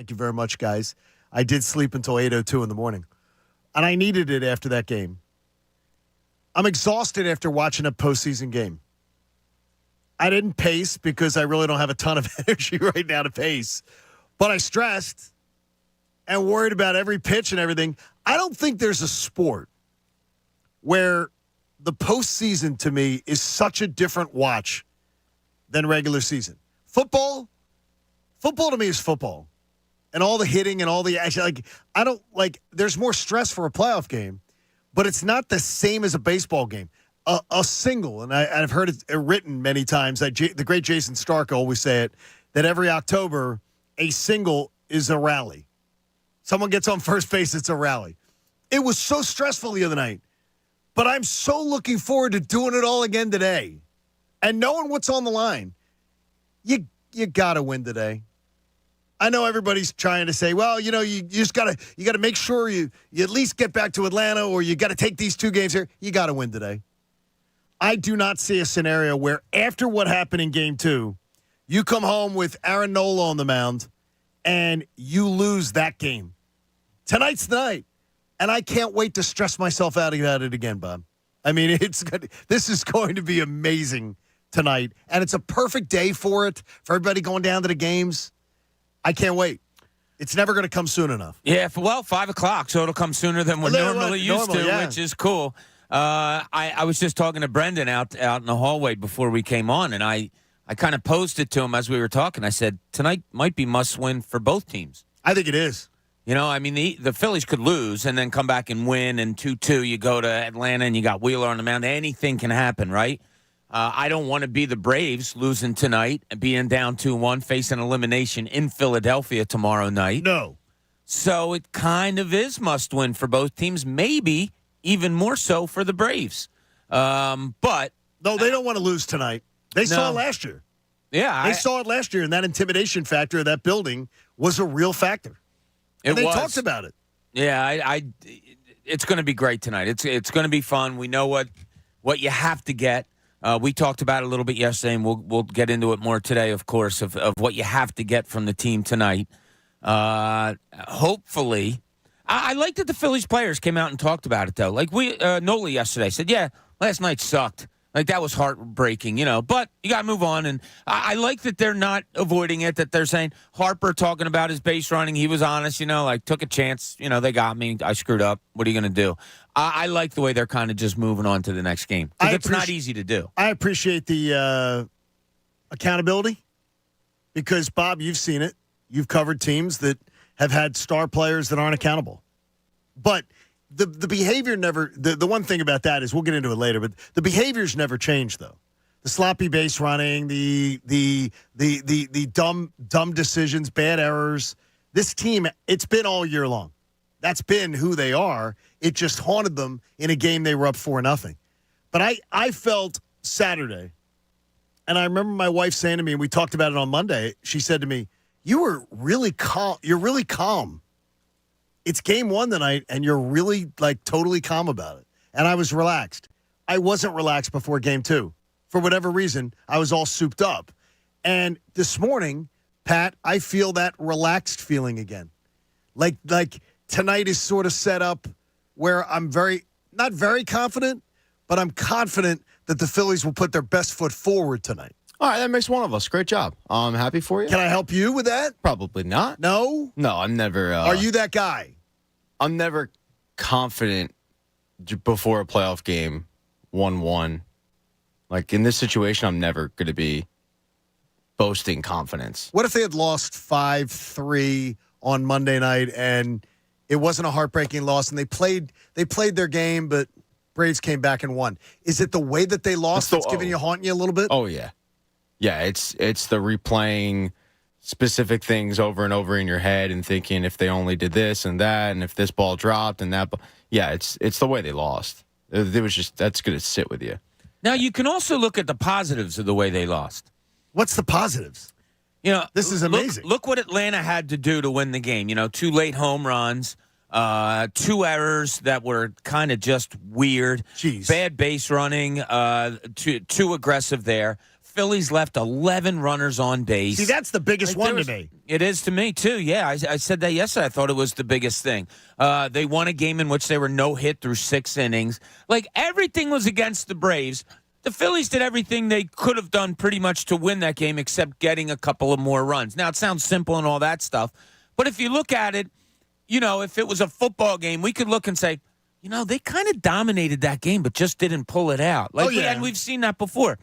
Thank you very much, guys. I did sleep until 8:02 in the morning, and I needed it after that game. I'm exhausted after watching a postseason game. I didn't pace because I really don't have a ton of energy right now to pace, but I stressed and worried about every pitch and everything. I don't think there's a sport where the postseason to me is such a different watch than regular season. Football to me is football. And all the hitting and all the action. There's more stress for a playoff game, but it's not the same as a baseball game. A single, and I've heard it written many times, the great Jason Stark always say it, that every October, a single is a rally. Someone gets on first base, it's a rally. It was so stressful the other night, but I'm so looking forward to doing it all again today. And knowing what's on the line, you got to win today. I know everybody's trying to say, well, you just got to make sure you at least get back to Atlanta, or you got to take these 2 games here. You got to win today. I do not see a scenario where after what happened in game 2, you come home with Aaron Nola on the mound and you lose that game. Tonight's the night, and I can't wait to stress myself out about it again, Bob. I mean, this is going to be amazing tonight, and it's a perfect day for it, for everybody going down to the games. I can't wait. It's never going to come soon enough. Yeah, 5 o'clock, so it'll come sooner than we're normally used to, which is cool. I was just talking to Brendan out in the hallway before we came on, and I kind of posed it to him as we were talking. I said, tonight might be must-win for both teams. I think it is. The Phillies could lose and then come back and win, and 2-2, you go to Atlanta and you got Wheeler on the mound. Anything can happen, right? I don't want to be the Braves losing tonight and being down 2-1, facing elimination in Philadelphia tomorrow night. No. So it kind of is must-win for both teams, maybe even more so for the Braves. But no, they don't want to lose tonight. They saw it last year. Yeah. They saw it last year, and that intimidation factor of that building was a real factor. And they talked about it. Yeah, it's going to be great tonight. It's going to be fun. We know what you have to get. We talked about it a little bit yesterday, and we'll get into it more today, of course, of what you have to get from the team tonight. Hopefully, I like that the Phillies players came out and talked about it, though. Like Nola yesterday said, yeah, last night sucked. Like, that was heartbreaking, but you got to move on. And I like that they're not avoiding it, that they're saying Harper talking about his base running. He was honest, took a chance. They got me. I screwed up. What are you going to do? I like the way they're kind of just moving on to the next game. It's not easy to do. I appreciate the accountability because, Bob, you've seen it. You've covered teams that have had star players that aren't accountable. But the behavior never – the one thing about that is we'll get into it later, but the behaviors never change, though. The sloppy base running, the dumb decisions, bad errors. This team, it's been all year long. That's been who they are. It just haunted them in a game they were up 4-0. But I felt Saturday, and I remember my wife saying to me, and we talked about it on Monday, she said to me, you were really calm. You're really calm. It's game 1 tonight, and you're really, totally calm about it. And I was relaxed. I wasn't relaxed before game 2. For whatever reason, I was all souped up. And this morning, Pat, I feel that relaxed feeling again. Like tonight is sort of set up where I'm not very confident, but I'm confident that the Phillies will put their best foot forward tonight. All right, that makes one of us. Great job. I'm happy for you. Can I help you with that? Probably not. No? No, I'm never. Are you that guy? I'm never confident before a playoff game, 1-1. Like, in this situation, I'm never going to be boasting confidence. What if they had lost 5-3 on Monday night and it wasn't a heartbreaking loss and they played their game, but Braves came back and won? Is it the way that they lost that's haunting you a little bit? Oh, yeah. Yeah, it's the replaying specific things over and over in your head and thinking if they only did this and that and if this ball dropped and that. Yeah, it's the way they lost. It was just, that's going to sit with you. Now, you can also look at the positives of the way they lost. What's the positives? This is amazing. Look what Atlanta had to do to win the game. 2 late home runs, 2 errors that were kind of just weird. Jeez. Bad base running, too aggressive there. Phillies left 11 runners on base. See, that's the biggest one to me. It is to me, too. Yeah, I said that yesterday. I thought it was the biggest thing. They won a game in which they were no hit through 6 innings. Like, everything was against the Braves. The Phillies did everything they could have done pretty much to win that game except getting a couple of more runs. Now, it sounds simple and all that stuff, but if you look at it, if it was a football game, we could look and say, they kind of dominated that game but just didn't pull it out. And we've seen that before.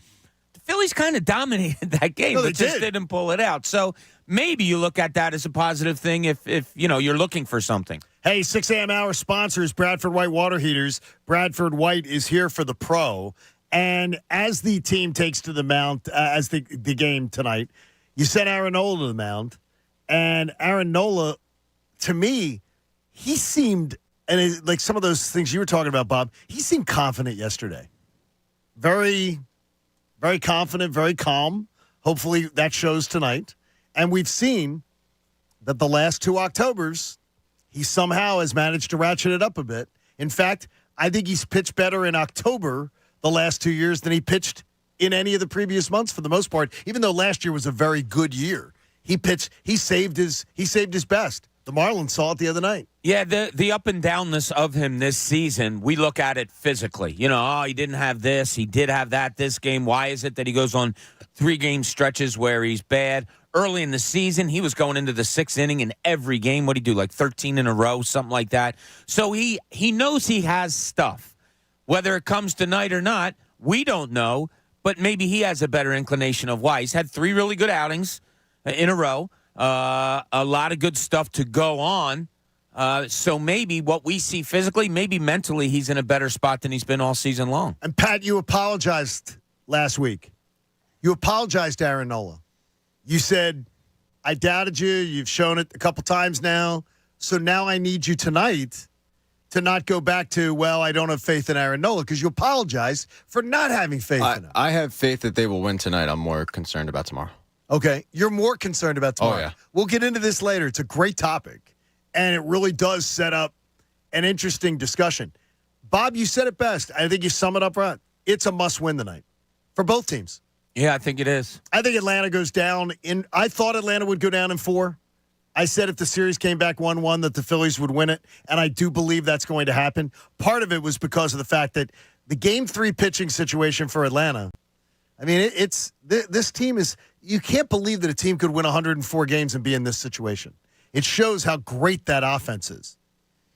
The Phillies kind of dominated that game but just didn't pull it out. So maybe you look at that as a positive thing if you're looking for something. Hey, 6 a.m. hour sponsors, Bradford White Water Heaters. Bradford White is here for the pro. And as the team takes to the mound, as the game tonight, you sent Aaron Nola to the mound. And Aaron Nola, to me, he seemed, and like some of those things you were talking about, Bob, he seemed confident yesterday. Very, very confident, very calm. Hopefully that shows tonight. And we've seen that the last 2 Octobers, he somehow has managed to ratchet it up a bit. In fact, I think he's pitched better in October the last 2 years than he pitched in any of the previous months for the most part, even though last year was a very good year. He saved his best. The Marlins saw it the other night. Yeah, the up and downness of him this season, we look at it physically. He didn't have this, he did have that this game. Why is it that he goes on 3-game stretches where he's bad? Early in the season, he was going into the 6th inning in every game. What'd he do, like 13 in a row, something like that? So he knows he has stuff. Whether it comes tonight or not, we don't know, but maybe he has a better inclination of why. He's had 3 really good outings in a row, a lot of good stuff to go on. So maybe what we see physically, maybe mentally, he's in a better spot than he's been all season long. And, Pat, you apologized last week. You apologized to Aaron Nola. You said, I doubted you. You've shown it a couple times now. So now I need you tonight to not go back to, well, I don't have faith in Aaron Nola, because you apologize for not having faith in him. I have faith that they will win tonight. I'm more concerned about tomorrow. Okay. You're more concerned about tomorrow. Oh, yeah. We'll get into this later. It's a great topic, and it really does set up an interesting discussion. Bob, you said it best. I think you sum it up right. It's a must-win tonight for both teams. Yeah, I think it is. I think Atlanta goes down I thought Atlanta would go down in 4. I said if the series came back 1-1 that the Phillies would win it, and I do believe that's going to happen. Part of it was because of the fact that the Game 3 pitching situation for Atlanta, I mean, this team is – you can't believe that a team could win 104 games and be in this situation. It shows how great that offense is.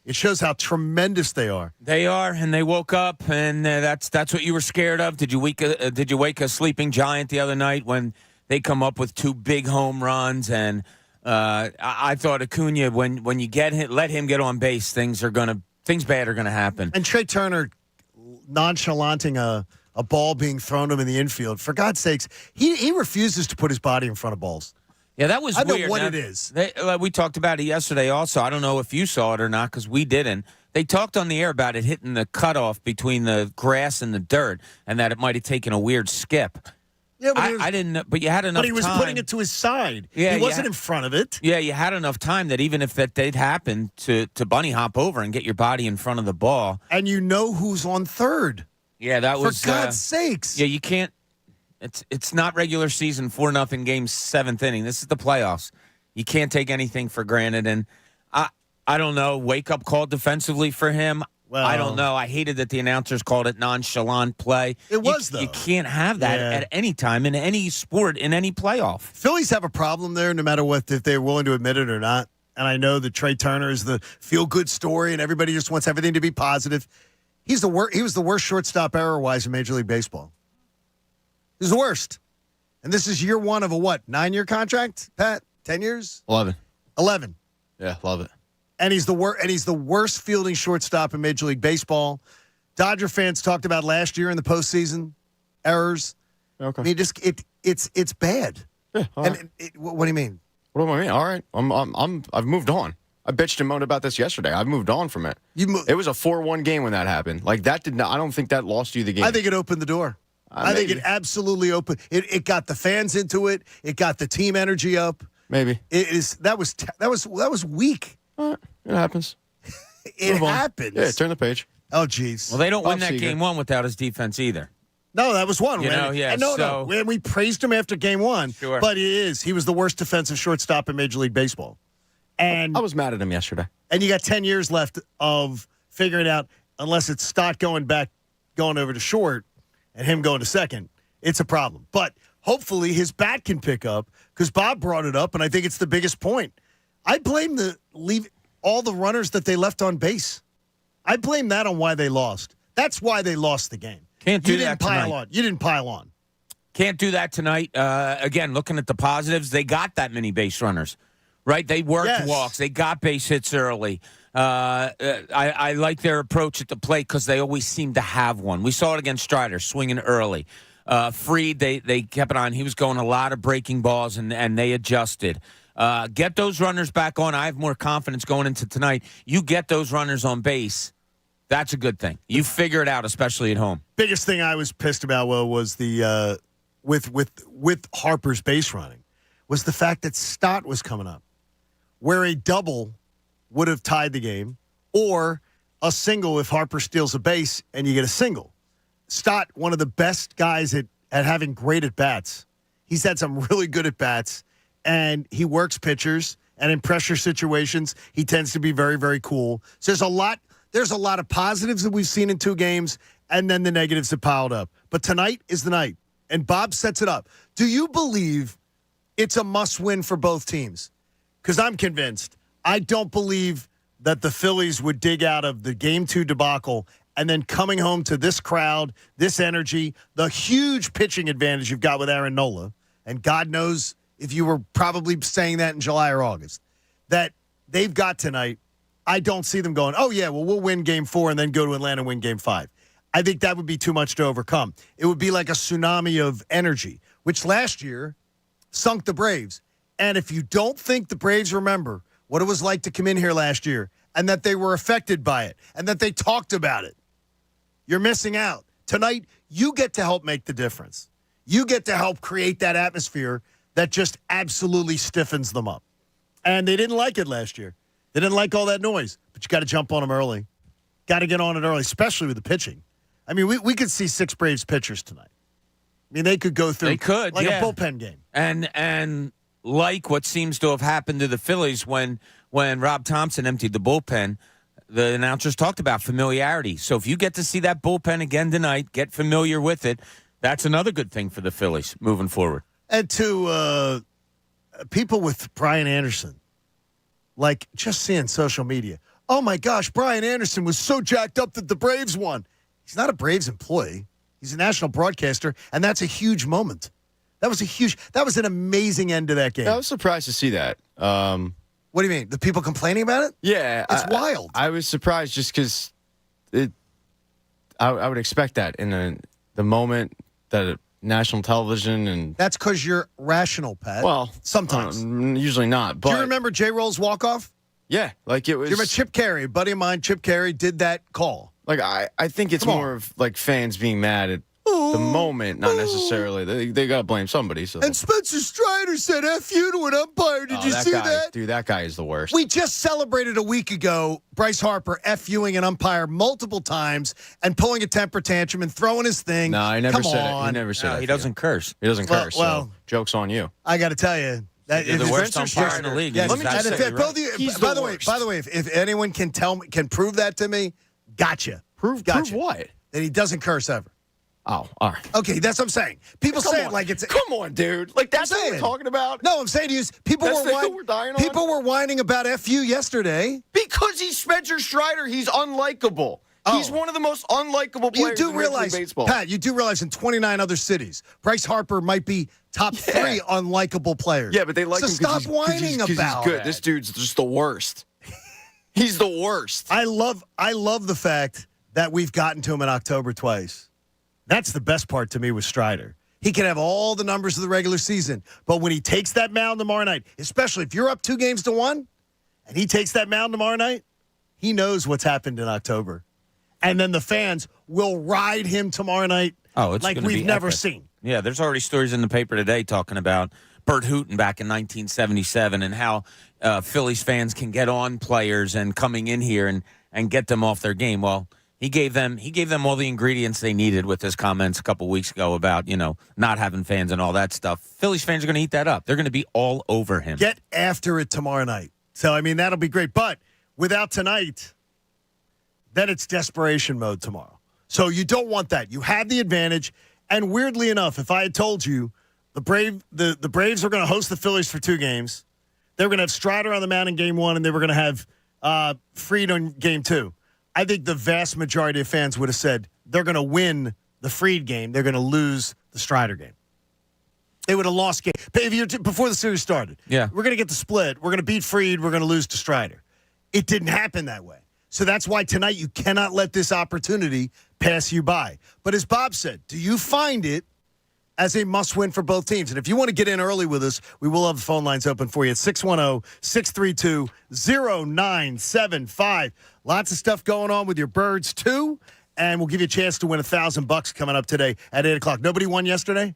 It shows how tremendous they are. They are, and they woke up, and that's what you were scared of. Did you wake a sleeping giant the other night when they come up with 2 big home runs? And I thought Acuna, when you let him get on base, things bad are gonna happen. And Trey Turner nonchalanting a ball being thrown to him in the infield. For God's sakes, he refuses to put his body in front of balls. Yeah, that was weird. I know weird. what now, it is. We talked about it yesterday also. I don't know if you saw it or not because we didn't. They talked on the air about it hitting the cutoff between the grass and the dirt and that it might have taken a weird skip. Yeah, but I didn't know, but you had enough time. But he was putting it to his side. Yeah, he wasn't in front of it. Yeah, you had enough time that even if that did happen to bunny hop over and get your body in front of the ball. And you know who's on third. Yeah, that was... For God's sakes. Yeah, you can't... It's not regular season 4-0 game 7th inning. This is the playoffs. You can't take anything for granted. And I don't know, wake-up call defensively for him. Well, I don't know. I hated that the announcers called it nonchalant play. It was, though. You can't have that at any time in any sport, in any playoff. Phillies have a problem there no matter what, if they're willing to admit it or not. And I know that Trey Turner is the feel-good story and everybody just wants everything to be positive. He was the worst shortstop error-wise in Major League Baseball. He was the worst. And this is year 1 of a what, 9-year contract, Pat? 10 years? 11. 11. Yeah, love it. And he's the worst fielding shortstop in Major League Baseball. Dodger fans talked about last year in the postseason errors. Okay. I mean, it's bad. Yeah. And what do you mean? What do I mean? All right. I've moved on. I bitched and moaned about this yesterday. I've moved on from it. It was a 4-1 game when that happened. Like that did not. I don't think that lost you the game. I think it opened the door. I think it absolutely opened. It got the fans into it. It got the team energy up. Maybe that was weak. All right. It happens. It happens. Yeah, turn the page. Oh, jeez. Well, they don't win that game 1 without his defense either. No, that was one. You know, yeah, No. We praised him after game one. Sure. But he was the worst defensive shortstop in Major League Baseball. And I was mad at him yesterday. And you got 10 years left of figuring out, unless it's Stott going over to short and him going to second, it's a problem. But hopefully his bat can pick up, because Bob brought it up, and I think it's the biggest point. I blame all the runners that they left on base. I blame that on why they lost. That's why they lost the game. Can't do that tonight. You didn't pile on. Can't do that tonight. Again, looking at the positives, they got that many base runners, right? They worked walks. They got base hits early. I like their approach at the plate because they always seem to have one. We saw it against Strider, swinging early. Freed, they kept it on. He was going a lot of breaking balls, and they adjusted. Get those runners back on. I have more confidence going into tonight. You get those runners on base. That's a good thing. You figure it out, especially at home. Biggest thing I was pissed about, was the with Harper's base running, was the fact that Stott was coming up, where a double would have tied the game, or a single if Harper steals a base and you get a single. Stott, one of the best guys at having great at bats. He's had some really good at bats, and he works pitchers, and in pressure situations, he tends to be very, very cool. So there's a lot of positives that we've seen in 2 games, and then the negatives that piled up. But tonight is the night, and Bob sets it up. Do you believe it's a must-win for both teams? Because I'm convinced. I don't believe that the Phillies would dig out of the Game 2 debacle and then coming home to this crowd, this energy, the huge pitching advantage you've got with Aaron Nola, and God knows if you were probably saying that in July or August, that they've got tonight. I don't see them going, oh, yeah, well, we'll win Game 4 and then go to Atlanta and win Game 5. I think that would be too much to overcome. It would be like a tsunami of energy, which last year sunk the Braves. And if you don't think the Braves remember what it was like to come in here last year and that they were affected by it and that they talked about it, you're missing out. Tonight, you get to help make the difference. You get to help create that atmosphere that just absolutely stiffens them up. And they didn't like it last year. They didn't like all that noise, but you got to jump on them early. Got to get on it early, especially with the pitching. I mean, we could see 6 Braves pitchers tonight. I mean, they could go through a bullpen game. And like what seems to have happened to the Phillies when Rob Thompson emptied the bullpen, the announcers talked about familiarity. So if you get to see that bullpen again tonight, get familiar with it, that's another good thing for the Phillies moving forward. And to people with Brian Anderson, like just seeing social media, oh my gosh, Brian Anderson was so jacked up that the Braves won. He's not a Braves employee. He's a national broadcaster, and that's a huge moment. That was an amazing end to that game. I was surprised to see that. What do you mean? The people complaining about it? Yeah. It's wild. I was surprised just because I would expect that in the moment that national television and... That's because you're rational, Pat. Well, sometimes. Usually not. But do you remember J-Roll's walk-off? Yeah. Like it was... Do you remember Chip Carey? A buddy of mine, Chip Carey, did that call. Like, I think it's more of like fans being mad at the moment, not necessarily. They got to blame somebody. So. And Spencer Strider said F you to an umpire. Did you see that? Dude, that guy is the worst. We just celebrated a week ago Bryce Harper F-ing an umpire multiple times and pulling a temper tantrum and throwing his thing. No, he never said it. He never said it. He doesn't curse. He doesn't curse. Well, so joke's on you. I got to tell you. You're the worst umpire in the league. Yes. By the way, if anyone can prove that to me, gotcha. Prove what? That he doesn't curse ever. Oh, all right. Okay, that's what I'm saying. People say it like it's... Come on, dude. Like, that's what we're talking about? No, I'm saying to you, people were whining about FU yesterday. Because he's Spencer Strider. He's unlikable. Oh. He's one of the most unlikable players in Major League Baseball. Pat, you do realize in 29 other cities, Bryce Harper might be top 3 unlikable players. Yeah, but they like him because he's good. This dude's just the worst. He's the worst. I love the fact that we've gotten to him in October twice. That's the best part to me with Strider. He can have all the numbers of the regular season, but when he takes that mound tomorrow night, especially if you're up 2-1, and he takes that mound tomorrow night, he knows what's happened in October. And then the fans will ride him tomorrow night like we've never seen. Yeah, there's already stories in the paper today talking about Bert Hooton back in 1977 and how Phillies fans can get on players and coming in here and get them off their game. Well, He gave them all the ingredients they needed with his comments a couple weeks ago about, not having fans and all that stuff. Phillies fans are going to eat that up. They're going to be all over him. Get after it tomorrow night. So, that'll be great. But without tonight, then it's desperation mode tomorrow. So you don't want that. You have the advantage. And weirdly enough, if I had told you the Braves were going to host the Phillies for 2 games, they were going to have Strider on the mound in game 1, and they were going to have Fried on game 2. I think the vast majority of fans would have said they're going to win the Fried game. They're going to lose the Strider game. They would have lost game. Before the series started. Yeah. We're going to get the split. We're going to beat Fried. We're going to lose to Strider. It didn't happen that way. So that's why tonight you cannot let this opportunity pass you by. But as Bob said, do you find it as a must-win for both teams? And if you want to get in early with us, we will have the phone lines open for you at 610-632-0975. Lots of stuff going on with your Birds, too. And we'll give you a chance to win $1,000 coming up today at 8 o'clock. Nobody won yesterday?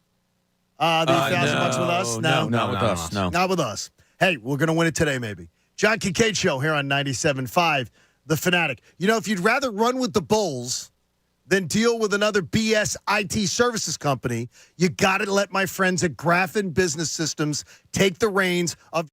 The $1,000 with us? No, not with us. No. Not with us. Hey, we're going to win it today, maybe. John Kincade Show here on 97.5, The Fanatic. If you'd rather run with the Bulls than deal with another BS IT services company, you got to let my friends at Graffin Business Systems take the reins of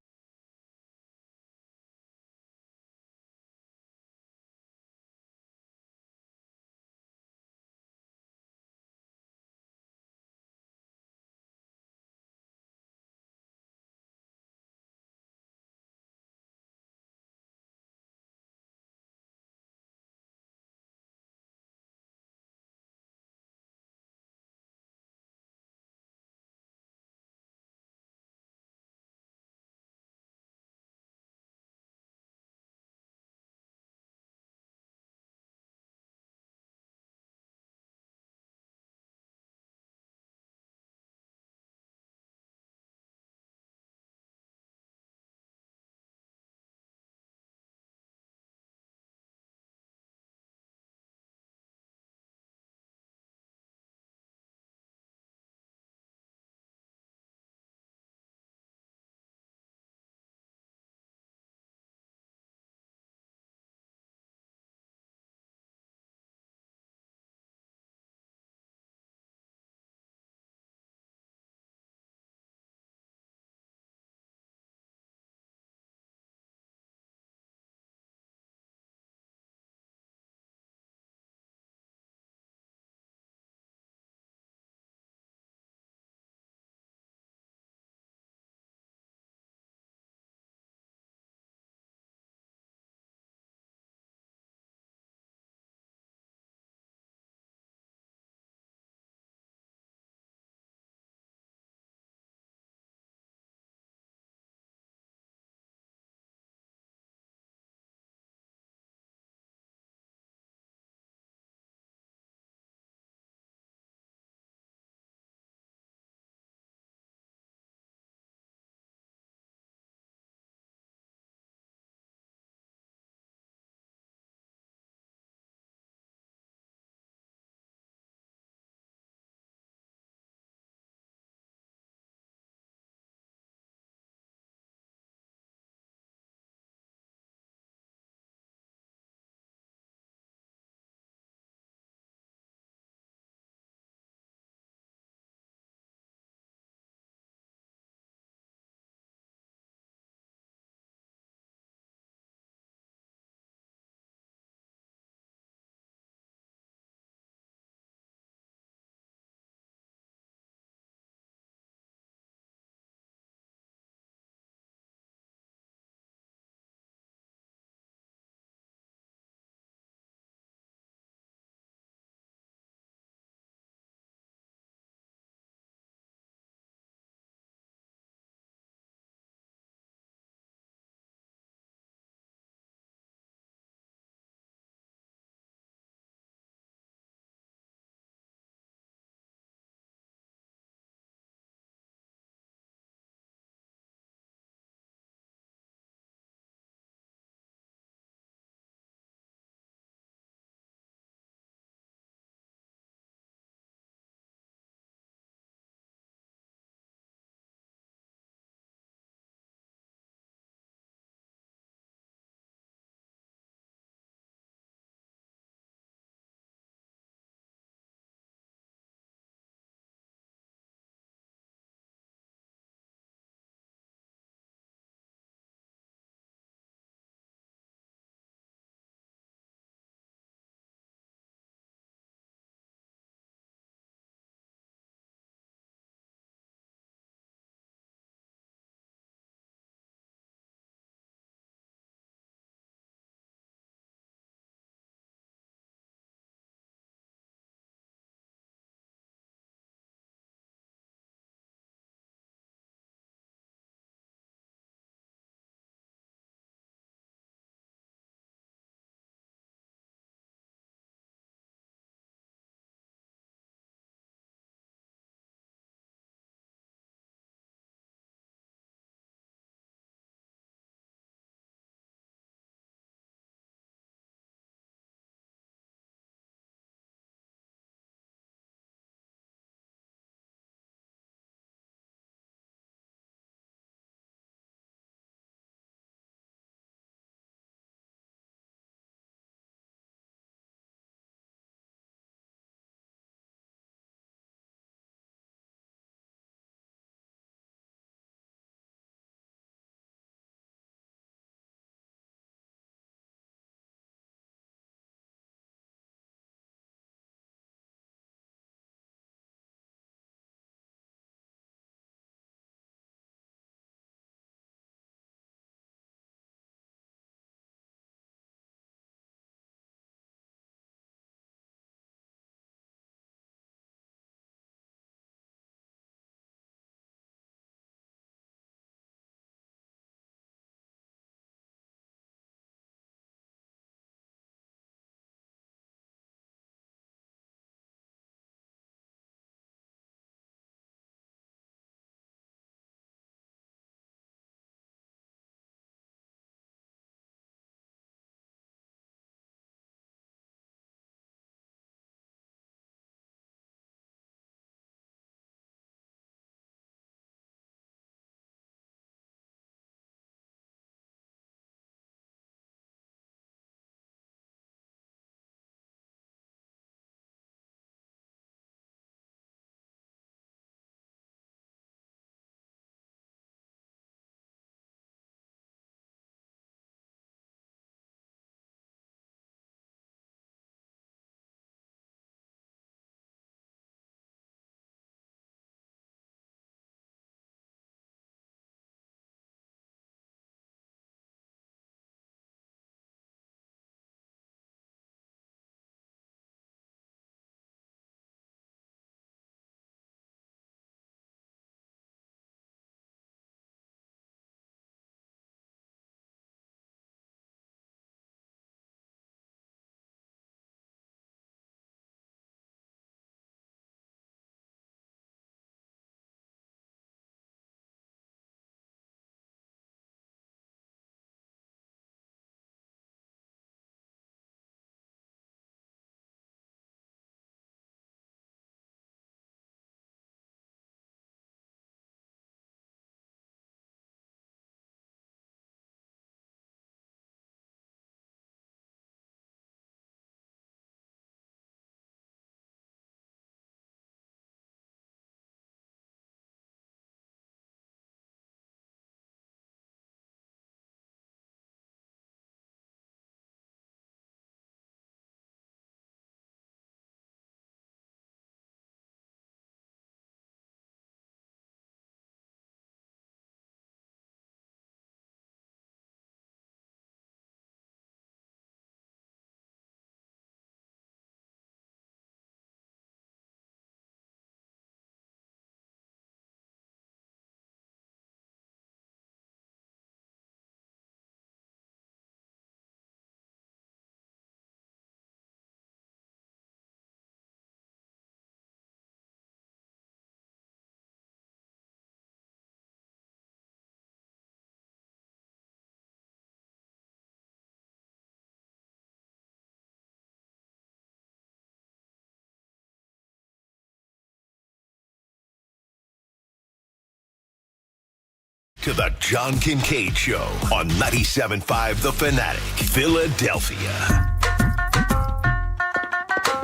To the John Kincade Show on 97.5 The Fanatic, Philadelphia.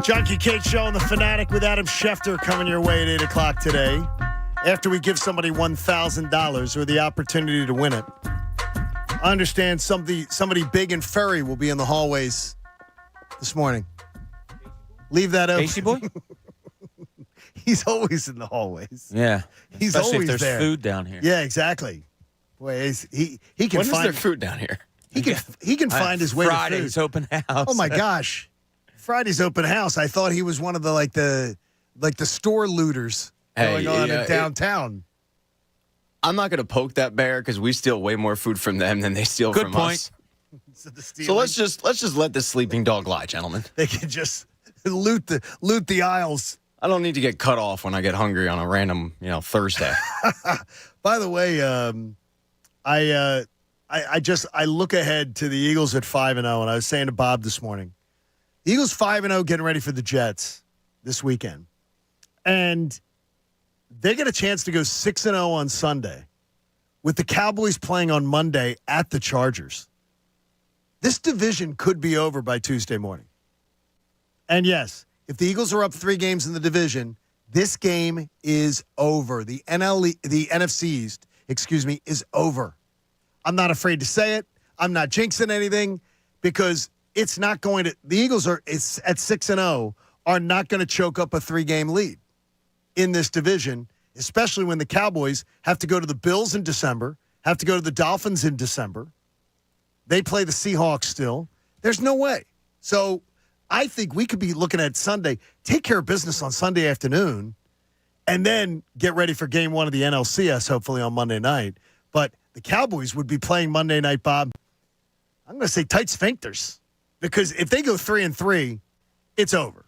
John Kincade Show on The Fanatic with Adam Schefter coming your way at 8 o'clock today. After we give somebody $1,000 or the opportunity to win it. I understand somebody big and furry will be in the hallways this morning. Leave that open. Casey boy? He's always in the hallways. Yeah. He's Especially always if there's there. food down here. Yeah, exactly. Boy, he can When is find there food down here? he can find his way Friday's to food. open house. Oh my gosh. Friday's open house. I thought he was one of the store looters going on in downtown. I'm not going to poke that bear because we steal way more food from them than they steal Good from point. us. So let's just let this sleeping dog lie, gentlemen. they can just loot the aisles. I don't need to get cut off when I get hungry on a random, Thursday. By the way, I look ahead to the Eagles at 5-0, and I was saying to Bob this morning, the Eagles 5-0 getting ready for the Jets this weekend, and they get a chance to go 6-0 on Sunday, with the Cowboys playing on Monday at the Chargers. This division could be over by Tuesday morning. And yes, if the Eagles are up 3 games in the division, this game is over. The NFC East, is over. I'm not afraid to say it. I'm not jinxing anything because it's not going to. The Eagles it's at 6-0 are not going to choke up a 3-game lead in this division, especially when the Cowboys have to go to the Bills in December, have to go to the Dolphins in December. They play the Seahawks still. There's no way. So I think we could be looking at Sunday, take care of business on Sunday afternoon, and then get ready for game 1 of the NLCS, hopefully on Monday night. But the Cowboys would be playing Monday night, Bob. I'm going to say tight sphincters. Because if they go 3-3, it's over.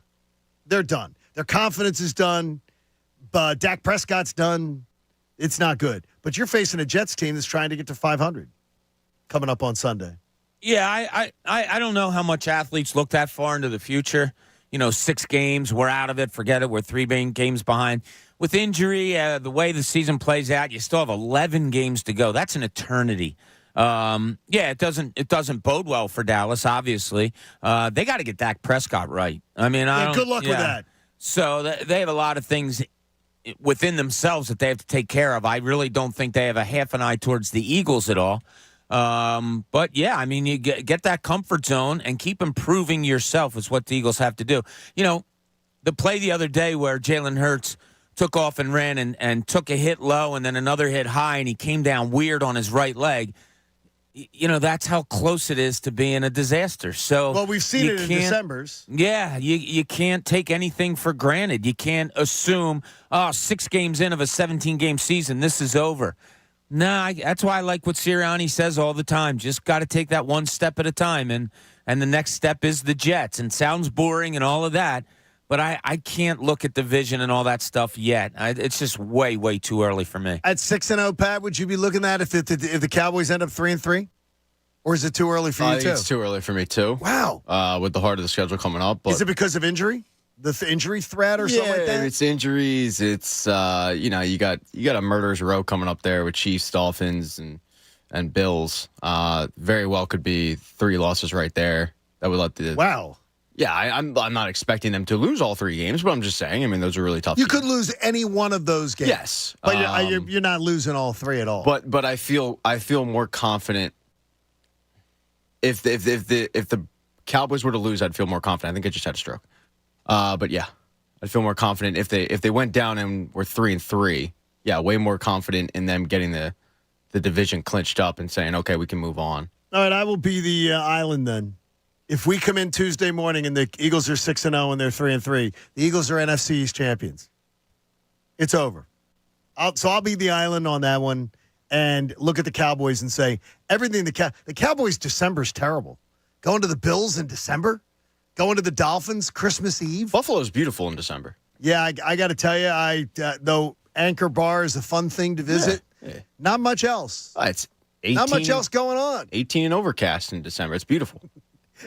They're done. Their confidence is done. But Dak Prescott's done. It's not good. But you're facing a Jets team that's trying to get to 500 coming up on Sunday. Yeah, I don't know how much athletes look that far into the future. 6 games, we're out of it. Forget it. We're 3 games behind. With injury, the way the season plays out, you still have 11 games to go. That's an eternity. It doesn't bode well for Dallas, obviously. They got to get Dak Prescott right. I mean, good luck with that. So they have a lot of things within themselves that they have to take care of. I really don't think they have a half an eye towards the Eagles at all. But yeah, I mean, you get that comfort zone and keep improving yourself is what the Eagles have to do. The play the other day where Jalen Hurts took off and ran and took a hit low and then another hit high and he came down weird on his right leg. That's how close it is to being a disaster. So well, we've seen it in December's. Yeah, you can't take anything for granted. You can't assume, 6 games in of a 17-game season, this is over. Nah, that's why I like what Sirianni says all the time. Just got to take that one step at a time, and the next step is the Jets. And sounds boring and all of that, but I can't look at the vision and all that stuff yet. It's just way, way too early for me. At 6-0, Pat, would you be looking at if the Cowboys end up 3-3? Or is it too early for you, too? It's too early for me, too. Wow. With the heart of the schedule coming up. But is it because of injury? The injury threat or something like that? It's injuries. It's, you got a murderer's row coming up there with Chiefs, Dolphins, and Bills. Very well could be 3 losses right there. That would let the... Wow. Yeah, I'm not expecting them to lose all 3 games, but I'm just saying, I mean, those are really tough. You could lose any one of those games. Yes. But you're not losing all 3 at all. But I feel more confident if the Cowboys were to lose, I'd feel more confident. I think I just had a stroke. But yeah, I'd feel more confident if they went down and were 3-3. Yeah, way more confident in them getting the division clinched up and saying, okay, we can move on. All right, I will be the island then. If we come in Tuesday morning and the Eagles are 6-0 and they're 3-3, the Eagles are NFC East champions. It's over. I'll be the island on that one and look at the Cowboys and say everything. The Cowboys' December's terrible. Going to the Bills in December, going to the Dolphins Christmas Eve. Buffalo's beautiful in December. Yeah, I got to tell you, though Anchor Bar is a fun thing to visit. Yeah. Not much else. It's 18, not much else going on. 18 and overcast in December. It's beautiful.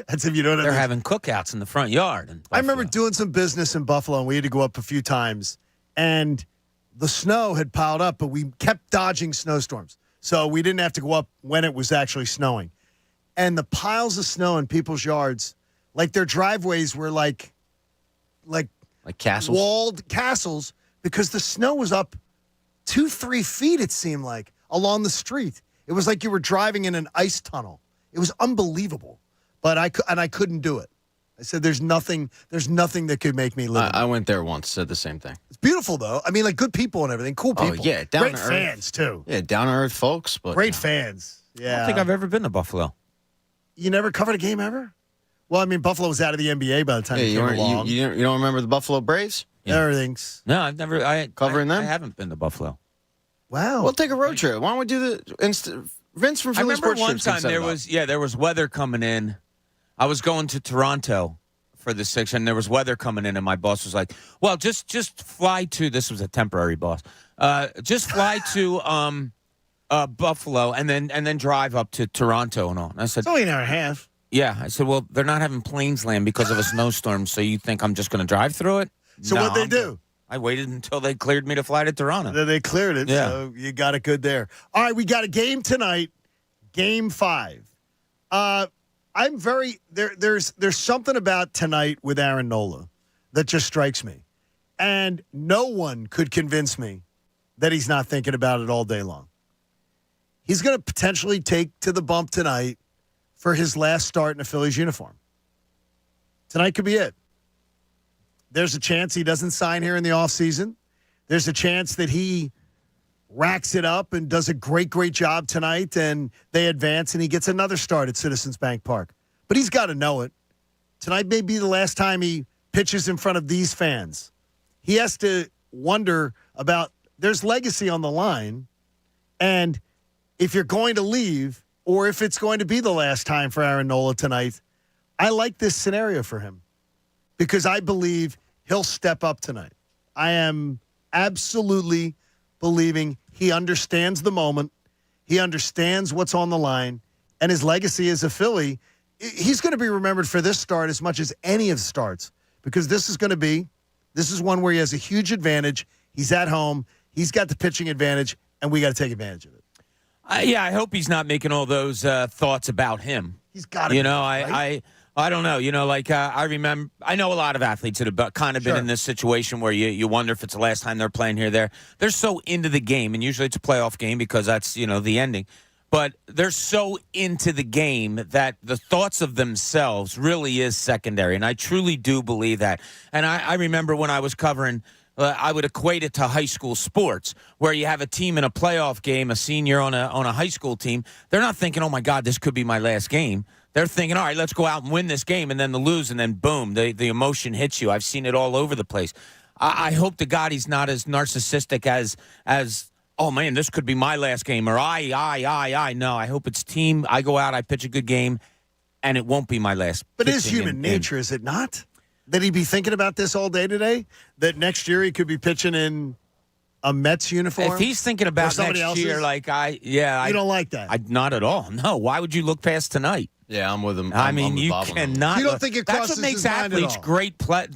That's if you don't. They're having cookouts in the front yard. I remember doing some business in Buffalo, and we had to go up a few times, and the snow had piled up, but we kept dodging snowstorms. So we didn't have to go up when it was actually snowing. And the piles of snow in people's yards, like their driveways were like castles. walled castles because the snow was up 2-3 feet, it seemed like, along the street. It was like you were driving in an ice tunnel. It was unbelievable. But I couldn't do it. I said, there's nothing that could make me live. I went there once, said the same thing. It's beautiful, though. I mean, like, good people and everything. Cool people. Oh, yeah. Down Great to earth. fans, too. Yeah, down-to-earth folks. But Great fans. Yeah. I don't think I've ever been to Buffalo. You never covered a game ever? Well, I mean, Buffalo was out of the NBA by the time you came along. You don't remember the Buffalo Braves? Yeah. Everything's. No, I've never. Covering them? I haven't been to Buffalo. Wow. We'll take a road trip. Why don't we do the Vince from I Philly remember Sports one Trips can time set it up. there was weather coming in. I was going to Toronto for the 6, and there was weather coming in, and my boss was like, "Well, just fly to." This was a temporary boss. Just fly to Buffalo, and then drive up to Toronto and all. And I said, It's only an hour and a half. "Yeah." I said, "Well, they're not having planes land because of a snowstorm, so you think I'm just going to drive through it?" So No, what'd they I'm do? good. I waited until they cleared me to fly to Toronto. Then they cleared it, Yeah. so you got it good there. All right, we got a game tonight, Game 5. I'm very there's something about tonight with Aaron Nola that just strikes me, and no one could convince me that he's not thinking about it all day long. He's going to potentially take to the bump tonight for his last start in a Phillies uniform. Tonight could be it. There's a chance he doesn't sign here in the offseason. There's a chance that he racks it up and does a great job tonight, and they advance, and he gets another start at Citizens Bank Park. But he's got to know it. Tonight may be the last time he pitches in front of these fans. He has to wonder about there's legacy on the line, and if you're going to leave or if it's going to be the last time for Aaron Nola tonight, I like this scenario for him because I believe he'll step up tonight. I am absolutely believing he understands the moment. He understands what's on the line. And his legacy as a Philly, he's going to be remembered for this start as much as any of the starts because this is one where he has a huge advantage. He's at home. He's got the pitching advantage, and we got to take advantage of it. Yeah, I hope he's not making all those thoughts about him. He's got to. I don't know. I know a lot of athletes that have kind of been in this situation where you wonder if it's the last time they're playing here. They're so into the game, and usually it's a playoff game because that's, the ending. But they're so into the game that the thoughts of themselves really is secondary, and I truly do believe that. And I remember when I was covering, I would equate it to high school sports, where you have a team in a playoff game, a senior on a high school team. They're not thinking, oh, my God, this could be my last game. They're thinking, all right, let's go out and win this game, and then the lose, and then boom, the emotion hits you. I've seen it all over the place. I hope to God he's not as narcissistic as oh, man, this could be my last game, or I. No, I hope it's team. I go out, I pitch a good game, and it won't be my last. But it is human nature, is it not? That he be thinking about this all day today? That next year he could be pitching in a Mets uniform? If he's thinking about next year, you don't like that? Not at all. No. Why would you look past tonight? Yeah, I'm with him. You cannot. You don't think it crosses That's what makes his mind at athletes all.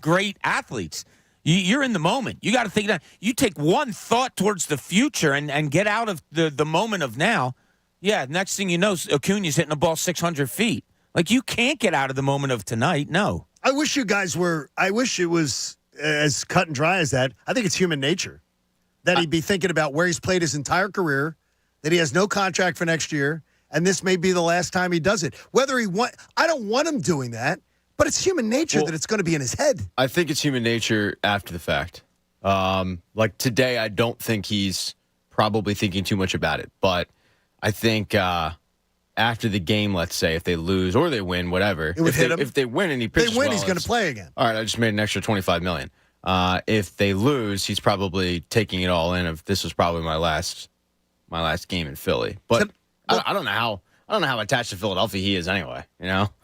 great athletes. You're in the moment. You got to think that. You take one thought towards the future and get out of the moment of now. Yeah, next thing you know, Acuna's hitting the ball 600 feet. Like, you can't get out of the moment of tonight. No. I wish you guys were. I wish it was as cut and dry as that. I think it's human nature that he'd be thinking about where he's played his entire career, that he has no contract for next year, and this may be the last time he does it. I don't want him doing that. But it's human nature that it's going to be in his head. I think it's human nature after the fact. Like today, I don't think he's probably thinking too much about it. But I think after the game, let's say, if they lose or they win, whatever. It would hit him. If they win and he pitches well, he's going to play again. All right, I just made an extra $25 million. If they lose, he's probably taking it all in. If this was probably my last game in Philly. But I don't know how attached to Philadelphia he is anyway.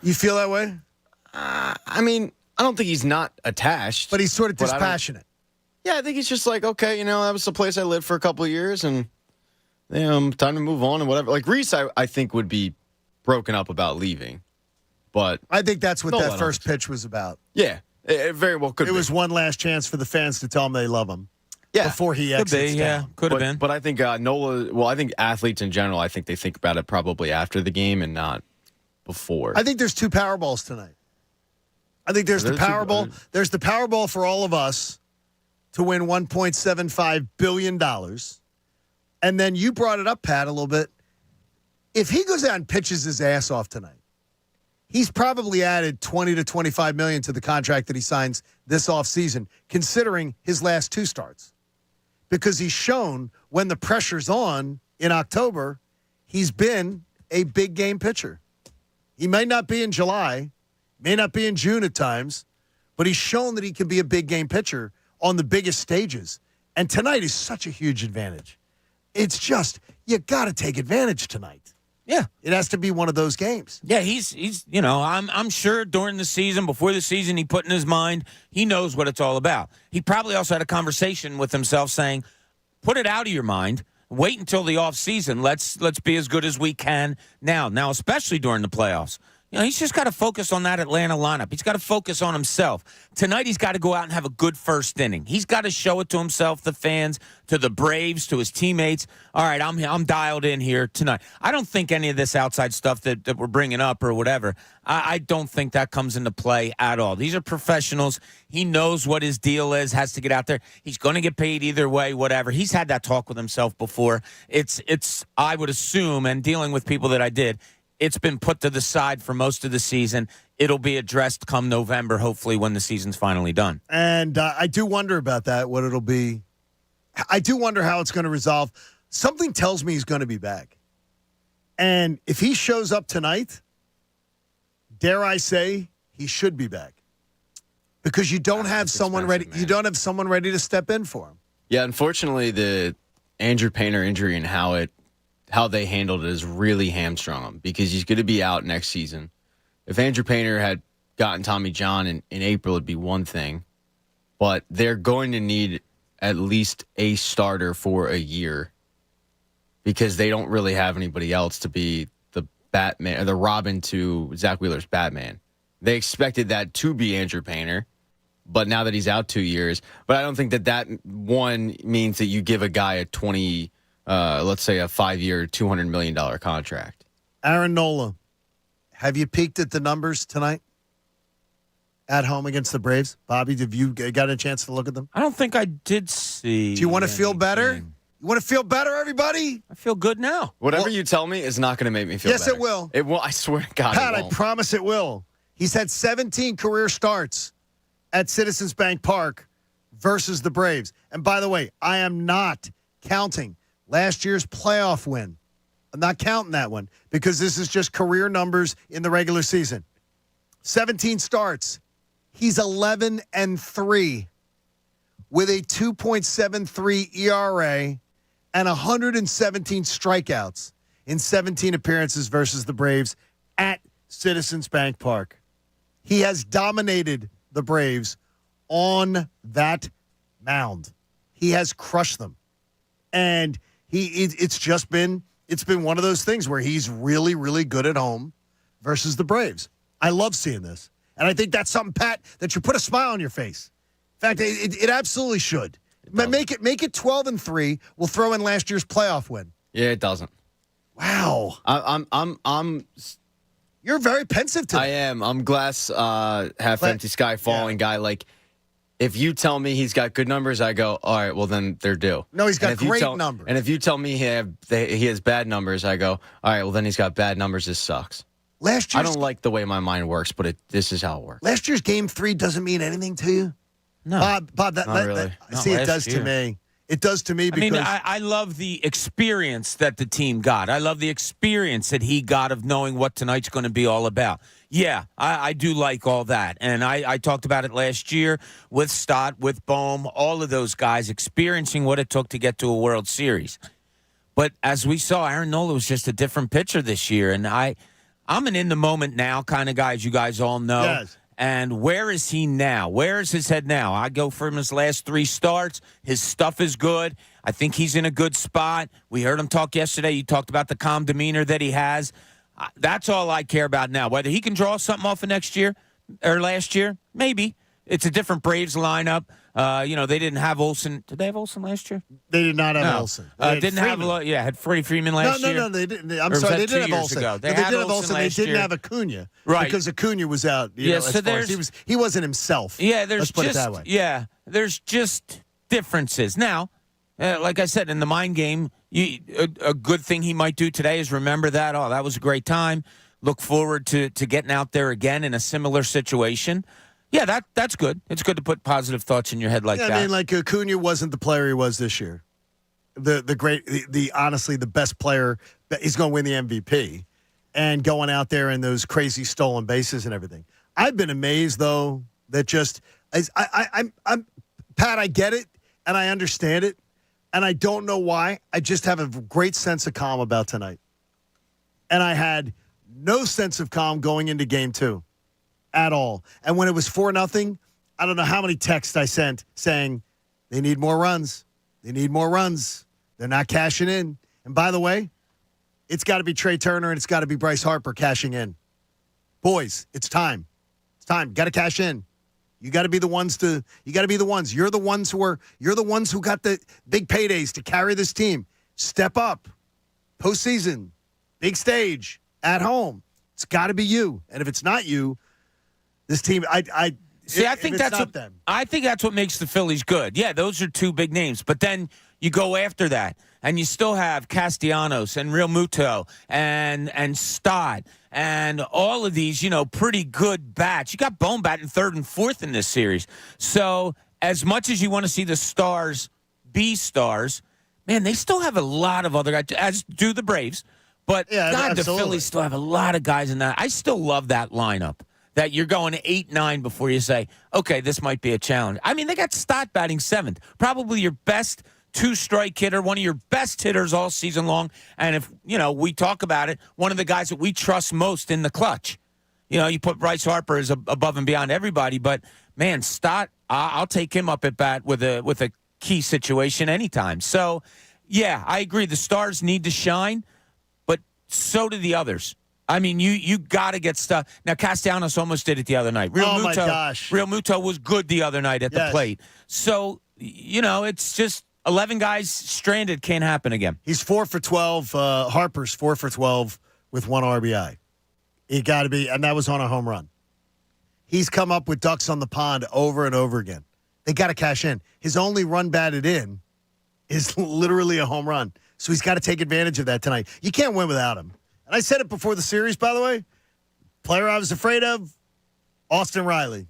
You feel that way? I mean, I don't think he's not attached. But he's sort of dispassionate. Yeah, I think he's just like, okay, that was the place I lived for a couple of years, and time to move on and whatever. Like, Reese, I think, would be broken up about leaving. But I think that's what that first pitch was about. Yeah, it very well could be. It was one last chance for the fans to tell him they love him. Yeah. before he Could exits be, yeah. town. Could have been. But I think Nola. Well, I think athletes in general. I think they think about it probably after the game and not before. I think there's 2 Powerballs tonight. I think there's the Powerball. There's the Powerball for all of us to win $1.75 billion. And then you brought it up, Pat, a little bit. If he goes out and pitches his ass off tonight, he's probably added $20 to $25 million to the contract that he signs this offseason, considering his last 2 starts. Because he's shown when the pressure's on in October, he's been a big game pitcher. He may not be in July, may not be in June at times, but he's shown that he can be a big game pitcher on the biggest stages. And tonight is such a huge advantage. It's just, you got to take advantage tonight. Yeah. It has to be one of those games. Yeah, he's I'm sure during the season, before the season, he put in his mind, he knows what it's all about. He probably also had a conversation with himself saying, put it out of your mind. Wait until the offseason. Let's be as good as we can now. Now, especially during the playoffs. He's just got to focus on that Atlanta lineup. He's got to focus on himself. Tonight, he's got to go out and have a good first inning. He's got to show it to himself, the fans, to the Braves, to his teammates. All right, I'm dialed in here tonight. I don't think any of this outside stuff that we're bringing up or whatever, I don't think that comes into play at all. These are professionals. He knows what his deal is, has to get out there. He's going to get paid either way, whatever. He's had that talk with himself before. It's I would assume, and dealing with people that I did, it's been put to the side for most of the season. It'll be addressed come November, hopefully, when the season's finally done. And I do wonder about that, what it'll be. I do wonder how it's going to resolve. Something tells me he's going to be back. And if he shows up tonight, dare I say, he should be back. Because you don't have someone ready. Man. You don't have someone ready to step in for him. Yeah, unfortunately, the Andrew Painter injury and how they handled it has really hamstrung him because he's going to be out next season. If Andrew Painter had gotten Tommy John in April, it'd be one thing. But they're going to need at least a starter for a year because they don't really have anybody else to be the Batman or the Robin to Zach Wheeler's Batman. They expected that to be Andrew Painter, but now that he's out 2 years, but I don't think that one means that you give a guy a let's say a 5-year, $200 million contract. Aaron Nola, have you peeked at the numbers tonight at home against the Braves? Bobby, have you got a chance to look at them? I don't think I did see. Do you want to feel better? anything. You want to feel better, everybody? I feel good now. Whatever you tell me is not going to make me feel Yes, better. it will. It will. I swear to God, Pat, it I won't. promise it will. He's had 17 career starts at Citizens Bank Park versus the Braves. And by the way, I am not counting last year's playoff win. I'm not counting that one because this is just career numbers in the regular season. 17 starts. He's 11-3 with a 2.73 ERA and 117 strikeouts in 17 appearances versus the Braves at Citizens Bank Park. He has dominated the Braves on that mound. He has crushed them. And it's been one of those things where he's really, really good at home versus the Braves. I love seeing this. And I think that's something, Pat, that should put a smile on your face. In fact, it absolutely should. Make it 12-3. We'll throw in last year's playoff win. Yeah, it doesn't. Wow. I'm You're very pensive today. I am. I'm glass half empty, sky falling guy. Like, if you tell me he's got good numbers, I go, all right, well, then they're due. No, he's got And if you great tell- numbers. And if you tell me he has bad numbers, I go, all right, well, then he's got bad numbers. This sucks. Last I year's, don't like the way my mind works, but this is how it works. last year's Game 3 doesn't mean anything to you? No. Bob, Not really. See, Not it does last to me. It does to me I because mean, I love the experience that the team got. I love the experience that he got of knowing what tonight's going to be all about. Yeah, I do like all that. And I talked about it last year with Stott, with Bohm, all of those guys experiencing what it took to get to a World Series. But as we saw, Aaron Nola was just a different pitcher this year. And I'm an in-the-moment-now kind of guy, as you guys all know. Yes. And where is he now? Where is his head now? I go from his last 3 starts. His stuff is good. I think he's in a good spot. We heard him talk yesterday. You talked about the calm demeanor that he has. That's all I care about now. Whether he can draw something off of next year or last year, maybe. It's a different Braves lineup. They didn't have Olsen. Did they have Olsen last year? They did not have No. Olsen. They had Didn't Freeman. have. Had Freddie Freeman last year. No, they didn't. I'm Or was sorry, that they 2 did have years Olsen. ago? No, They they had did have Olsen Olsen. They last didn't year. have Acuna, Right. Because Acuna was out. Yeah, as so far as he wasn't himself. Yeah, there's Let's put just it that way. yeah, there's just differences. Now, like I said, in the mind game, a good thing he might do today is remember that. Oh, that was a great time. Look forward to getting out there again in a similar situation. Yeah, that's good. It's good to put positive thoughts in your head like that. I mean, like Acuna wasn't the player he was this year. The honestly the best player. He's going to win the MVP, and going out there in those crazy stolen bases and everything. I've been amazed though that just I'm Pat. I get it and I understand it, and I don't know why. I just have a great sense of calm about tonight, and I had no sense of calm going into Game 2. At all. And when it was 4-0, I don't know how many texts I sent saying they need more runs. They need more runs. They're not cashing in. And by the way, it's got to be Trey Turner and it's got to be Bryce Harper cashing in. Boys, it's time. It's time. Got to cash in. You got to be the ones You're the ones who got the big paydays to carry this team. Step up. Postseason. Big stage. At home. It's got to be you. And if it's not you, this team, I think that's what makes the Phillies good. Yeah, those are two big names. But then you go after that, and you still have Castellanos and Real Muto and Stott and all of these, pretty good bats. You got Bone batting third and fourth in this series. So as much as you want to see the stars be stars, man, they still have a lot of other guys, as do the Braves. But yeah, God, absolutely. the Phillies still have a lot of guys in that. I still love that lineup. That you're going 8-9 before you say, okay, this might be a challenge. I mean, they got Stott batting seventh, probably your best two-strike hitter, one of your best hitters all season long. And if, we talk about it, one of the guys that we trust most in the clutch. You put Bryce Harper as above and beyond everybody, but man, Stott, I'll take him up at bat with a key situation anytime. So, yeah, I agree. The stars need to shine, but so do the others. I mean, you got to get stuff. Now, Castellanos almost did it the other night. My gosh. Real Muto was good the other night at the plate. So, it's just 11 guys stranded can't happen again. He's 4 for 12. Harper's 4 for 12 with 1 RBI. He got to be, and that was on a home run. He's come up with ducks on the pond over and over again. They got to cash in. His only run batted in is literally a home run. So he's got to take advantage of that tonight. You can't win without him. And I said it before the series, by the way. Player I was afraid of, Austin Riley.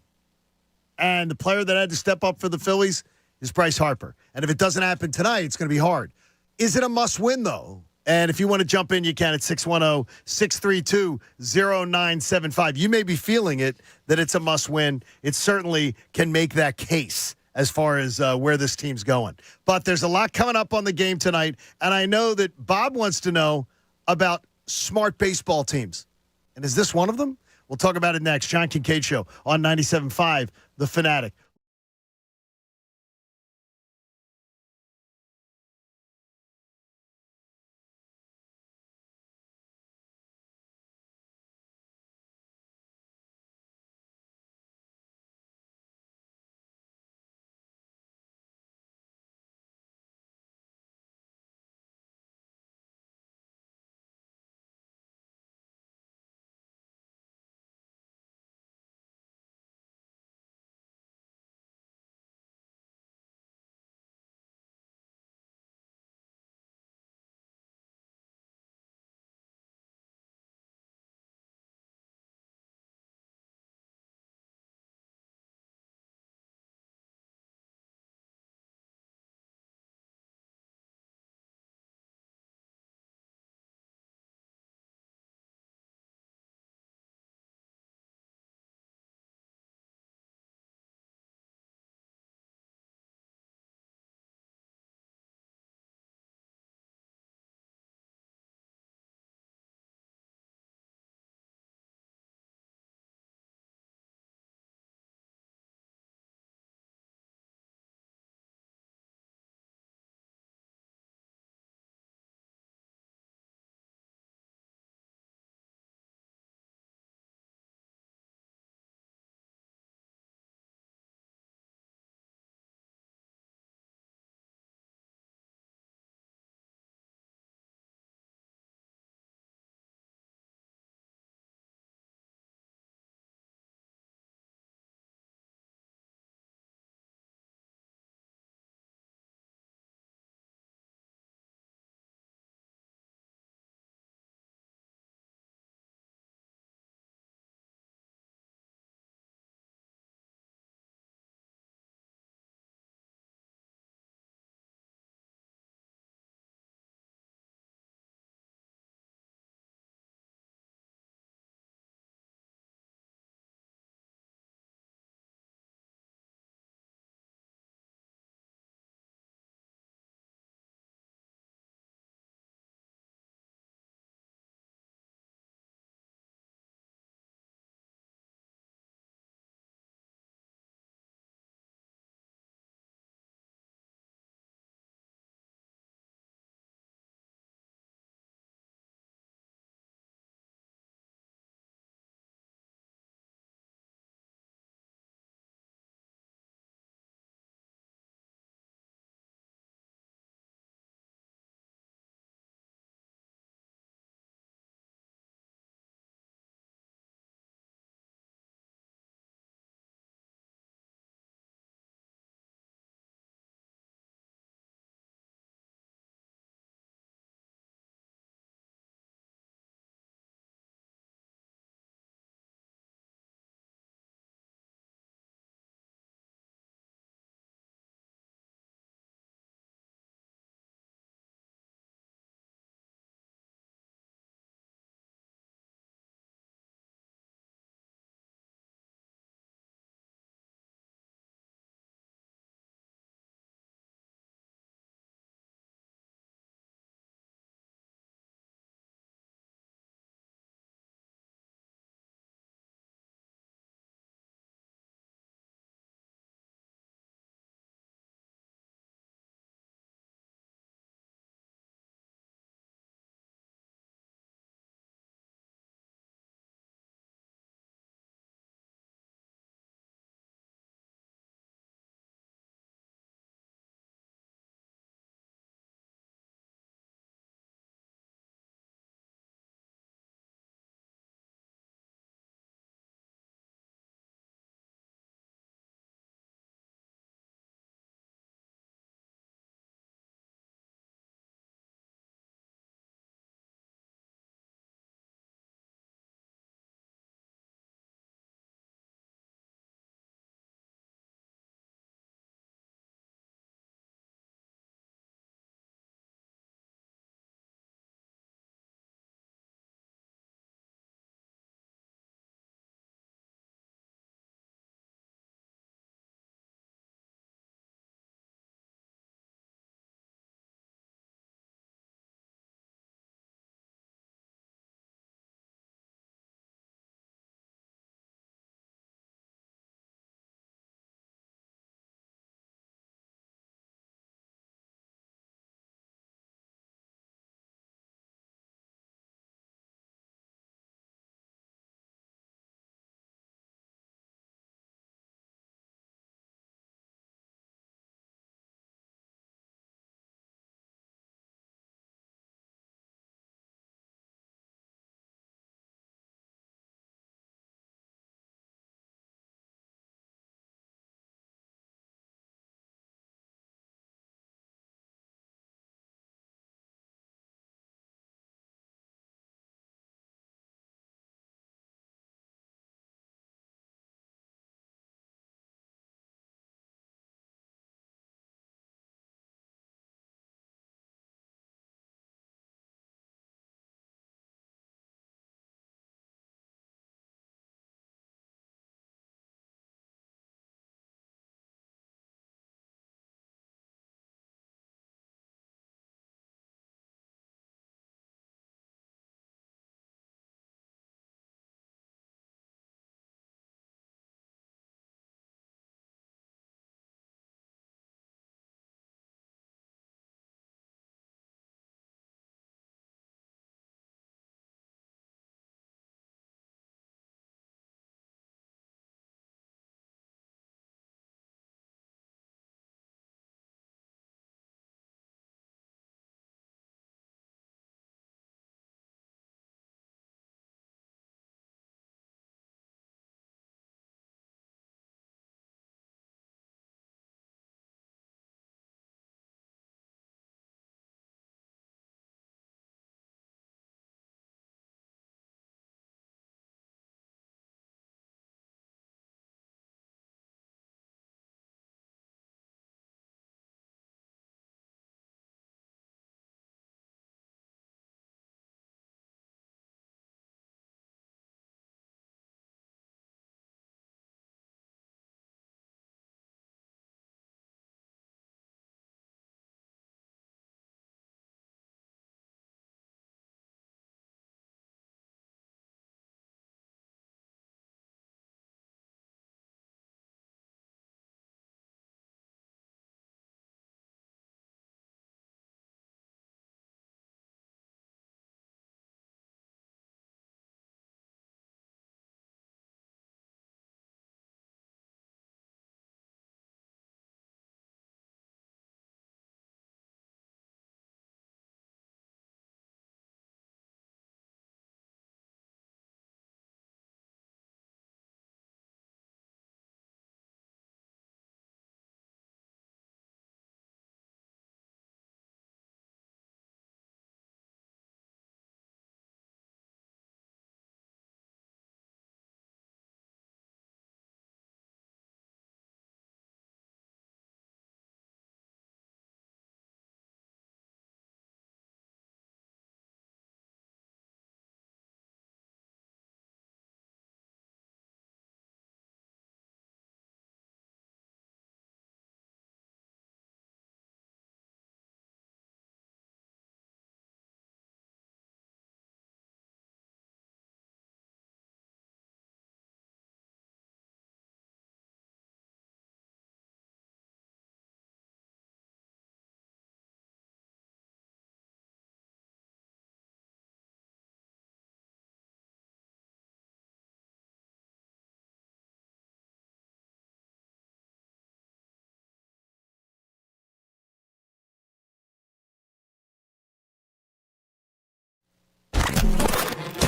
And the player that had to step up for the Phillies is Bryce Harper. And if it doesn't happen tonight, it's going to be hard. Is it a must-win, though? And if you want to jump in, you can at 610-632-0975. You may be feeling it, that it's a must-win. It certainly can make that case as far as where this team's going. But there's a lot coming up on the game tonight. And I know that Bob wants to know about smart baseball teams. And is this one of them? We'll talk about it next. John Kincade Show on 97.5, The Fanatic.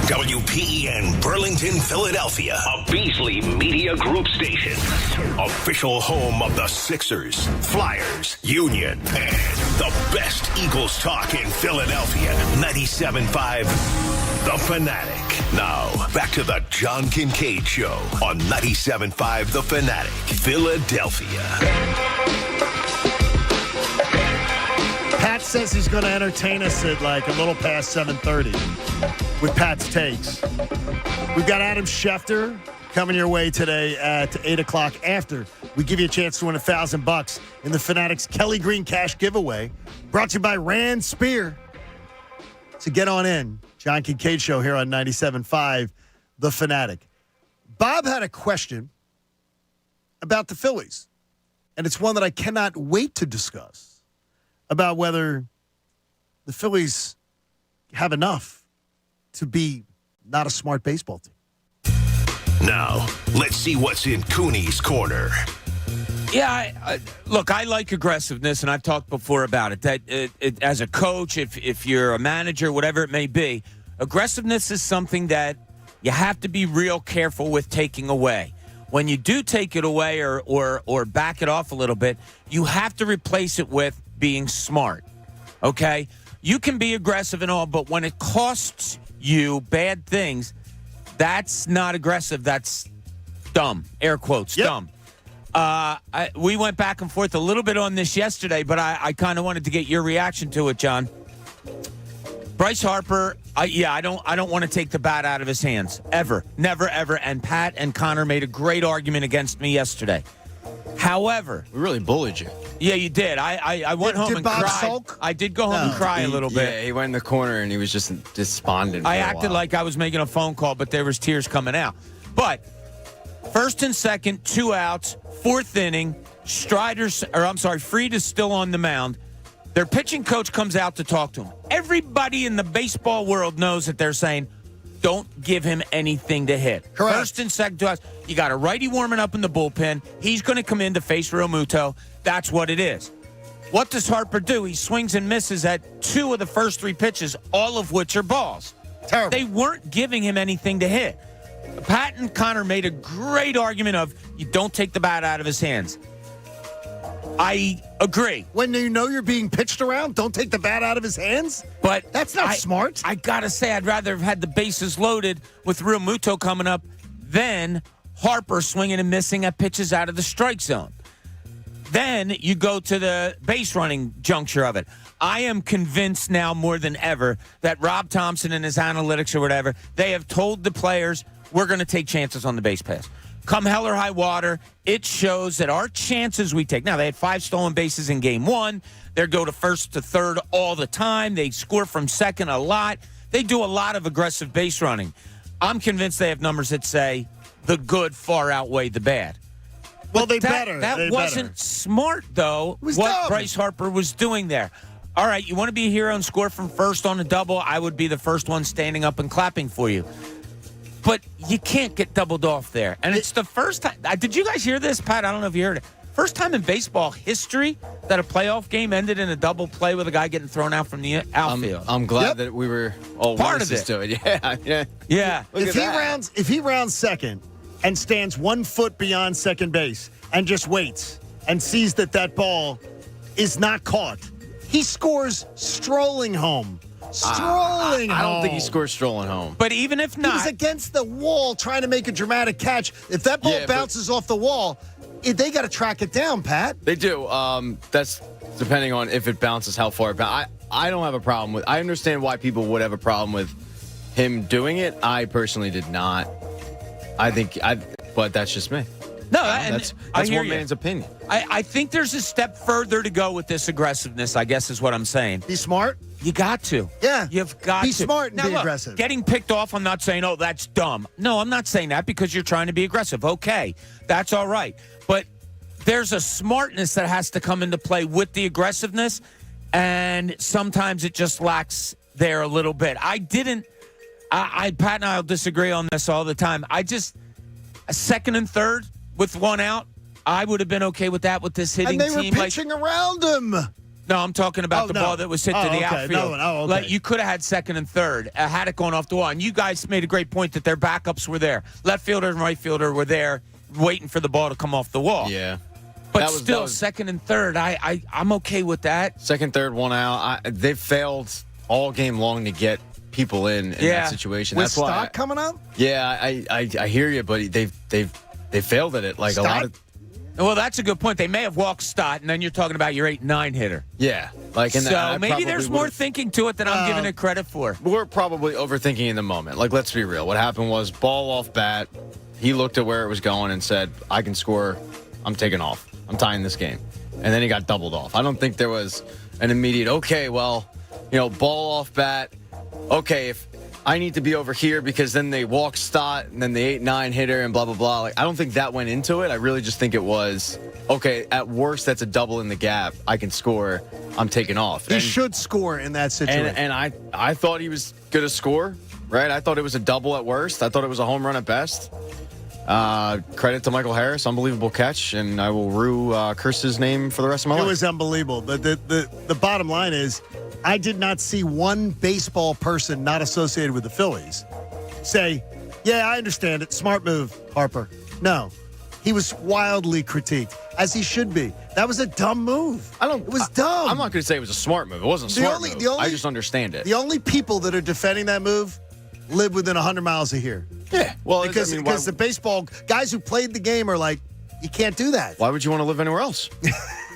WPEN Burlington, Philadelphia, a Beasley Media Group station. Official home of the Sixers, Flyers, Union, and the best Eagles talk in Philadelphia. 97.5, The Fanatic. Now, back to the John Kincade Show on 97.5, The Fanatic, Philadelphia. Pat says he's going to entertain us at like a little past 7:30 with Pat's takes. We've got Adam Schefter coming your way today at 8 o'clock after we give you a chance to win $1,000 in the Fanatics Kelly Green Cash giveaway, brought to you by Rand Spear. So get on in. John Kincade Show here on 97.5, The Fanatic. Bob had a question about the Phillies, and it's one that I cannot wait to discuss, about whether the Phillies have enough to be not a smart baseball team. Now, let's see what's in Cooney's corner. Yeah, look, I like aggressiveness, and I've talked before about it. That as a coach, if you're a manager, whatever it may be, aggressiveness is something that you have to be real careful with taking away. When you do take it away or back it off a little bit, you have to replace it with being smart, okay? You can be aggressive and all, but when it costs you bad things, that's not aggressive. That's dumb, air quotes, yep. Dumb. We went back and forth a little bit on this yesterday, but I kind of wanted to get your reaction to it, John. Bryce Harper, I don't want to take the bat out of his hands, ever, never, ever. And Pat and Connor made a great argument against me yesterday. However, We really bullied you. yeah, you did. I went home did and Bob cried. sulk? I did go home and cry a little bit. Yeah, he went in the corner and he was just despondent. I for a acted while. like I was making a phone call, but there was tears coming out. But first and second, 2 outs, fourth inning. Fried is still on the mound. Their pitching coach comes out to talk to him. Everybody in the baseball world knows that they're saying, don't give him anything to hit. Correct. First and second, 2 outs. You got a righty warming up in the bullpen. He's going to come in to face Real Muto. That's what it is. What does Harper do? He swings and misses at 2 of the first 3 pitches, all of which are balls. Terrible. They weren't giving him anything to hit. Pat and Connor made a great argument of you don't take the bat out of his hands. I agree. When you know you're being pitched around, don't take the bat out of his hands? But That's not smart. I got to say, I'd rather have had the bases loaded with Real Muto coming up than Harper swinging and missing at pitches out of the strike zone. Then you go to the base running juncture of it. I am convinced now more than ever that Rob Thompson and his analytics or whatever, they have told the players, we're going to take chances on the base pass. Come hell or high water, it shows that our chances we take. Now, they had 5 stolen bases in game 1. They go to first to third all the time. They score from second a lot. They do a lot of aggressive base running. I'm convinced they have numbers that say the good far outweigh the bad. Well, But they better. That They wasn't better. smart, though, was what dumb. Bryce Harper was doing there. All right, you want to be a hero and score from first on a double, I would be the first one standing up and clapping for you. But you can't get doubled off there. And it's the first time. Did you guys hear this, Pat? I don't know if you heard it. First time in baseball history that a playoff game ended in a double play with a guy getting thrown out from the outfield. I'm glad Yep. that we were all Part of witnesses it. to it. Yeah. Yeah. Look If at he that. rounds second and stands 1 foot beyond second base and just waits and sees that ball is not caught, he scores strolling home. Strolling home. I don't think he scores strolling home. But even if He was not, against the wall trying to make a dramatic catch. If that ball Yeah, but- bounces off the wall, they got to track it down, Pat. They do. That's depending on if it bounces, how far it bounces. I don't have a problem with. I understand why people would have a problem with him doing it. I personally did not. But that's just me. no, and That's I hear one you. man's opinion. I think there's a step further to go with this aggressiveness, I guess is what I'm saying. Be smart. You got to. Yeah. You've got Be to. smart and Now, be look, aggressive. Getting picked off, I'm not saying, oh, that's dumb. No, I'm not saying that because you're trying to be aggressive. Okay, that's all right. But there's a smartness that has to come into play with the aggressiveness, and sometimes it just lacks there a little bit. Pat and I will disagree on this all the time. A second and third with 1 out, I would have been okay with that with this hitting And they were team. pitching around him. No, I'm talking about the no. ball that was hit to the okay. outfield. Another one. Okay. Like you could have had second and third, had it gone off the wall. And you guys made a great point that their backups were there. Left fielder and right fielder were there waiting for the ball to come off the wall. Yeah. But still, second and third, I'm okay with that. Second, third, one out. They've failed all game long to get people in that situation. With That's why. Stott coming up? Yeah, I hear you, but they've failed at it. Like Stott? a lot of. Well, that's a good point. They may have walked Stott, and then you're talking about your 8-9 hitter. Yeah, like So maybe there's more thinking to it than I'm giving it credit for. We're probably overthinking in the moment. Like, let's be real. What happened was ball off bat. He looked at where it was going and said, "I can score. I'm taking off. I'm tying this game." And then he got doubled off. I don't think there was an immediate, okay, well, ball off bat. Okay, if I need to be over here because then they walk Stott and then the 8-9 hitter and blah, blah, blah. Like, I don't think that went into it. I really just think it was, okay, at worst, that's a double in the gap. I can score. I'm taking off. He should score in that situation. And I thought he was going to score, right? I thought it was a double at worst. I thought it was a home run at best. Credit to Michael Harris. Unbelievable catch. And I will curse his name for the rest of my life. It was unbelievable. But the bottom line is, I did not see one baseball person not associated with the Phillies say, yeah, I understand it. Smart move, Harper. No. He was wildly critiqued, as he should be. That was a dumb move. It was dumb. I'm not going to say it was a smart move. It wasn't a smart move. I just understand it. The only people that are defending that move live within 100 miles of here. Yeah. Well, because the baseball guys who played the game are like, you can't do that. Why would you want to live anywhere else?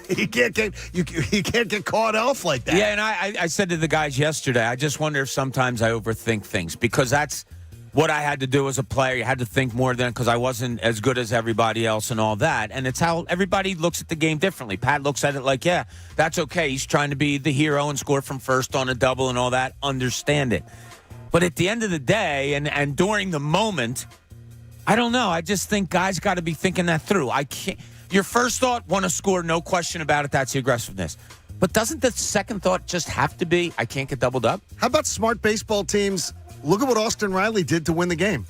You can't get caught off like that. Yeah, and I said to the guys yesterday, I just wonder if sometimes I overthink things because that's what I had to do as a player. You had to think more than because I wasn't as good as everybody else and all that. And it's how everybody looks at the game differently. Pat looks at it like, yeah, that's okay. He's trying to be the hero and score from first on a double and all that. Understand it. But at the end of the day and during the moment, I don't know. I just think guys got to be thinking that through. I can't. Your first thought, want to score, no question about it. That's the aggressiveness. But doesn't the second thought just have to be, I can't get doubled up? How about smart baseball teams? Look at what Austin Riley did to win the game.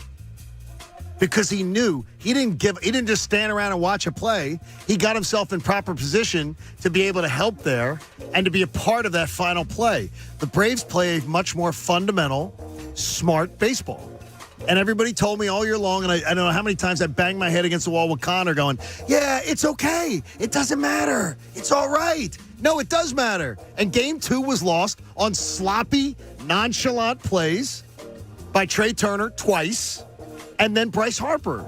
Because he knew he didn't just stand around and watch a play. He got himself in proper position to be able to help there and to be a part of that final play. The Braves play a much more fundamental, smart baseball. And everybody told me all year long, and I don't know how many times I banged my head against the wall with Connor going, yeah, it's okay. It doesn't matter. It's all right. No, it does matter. And game 2 was lost on sloppy, nonchalant plays by Trey Turner twice, and then Bryce Harper.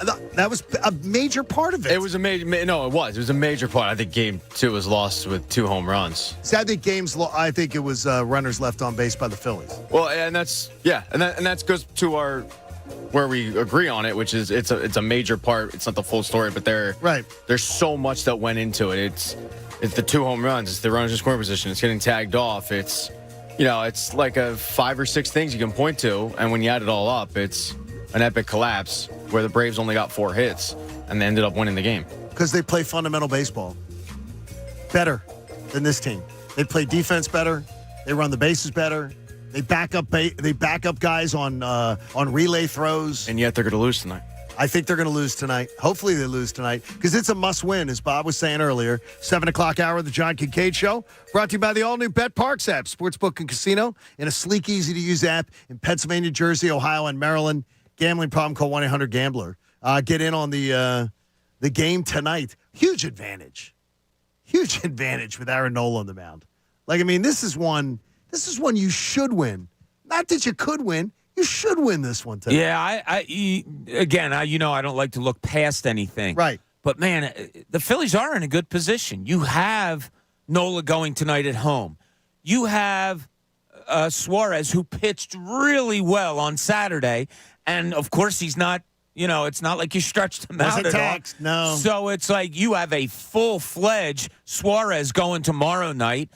That was a major part of it. It was a major. No, it was. It was a major part. I think game 2 was lost with 2 home runs. See, I think it was runners left on base by the Phillies. Well, and that's and that goes to where we agree on it, which is it's a major part. It's not the full story, but there's so much that went into it. It's the 2 home runs. It's the runners in scoring position. It's getting tagged off. It's it's like 5 or 6 things you can point to, and when you add it all up, it's an epic collapse where the Braves only got 4 hits and they ended up winning the game. Because they play fundamental baseball better than this team. They play defense better. They run the bases better. They back up guys on relay throws. And yet they're going to lose tonight. I think they're going to lose tonight. Hopefully they lose tonight because it's a must-win, as Bob was saying earlier. 7 o'clock hour of the John Kincade Show, brought to you by the all-new Bet Parks app, sportsbook and casino, in a sleek, easy-to-use app in Pennsylvania, Jersey, Ohio, and Maryland. Gambling problem, call 1-800-GAMBLER. Get in on the game tonight. Huge advantage with Aaron Nola on the mound. This is one you should win. Not that you could win. You should win this one tonight. Yeah, I don't like to look past anything. Right. But, man, the Phillies are in a good position. You have Nola going tonight at home. You have Suarez, who pitched really well on Saturday. And, of course, he's not, it's not like you stretched him out at all. No. So it's like you have a full-fledged Suarez going tomorrow night.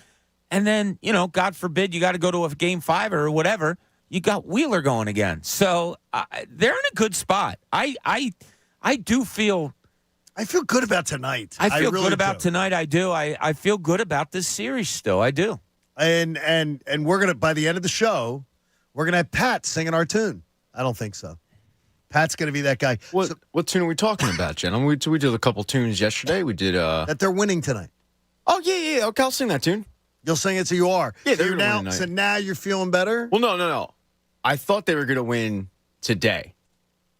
And then, God forbid, you got to go to a game 5 or whatever. You got Wheeler going again. So they're in a good spot. I do feel... I feel good about tonight. I feel good about tonight. I do. I feel good about this series still. I do. And we're going to, by the end of the show, we're going to have Pat singing our tune. I don't think so. Pat's going to be that guy. What tune are we talking about, Jen? We did a couple tunes yesterday. We did... that they're winning tonight. Oh, yeah. Okay, I'll sing that tune. You'll sing it, so you are. Yeah, so they're you're gonna now. win tonight. So now you're feeling better. Well, no. I thought they were going to win today.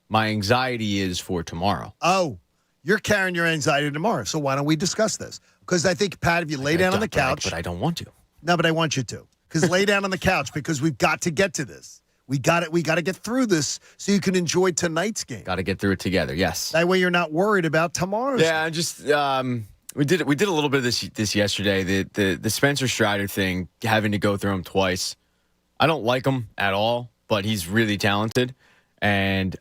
My anxiety is for tomorrow. Oh, you're carrying your anxiety tomorrow. So why don't we discuss this? Because I think, Pat, if you lay down on the couch. But I don't want to. No, but I want you to. Because lay down on the couch because we've got to get to this. We got it. We got to get through this so you can enjoy tonight's game. Got to get through it together. Yes. That way you're not worried about tomorrow's game. Yeah, I just we did a little bit of this yesterday. The Spencer Strider thing, having to go through him twice. I don't like him at all, but he's really talented, and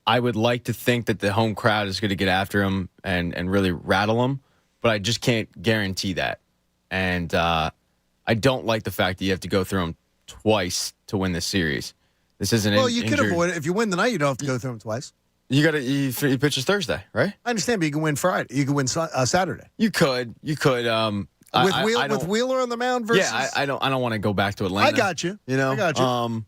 I would like to think that the home crowd is going to get after him and really rattle him, but I just can't guarantee that. And I don't like the fact that you have to go through him twice to win this series. This isn't. Well, you can avoid it. If you win the night, you don't have to go through them twice. You pitches Thursday, right? I understand, but you can win Friday. You can win Saturday. You could. With Wheeler on the mound versus. Yeah, I don't want to go back to Atlanta. I got you. You know, I got you.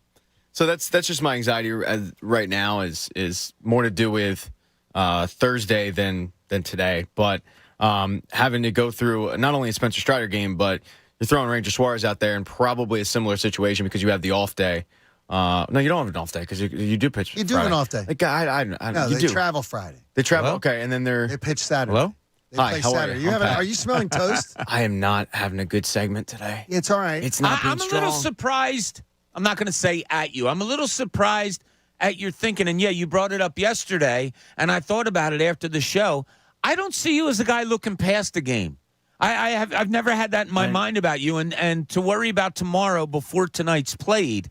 So that's just my anxiety right now is more to do with Thursday than today. But having to go through not only a Spencer Strider game, but you're throwing Ranger Suarez out there in probably a similar situation because you have the off day. No, you don't have an off day because you do pitch. You do Friday. have an off day. Like, No, you they do. travel Friday. They travel. Hello? Okay, and then They pitch Saturday. Hello? They Hi, play how are Saturday. you? Are you smelling toast? I am not having a good segment today. It's all right. It's not being I'm a strong. little surprised. I'm not going to say at you. I'm a little surprised at your thinking. And yeah, you brought it up yesterday, and I thought about it after the show. I don't see you as a guy looking past the game. I've never had that in my mind about you, and to worry about tomorrow before tonight's played.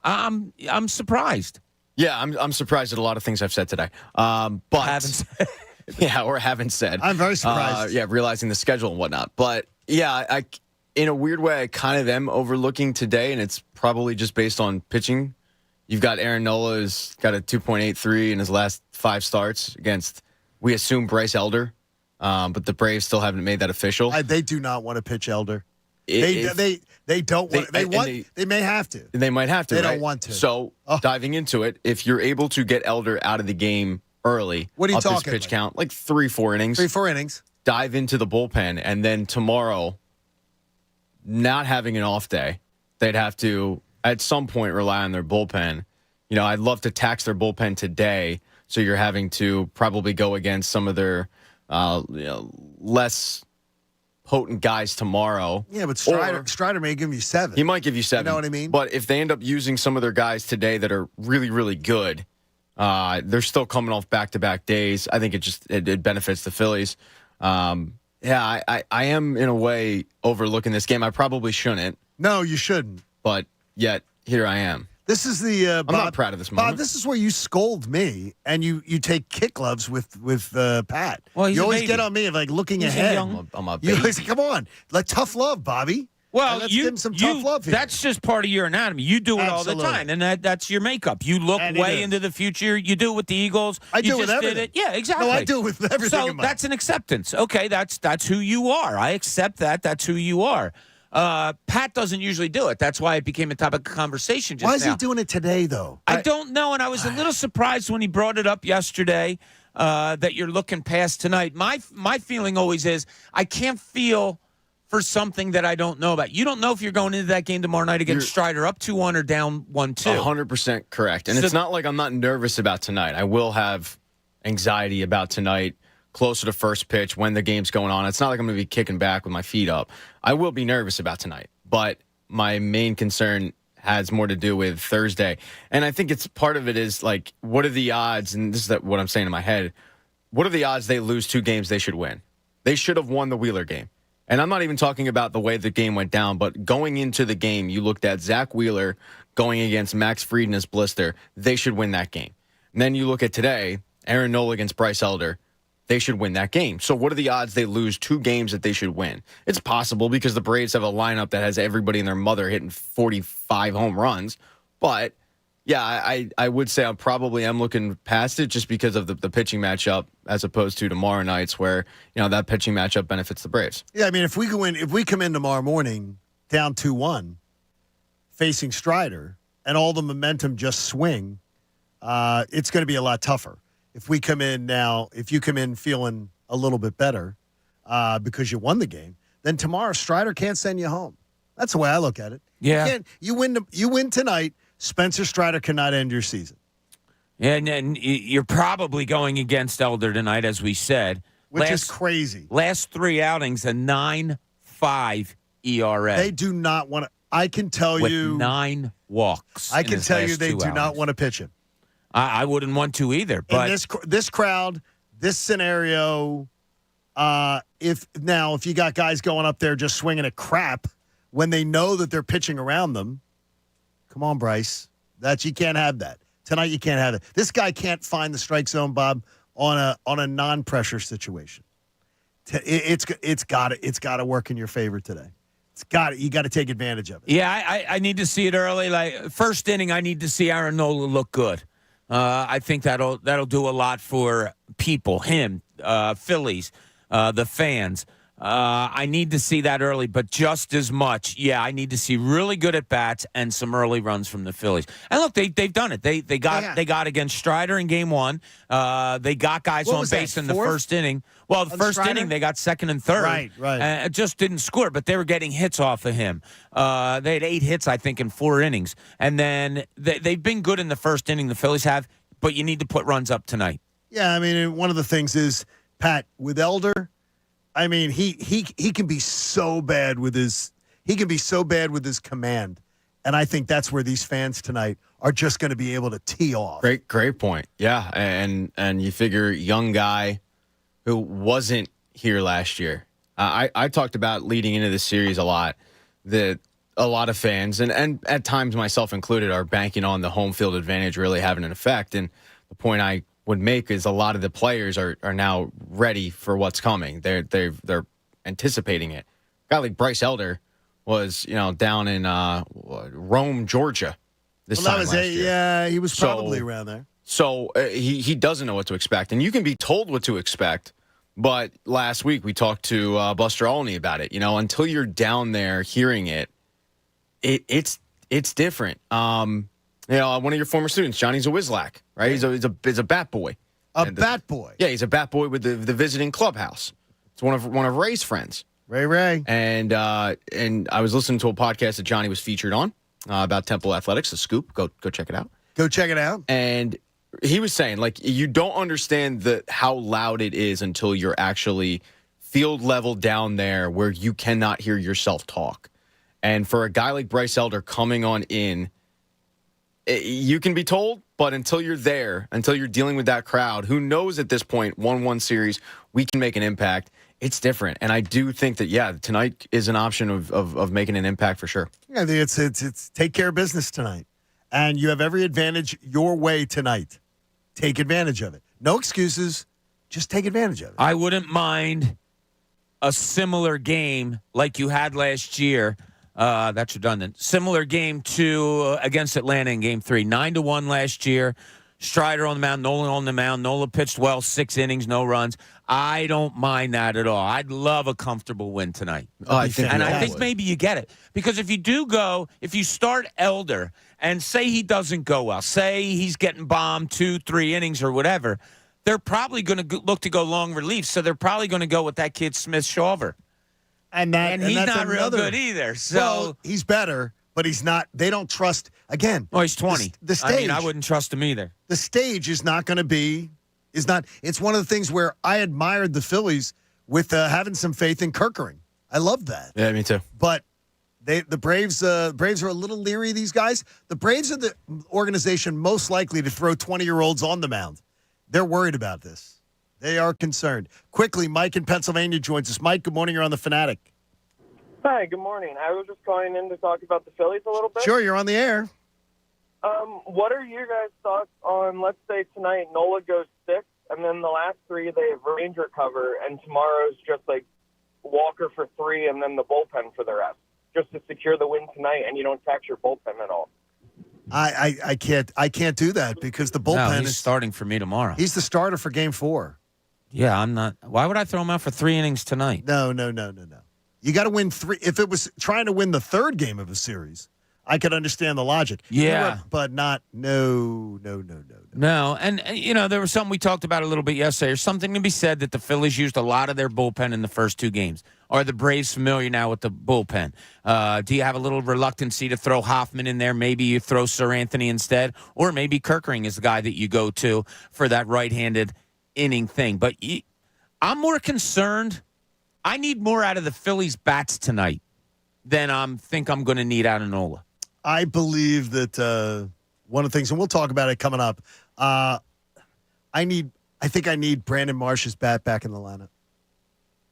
I'm surprised. Yeah, I'm surprised at a lot of things I've said today. But yeah, or haven't said. I'm very surprised. Yeah, realizing the schedule and whatnot. But yeah, I in a weird way, I kind of am overlooking today, and it's probably just based on pitching. You've got Aaron Nola who's got a 2.83 in his last 5 starts against, we assume, Bryce Elder. But the Braves still haven't made that official. They do not want to pitch Elder. They don't want. They may have to. They might have to. They right? don't want to. So diving into it, if you're able to get Elder out of the game early, what are you up talking? his pitch like? count, like 3-4 innings. 3-4 innings. Dive into the bullpen, and then tomorrow, not having an off day, they'd have to at some point rely on their bullpen. You know, I'd love to tax their bullpen today, so you're having to probably go against some of their less potent guys tomorrow. Yeah, but Strider may give you 7. He might give you 7. You know what I mean? But if they end up using some of their guys today that are really, really good, they're still coming off back-to-back days. I think it benefits the Phillies. Yeah, I am in a way overlooking this game. I probably shouldn't. No, you shouldn't. But yet here I am. This is the I'm not proud of this moment. Bob, this is where you scold me and you take kick gloves with Pat. Well, he's you a always baby. get on me of like looking He's a ahead. young- I'm a You baby. always, come on, like tough love, Bobby. Well, Let's give him some tough love here. That's just part of your anatomy. You do it Absolutely. all the time, and that's your makeup. You look And it way is. into the future. You do it with the Eagles. I do you it with just everything. did it. Yeah, exactly. No, I do it with everything So in my- that's an acceptance. Okay, that's who you are. I accept that. That's who you are. Pat doesn't usually do it. That's why it became a topic of conversation just Why is now. he doing it today, though? I don't know, and I was a little surprised when he brought it up yesterday that you're looking past tonight. My feeling always is I can't feel for something that I don't know about. You don't know if you're going into that game tomorrow night against Strider up 2-1 or down 1-2. 100% correct. And So- it's not like I'm not nervous about tonight. I will have anxiety about tonight closer to first pitch when the game's going on. It's not like I'm going to be kicking back with my feet up. I will be nervous about tonight. But my main concern has more to do with Thursday. And I think it's part of it is like, what are the odds? And this is what I'm saying in my head. What are the odds they lose 2 games they should win? They should have won the Wheeler game. And I'm not even talking about the way the game went down, but going into the game, you looked at Zach Wheeler going against Max Fried in his blister. They should win that game. And then you look at today, Aaron Nola against Bryce Elder. They should win that game. So what are the odds they lose 2 games that they should win? It's possible because the Braves have a lineup that has everybody and their mother hitting 45 home runs. But, yeah, I would say I probably am looking past it just because of the pitching matchup as opposed to tomorrow nights where, that pitching matchup benefits the Braves. Yeah, I mean, if we come in tomorrow morning down 2-1, facing Strider, and all the momentum just swing, it's going to be a lot tougher. If you come in feeling a little bit better because you won the game, then tomorrow Strider can't send you home. That's the way I look at it. Yeah. You win tonight. Spencer Strider cannot end your season. And you're probably going against Elder tonight, as we said. Which is crazy. Last 3 outings, a 9.5 ERA. They do not want to. I can tell with you. 9 walks. I can tell you they do not want to pitch him. I wouldn't want to either. But in this crowd, this scenario, if you got guys going up there just swinging at crap when they know that they're pitching around them, come on, Bryce. You can't have that. Tonight you can't have it. This guy can't find the strike zone, Bob, on a non-pressure situation. It's got to work in your favor today. You got to take advantage of it. Yeah, I need to see it early. Like first inning, I need to see Aaron Nola look good. I think that'll do a lot for people, him, Phillies, the fans. I need to see that early, but just as much, I need to see really good at bats and some early runs from the Phillies. And look, they've done it. They got against Strider in game 1. They got guys on base in the first inning. Well, the first inning they got second and third. Right. It just didn't score, but they were getting hits off of him. They had 8 hits, I think, in 4 innings. And then they've been good in the first inning, the Phillies have, but you need to put runs up tonight. Yeah, I mean, one of the things is, Pat, with Elder, I mean, he can be so bad with his command, and I think that's where these fans tonight are just going to be able to tee off. Great point. Yeah, and you figure young guy who wasn't here last year. I talked about leading into this series a lot that a lot of fans and at times myself included are banking on the home field advantage really having an effect. And the point I would make is a lot of the players are now ready for what's coming. They're anticipating it. A guy like Bryce Elder was down in Rome, Georgia this time last year. Yeah, he was probably around there. So he doesn't know what to expect, and you can be told what to expect. But last week we talked to Buster Olney about it. Until you're down there hearing it, it's different. One of your former students, Johnny Zawizlak, right? He's a bat boy. Bat boy. Yeah, he's a bat boy with the visiting clubhouse. It's one of Ray's friends. Ray. And I was listening to a podcast that Johnny was featured on about Temple Athletics, The Scoop. Go check it out. Go check it out. And he was saying, you don't understand how loud it is until you're actually field level down there where you cannot hear yourself talk. And for a guy like Bryce Elder coming on in, you can be told, but until you're there, until you're dealing with that crowd, who knows at this point, 1-1 series, we can make an impact. It's different. And I do think that, tonight is an option of making an impact for sure. Yeah, it's take care of business tonight. And you have every advantage your way tonight. Take advantage of it. No excuses. Just take advantage of it. I wouldn't mind a similar game like you had last year. That's redundant. Similar game to against Atlanta in Game 3. 9-1 last year. Strider on the mound, Nola on the mound. Nola pitched well, 6 innings, no runs. I don't mind that at all. I'd love a comfortable win tonight. I think maybe you get it. Because if you start Elder and say he doesn't go well, say he's getting bombed 2-3 innings or whatever, they're probably going to look to go long relief. So they're probably going to go with that kid Smith-Shawver. And he's not real good either. So he's better, but he's not. They don't trust. Again, he's 20. The stage. I wouldn't trust him either. The stage is not going to be. It's one of the things where I admired the Phillies with having some faith in Kirkering. I love that. Yeah, me too. But the Braves are a little leery of these guys. The Braves are the organization most likely to throw 20-year-olds on the mound. They're worried about this. They are concerned. Quickly, Mike in Pennsylvania joins us. Mike, good morning. You're on the Fanatic. Hi, good morning. I was just calling in to talk about the Phillies a little bit. Sure, you're on the air. What are your guys' thoughts on, let's say tonight Nola goes 6, and then the last 3 they have Ranger cover, and tomorrow's just like Walker for 3 and then the bullpen for the rest, just to secure the win tonight, and you don't tax your bullpen at all? I can't do that because the bullpen he's is starting for me tomorrow. He's the starter for Game 4. Yeah, I'm not. Why would I throw him out for 3 innings tonight? No. You got to win 3. If it was trying to win the third game of a series, I could understand the logic. Yeah. But not, no. No, and there was something we talked about a little bit yesterday. There's something to be said that the Phillies used a lot of their bullpen in the first two games. Are the Braves familiar now with the bullpen? Do you have a little reluctancy to throw Hoffman in there? Maybe you throw Sir Anthony instead, or maybe Kirkering is the guy that you go to for that right-handed inning thing. But I'm more concerned. I need more out of the Phillies bats tonight than I think I'm going to need out of Nola. I believe that one of the things, and we'll talk about it coming up, I think I need Brandon Marsh's bat back in the lineup.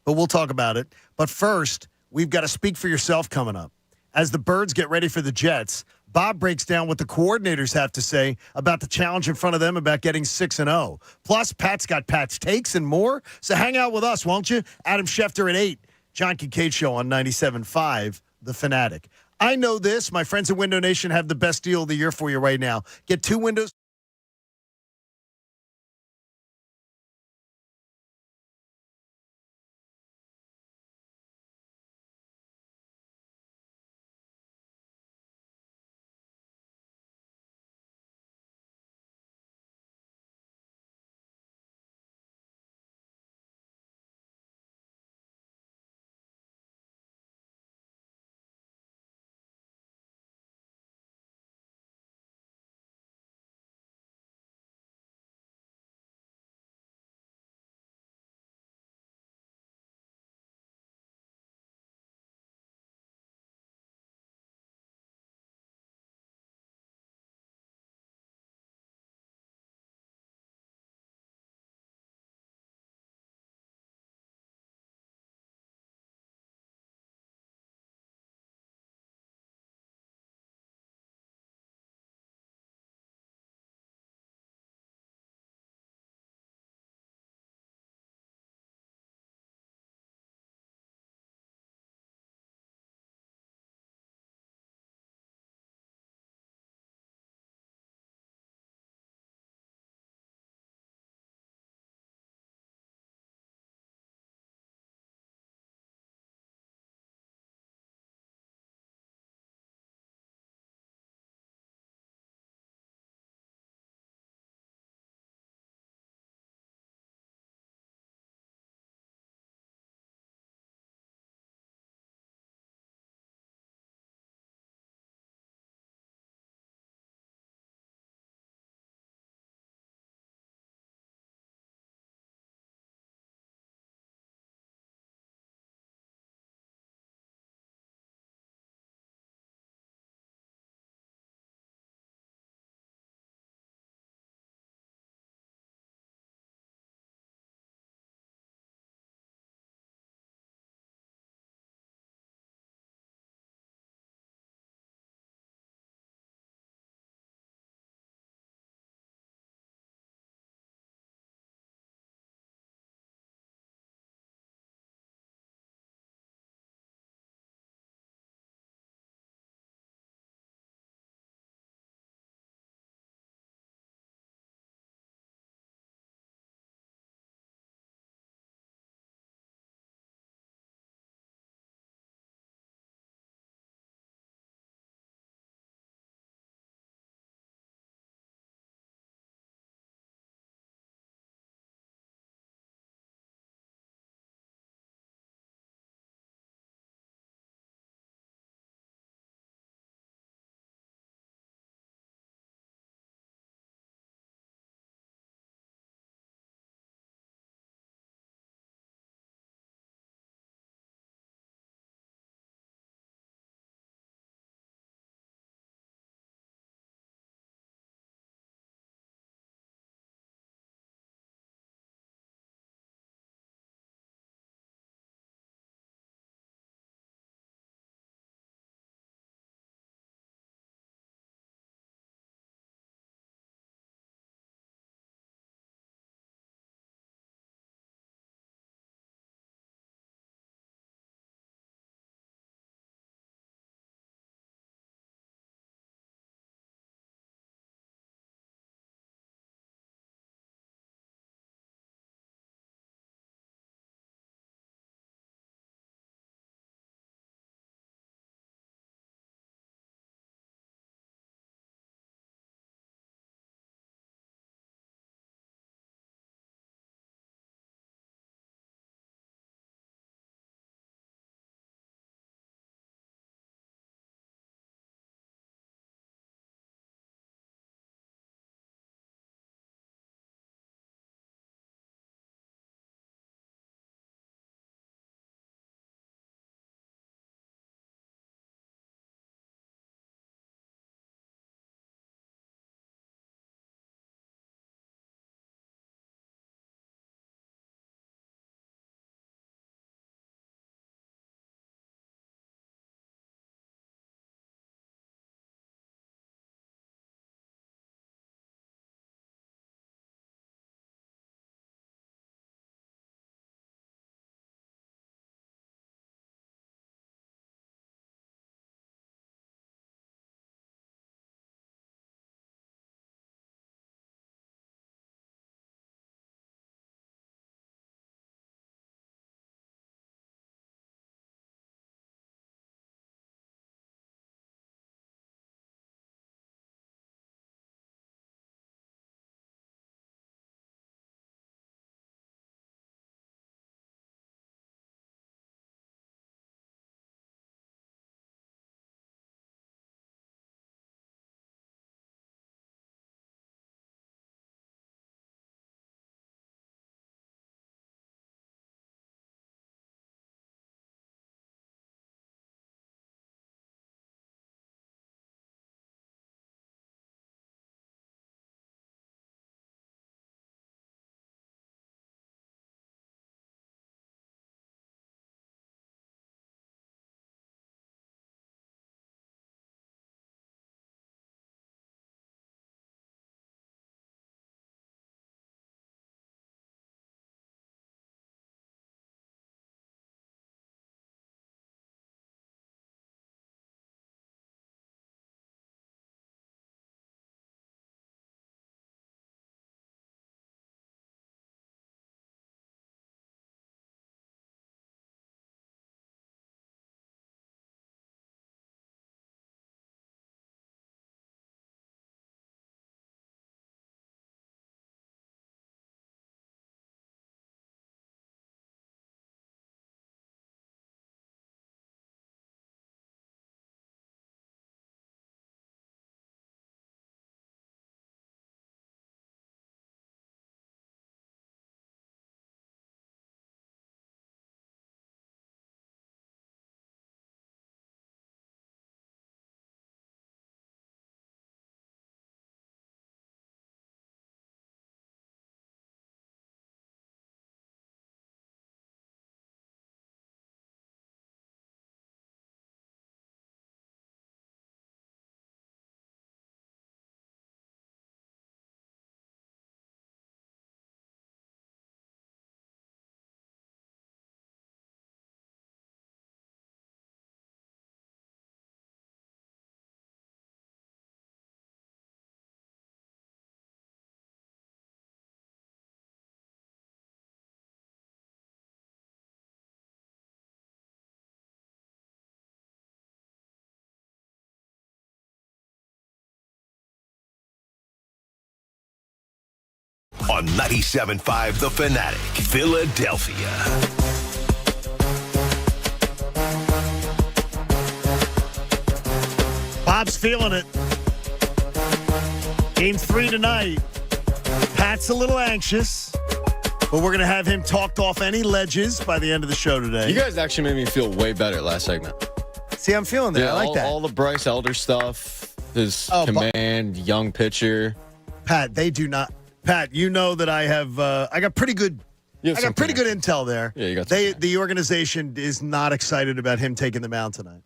But we'll talk about it. But first, we've got to speak for yourself coming up. As the Birds get ready for the Jets, Bob breaks down what the coordinators have to say about the challenge in front of them about getting 6-0. Plus, Pat's got Pat's takes and more. So hang out with us, won't you? Adam Schefter at 8. John Kincade Show on 97.5, The Fanatic. I know this. My friends at Window Nation have the best deal of the year for you right now. Get 2 windows. on 97.5 The Fanatic, Philadelphia. Bob's feeling it. Game 3 tonight. Pat's a little anxious, but we're going to have him talked off any ledges by the end of the show today. You guys actually made me feel way better last segment. See, I'm feeling that. Yeah, I like that. All the Bryce Elder stuff, his command, young pitcher. Pat, they do not. Pat, you know that I have. I got pretty good. I got pretty good intel there. Yeah, you got. The organization is not excited about him taking the mound tonight.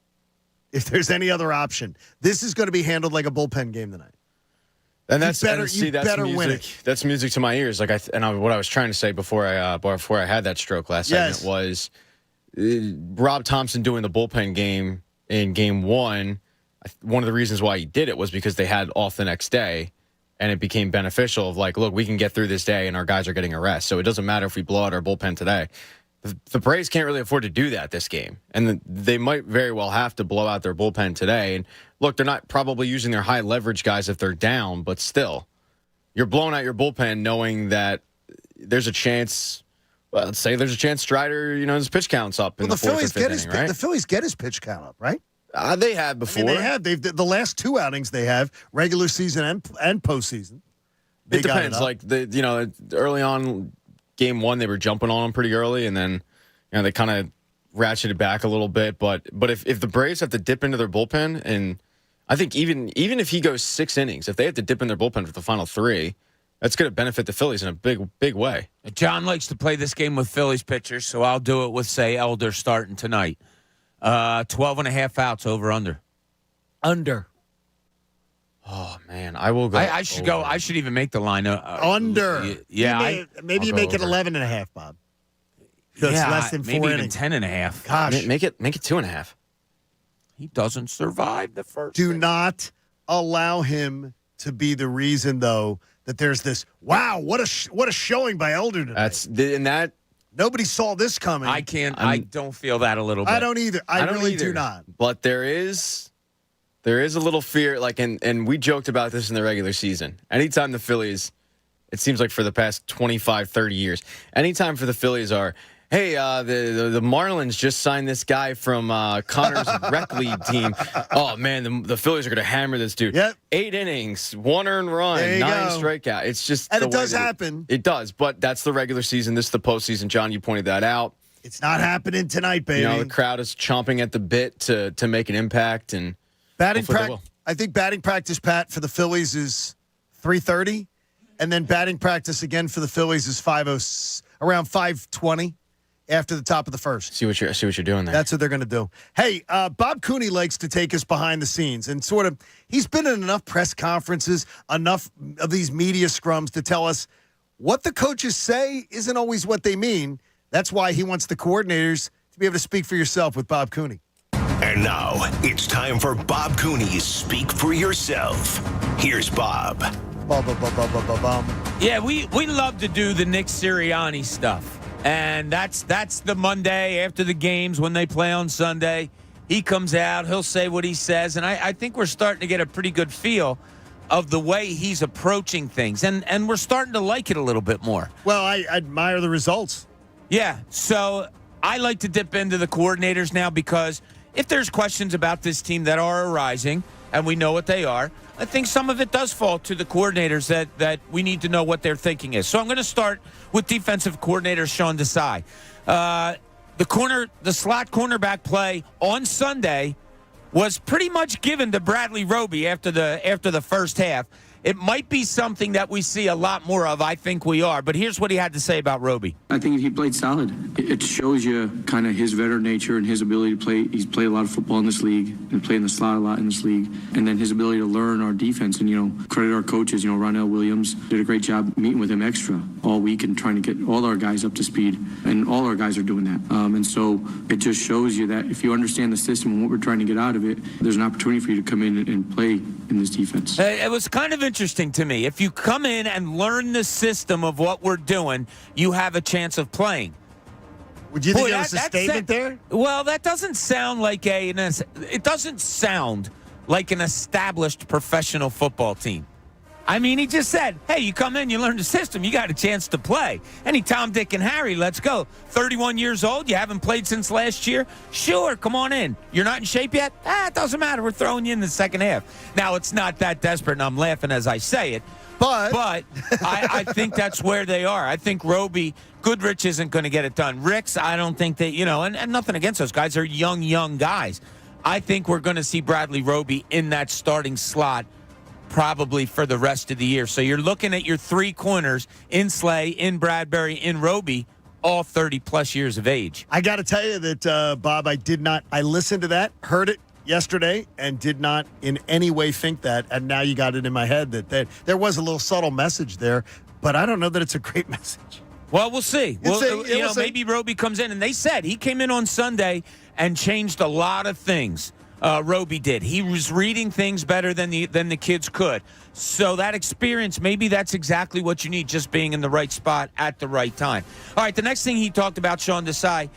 If there's any other option, this is going to be handled like a bullpen game tonight. And that's better music. win it. That's music to my ears. Like what I was trying to say before I had that stroke last segment was Rob Thompson doing the bullpen game in Game 1. One of the reasons why he did it was because they had off the next day, and it became beneficial. Of like, look, we can get through this day, and our guys are getting a rest, so it doesn't matter if we blow out our bullpen today. The Braves can't really afford to do that this game, and they might very well have to blow out their bullpen today. And look, they're not probably using their high leverage guys if they're down, but still, you're blowing out your bullpen knowing that there's a chance. Well, let's say there's a chance Strider, his pitch count's up in the fourth or fifth inning, right? The Phillies get his pitch count up, right? They have before. I mean, they have. The last 2 outings they have, regular season and postseason. It depends. Like early on. Game 1, they were jumping on him pretty early, and then they kind of ratcheted back a little bit. But if the Braves have to dip into their bullpen, and I think even if he goes 6 innings, if they have to dip in their bullpen for the final 3, that's going to benefit the Phillies in a big way. John likes to play this game with Phillies pitchers, so I'll do it with, say, Elder starting tonight. 12.5 outs over under. Under. Oh man, I will go. I should go. I should even make the line under. Yeah, maybe you make it 11.5, Bob. So it's less than 4 maybe innings. Even 10.5. Gosh, make it 2.5. He doesn't survive the first. Do not allow him to be the reason, though, that there's this. Wow, what a showing by Elder today. Nobody saw this coming. I can't. I don't feel that a little bit. I don't either. I really do not. But there is a little fear, like, and we joked about this in the regular season. Anytime the Phillies, it seems like for the past 25, 30 years, anytime for the Phillies are, hey, the Marlins just signed this guy from Connor's rec league team. Oh, man, the Phillies are going to hammer this dude. Yep. 8 innings, 1 earned run, 9 strikeout. It's just and it does happen. It does, but that's the regular season. This is the postseason. John, you pointed that out. It's not happening tonight, baby. The crowd is chomping at the bit to make an impact, and batting practice. I think batting practice, Pat, for the Phillies is 3:30, and then batting practice again for the Phillies is around 5:20 after the top of the first. See what you're doing there. That's what they're going to do. Hey, Bob Cooney likes to take us behind the scenes, and sort of he's been in enough press conferences, enough of these media scrums to tell us what the coaches say isn't always what they mean. That's why he wants the coordinators to be able to speak for yourself with Bob Cooney. And now it's time for Bob Cooney's Speak for Yourself. Here's Bob. Yeah, we love to do the Nick Sirianni stuff. And that's the Monday after the games when they play on Sunday. He comes out, he'll say what he says, and I think we're starting to get a pretty good feel of the way he's approaching things. And we're starting to like it a little bit more. Well, I admire the results. Yeah, so I like to dip into the coordinators now because if there's questions about this team that are arising, and we know what they are, I think some of it does fall to the coordinators that we need to know what their thinking is. So I'm going to start with defensive coordinator Sean Desai. The slot cornerback play on Sunday was pretty much given to Bradley Roby after the first half. It might be something that we see a lot more of. I think we are. But here's what he had to say about Roby. I think he played solid. It shows you kind of his veteran nature and his ability to play. He's played a lot of football in this league and played in the slot a lot in this league. And then his ability to learn our defense and, credit our coaches. Ronell Williams did a great job meeting with him extra all week and trying to get all our guys up to speed. And all our guys are doing that. And so it just shows you that if you understand the system and what we're trying to get out of it, there's an opportunity for you to come in and play in this defense. It was kind of interesting to me. If you come in and learn the system of what we're doing, you have a chance of playing. Would you think there was a statement there? Well, that doesn't sound like it doesn't sound like an established professional football team. I mean, he just said, hey, you come in, you learn the system, you got a chance to play. Any Tom, Dick, and Harry, let's go. 31 years old, you haven't played since last year? Sure, come on in. You're not in shape yet? It doesn't matter. We're throwing you in the second half. Now, it's not that desperate, and I'm laughing as I say it. But I think that's where they are. I think Roby, Goodrich isn't going to get it done. Ricks, I don't think that, and nothing against those guys. They're young guys. I think we're going to see Bradley Roby in that starting slot probably for the rest of the year. So you're looking at your three corners in Slay, in Bradbury, in Roby, all 30-plus years of age. I got to tell you that, Bob, I listened to that, heard it yesterday, and did not in any way think that, and now you got it in my head that there was a little subtle message there, but I don't know that it's a great message. Well, we'll see. Maybe Roby comes in, and they said he came in on Sunday and changed a lot of things. Roby did. He was reading things better than the kids could. So that experience, maybe that's exactly what you need, just being in the right spot at the right time. All right, the next thing he talked about, Sean Desai,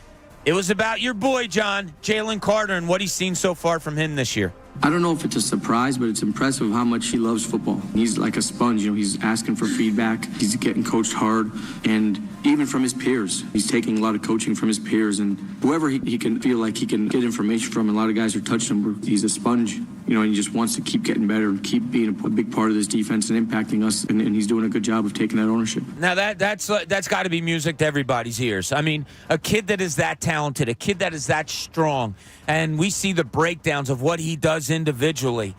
it was about your boy, John, Jalen Carter, and what he's seen so far from him this year. I don't know if it's a surprise, but it's impressive how much he loves football. He's like a sponge, he's asking for feedback. He's getting coached hard, and even from his peers. He's taking a lot of coaching from his peers, and whoever he can feel like he can get information from. A lot of guys are touching him. He's a sponge, and he just wants to keep getting better and keep being a big part of this defense and impacting us, and he's doing a good job of taking that ownership. Now, that's got to be music to everybody's ears. I mean, a kid that is that talented, a kid that is that strong, and we see the breakdowns of what he does individually.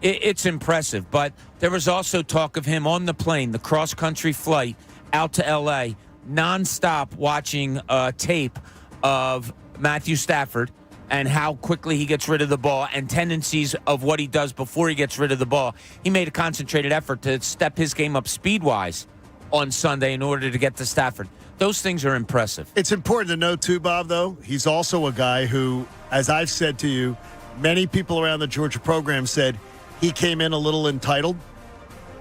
It's impressive, but there was also talk of him on the plane, the cross-country flight out to L.A., nonstop watching tape of Matthew Stafford and how quickly he gets rid of the ball and tendencies of what he does before he gets rid of the ball. He made a concentrated effort to step his game up speed-wise on Sunday in order to get to Stafford. Those things are impressive. It's important to know, too, Bob, though, he's also a guy who, as I've said to you, many people around the Georgia program said he came in a little entitled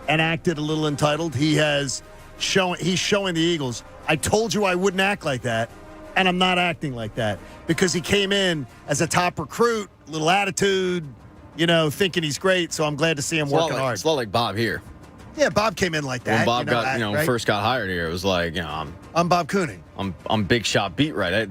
and acted a little entitled. He's showing the Eagles, I told you I wouldn't act like that, and I'm not acting like that, because he came in as a top recruit, little attitude, thinking he's great, so I'm glad to see him working hard. It's a lot like Bob here. Yeah, Bob came in like that. When Bob first got hired here, it was like, I'm Bob Cooney. I'm big shot beat right.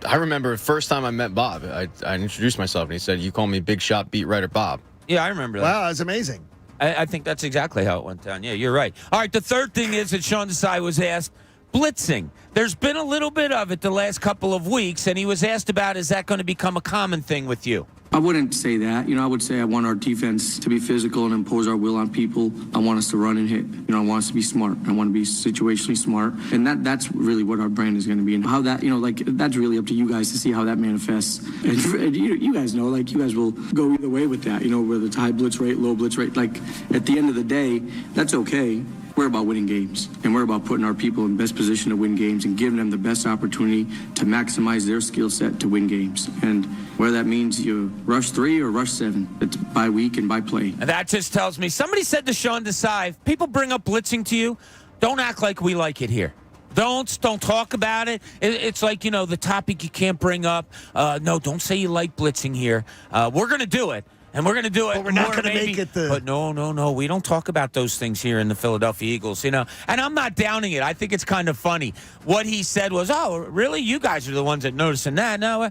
I remember the first time I met Bob, I introduced myself, and he said, you call me big shot beat writer Bob. Yeah, I remember that. Wow, that's amazing. I think that's exactly how it went down. Yeah, you're right. All right, the third thing is that Sean Desai was asked, blitzing. There's been a little bit of it the last couple of weeks, and he was asked about, is that going to become a common thing with you? I wouldn't say that. I would say I want our defense to be physical and impose our will on people. I want us to run and hit. I want us to be smart. I want to be situationally smart. And that's really what our brand is going to be. And how that, that's really up to you guys to see how that manifests. And you guys know, you guys will go either way with that, whether it's high blitz rate, low blitz rate. At the end of the day, that's okay. We're about winning games, and we're about putting our people in best position to win games and giving them the best opportunity to maximize their skill set to win games. And whether that means you rush 3 or rush 7, it's by week and by play. And that just tells me, somebody said to Sean Desai, if people bring up blitzing to you, don't act like we like it here. Don't talk about it. It's like, the topic you can't bring up. No, don't say you like blitzing here. We're going to do it. And we're going to do it. But we're not going to make it But no. We don't talk about those things here in the Philadelphia Eagles, And I'm not downing it. I think it's kind of funny. What he said was, oh, really? You guys are the ones that noticing that. No,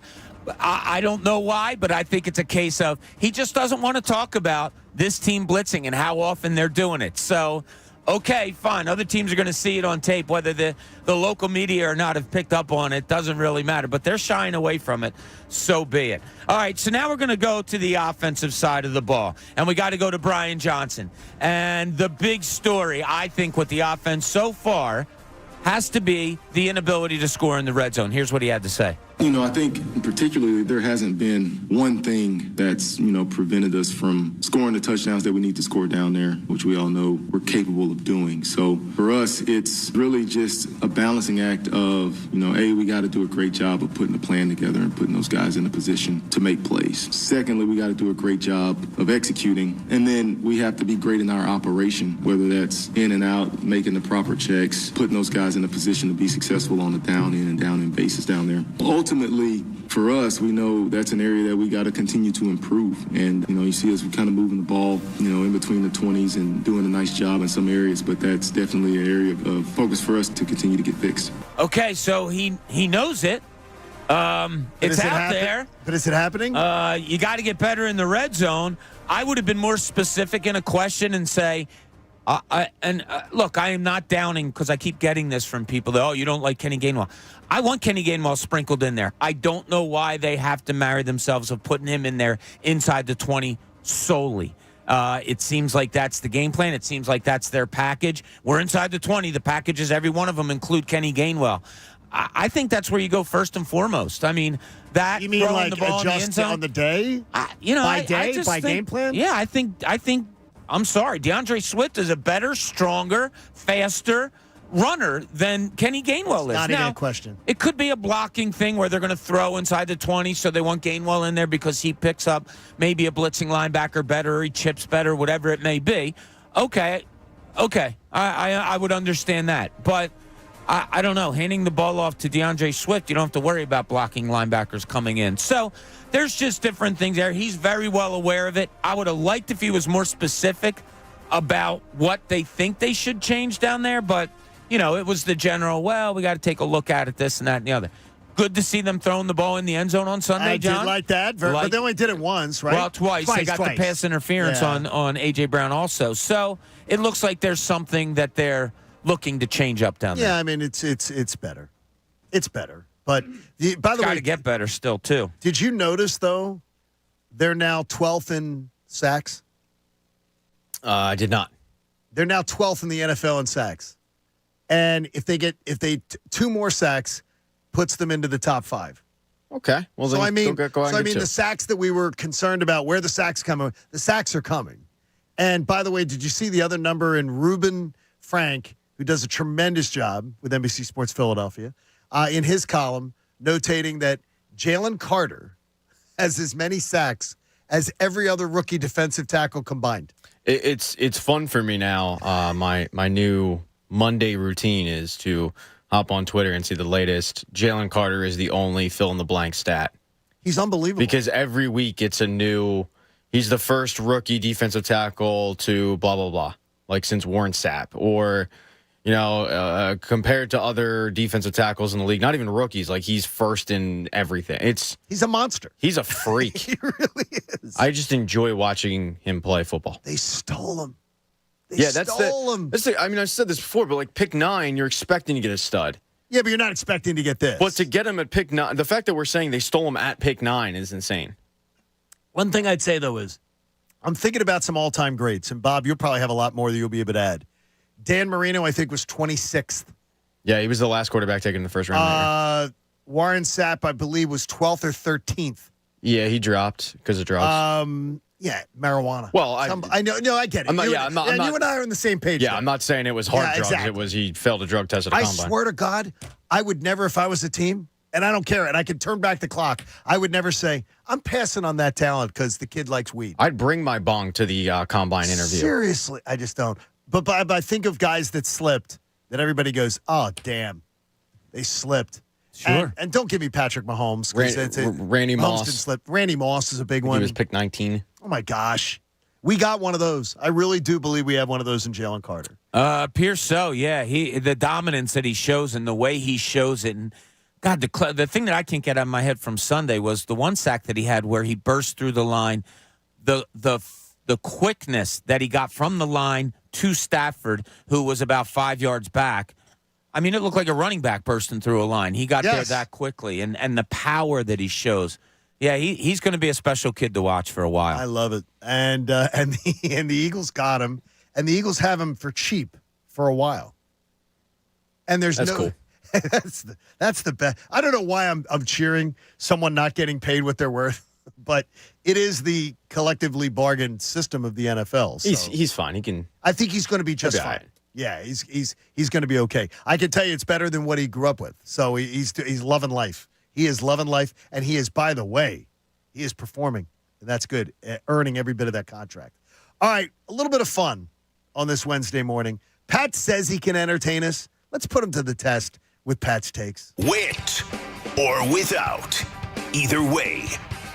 I don't know why, but I think it's a case of he just doesn't want to talk about this team blitzing and how often they're doing it. So, okay, fine. Other teams are going to see it on tape. Whether the local media or not have picked up on it doesn't really matter. But they're shying away from it. So be it. All right, so now we're going to go to the offensive side of the ball. And we got to go to Brian Johnson. And the big story, I think, with the offense so far has to be the inability to score in the red zone. Here's what he had to say. I think particularly there hasn't been one thing that's, prevented us from scoring the touchdowns that we need to score down there, which we all know we're capable of doing. So for us, it's really just a balancing act of, we got to do a great job of putting the plan together and putting those guys in a position to make plays. Secondly, we got to do a great job of executing. And then we have to be great in our operation, whether that's in and out, making the proper checks, putting those guys in a position to be successful on the down in and down in bases down there. Ultimately, for us, we know that's an area that we got to continue to improve. And, you see us kind of moving the ball, in between the 20s and doing a nice job in some areas. But that's definitely an area of focus for us to continue to get fixed. Okay, so he knows it. It's out there. But is it happening? You got to get better in the red zone. I would have been more specific in a question and say, look, I am not downing because I keep getting this from people that, you don't like Kenny Gainwell. I want Kenny Gainwell sprinkled in there. I don't know why they have to marry themselves of putting him in there inside the 20 solely. It seems like that's the game plan. It seems like that's their package. We're inside the 20. The packages, every one of them include Kenny Gainwell. I think that's where you go first and foremost. I mean, that you mean throwing like the ball in the end adjust zone, on the day? I By think, game plan? Yeah, I think. I'm sorry, DeAndre Swift is a better, stronger, faster runner than Kenny Gainwell is. Not even a question. It could be a blocking thing where they're going to throw inside the 20, so they want Gainwell in there because he picks up maybe a blitzing linebacker better, or he chips better, whatever it may be. Okay, I would understand that, but I don't know. Handing the ball off to DeAndre Swift, you don't have to worry about blocking linebackers coming in. So there's just different things there. He's very well aware of it. I would have liked if he was more specific about what they think they should change down there, but, it was the general, we got to take a look at it, this and that and the other. Good to see them throwing the ball in the end zone on Sunday, John. I did like that, but they only did it once, right? Well, twice. They got the pass interference on A.J. Brown also. So it looks like there's something that they're looking to change up down there. Yeah, I mean, it's better. It's better. But, by the way, got to get better still, too. Did you notice, though, they're now 12th in sacks? I did not. They're now 12th in the NFL in sacks. And if they two more sacks, puts them into the top 5. Okay. Well, so then go ahead the sacks that we were concerned about, where the sacks coming, the sacks are coming. And by the way, did you see the other number in Reuben Frank, who does a tremendous job with NBC Sports Philadelphia, in his column, notating that Jalen Carter has as many sacks as every other rookie defensive tackle combined. It's fun for me now. My new Monday routine is to hop on Twitter and see the latest. Jalen Carter is the only fill-in-the-blank stat. He's unbelievable. Because every week it's a new – he's the first rookie defensive tackle to blah, blah, blah, like since Warren Sapp. Or, compared to other defensive tackles in the league, not even rookies, like he's first in everything. He's a monster. He's a freak. He really is. I just enjoy watching him play football. They stole him. That's the, I mean, I said this before, but like pick 9, you're expecting to get a stud. Yeah, but you're not expecting to get this. But to get him at pick 9, the fact that we're saying they stole him at pick 9 is insane. One thing I'd say, though, is I'm thinking about some all-time greats. And, Bob, you'll probably have a lot more that you'll be able to add. Dan Marino, I think, was 26th. Yeah, he was the last quarterback taken in the first round. Warren Sapp, I believe, was 12th or 13th. Yeah, he dropped because of drugs. Yeah, marijuana. Well, I know. No, I get it. You and I are on the same page. Yeah, I'm not saying it was hard drugs. Exactly. It was he failed a drug test at a combine. I swear to God, I would never, if I was a team, and I don't care, and I could turn back the clock, I would never say, I'm passing on that talent because the kid likes weed. I'd bring my bong to the combine interview. Seriously, I just don't. But I think of guys that slipped, that everybody goes, oh, damn, they slipped. Sure. And don't give me Patrick Mahomes. Randy Moss. Mahomes didn't slip. Randy Moss is a big one. He was picked 19. Oh, my gosh. We got one of those. I really do believe we have one of those in Jalen Carter. Appears so, yeah. The dominance that he shows and the way he shows it. And God, the thing that I can't get out of my head from Sunday was the one sack that he had where he burst through the line. The quickness that he got from the line to Stafford, who was about 5 yards back. I mean, it looked like a running back bursting through a line. He got there that quickly, and the power that he shows. Yeah, he's going to be a special kid to watch for a while. I love it. And the Eagles got him, and the Eagles have him for cheap for a while. And that's cool. that's the best. I don't know why I'm cheering someone not getting paid what they're worth, but it is the collectively bargained system of the NFL. So He's fine. He can. I think he's going to be just fine. Right. Yeah, he's going to be okay. I can tell you it's better than what he grew up with. So he's loving life. He is loving life, and he is, by the way, he is performing, and that's good, earning every bit of that contract. All right, a little bit of fun on this Wednesday morning. Pat says he can entertain us. Let's put him to the test with Pat's takes. With or without. Either way,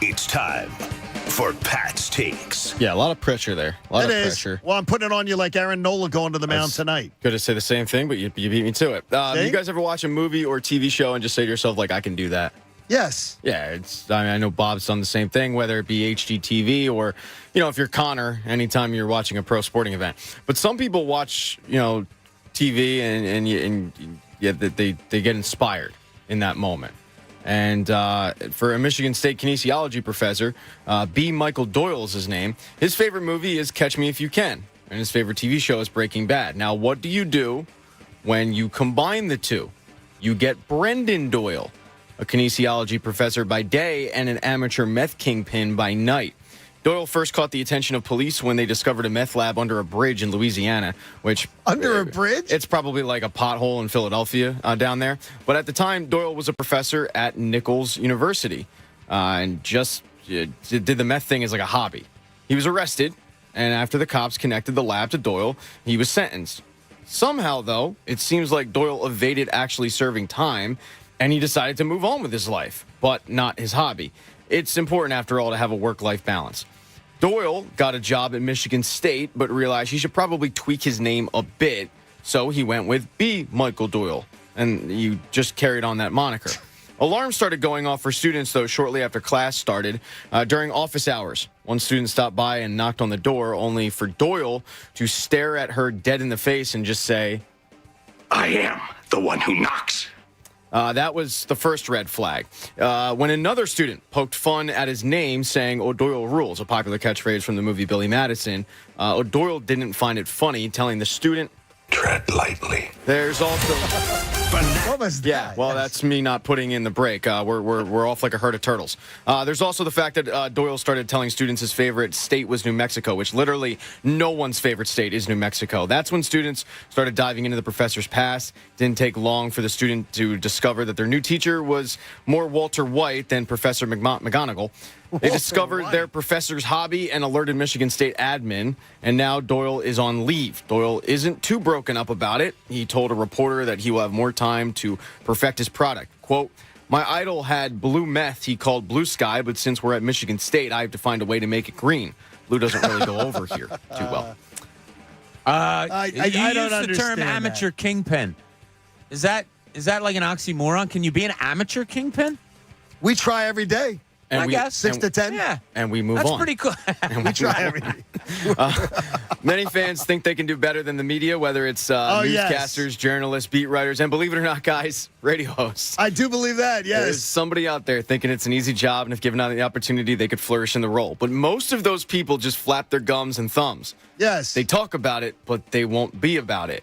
it's time for Pat's Takes. Yeah, a lot of pressure there. A lot It of is. pressure. Well, I'm putting it on you like Aaron Nola going to the mound tonight. Going to say the same thing, but you beat me to it. You guys ever watch a movie or TV show and just say to yourself, like, I can do that? Yes. Yeah, I know Bob's done the same thing, whether it be HGTV or, if you're Connor, anytime you're watching a pro sporting event. But some people watch, TV and they get inspired in that moment. And for a Michigan State kinesiology professor, B. Michael Doyle is his name. His favorite movie is Catch Me If You Can, and his favorite TV show is Breaking Bad. Now, what do you do when you combine the two? You get Brendan Doyle, a kinesiology professor by day and an amateur meth kingpin by night. Doyle first caught the attention of police when they discovered a meth lab under a bridge in Louisiana, which... Under a bridge? It's probably like a pothole in Philadelphia down there. But at the time, Doyle was a professor at Nichols University and just did the meth thing as like a hobby. He was arrested, and after the cops connected the lab to Doyle, he was sentenced. Somehow, though, it seems like Doyle evaded actually serving time, and he decided to move on with his life, but not his hobby. It's important, after all, to have a work-life balance. Doyle got a job at Michigan State, but realized he should probably tweak his name a bit, so he went with B. Michael Doyle, and you just carried on that moniker. Alarms started going off for students, though, shortly after class started, during office hours. One student stopped by and knocked on the door, only for Doyle to stare at her dead in the face and just say, I am the one who knocks. That was the first red flag. When another student poked fun at his name, saying O'Doyle rules, a popular catchphrase from the movie Billy Madison, O'Doyle didn't find it funny, telling the student, tread lightly. There's also... What was that? Yeah, well, that's me not putting in the break. We're off like a herd of turtles. There's also the fact that Doyle started telling students his favorite state was New Mexico, which literally no one's favorite state is New Mexico. That's when students started diving into the professor's past. Didn't take long for the student to discover that their new teacher was more Walter White than Professor McGonagall. They discovered their professor's hobby and alerted Michigan State admin, and now Doyle is on leave. Doyle isn't too broken up about it. He told a reporter that he will have more time to perfect his product. Quote, my idol had blue meth he called blue sky, but since we're at Michigan State, I have to find a way to make it green. Blue doesn't really go over here too well. I you don't use the term understand amateur kingpin. Is that like an oxymoron? Can you be an amateur kingpin? We try every day. And I guess 6 to 10. Yeah. And we move That's on. pretty cool. We try every day. Many fans think they can do better than the media, whether it's newscasters, journalists, beat writers, and believe it or not, guys, radio hosts. I do believe that, There's yes. somebody out there thinking it's an easy job, and if given the opportunity, they could flourish in the role. But most of those people just flap their gums and thumbs. Yes. They talk about it, but they won't be about it.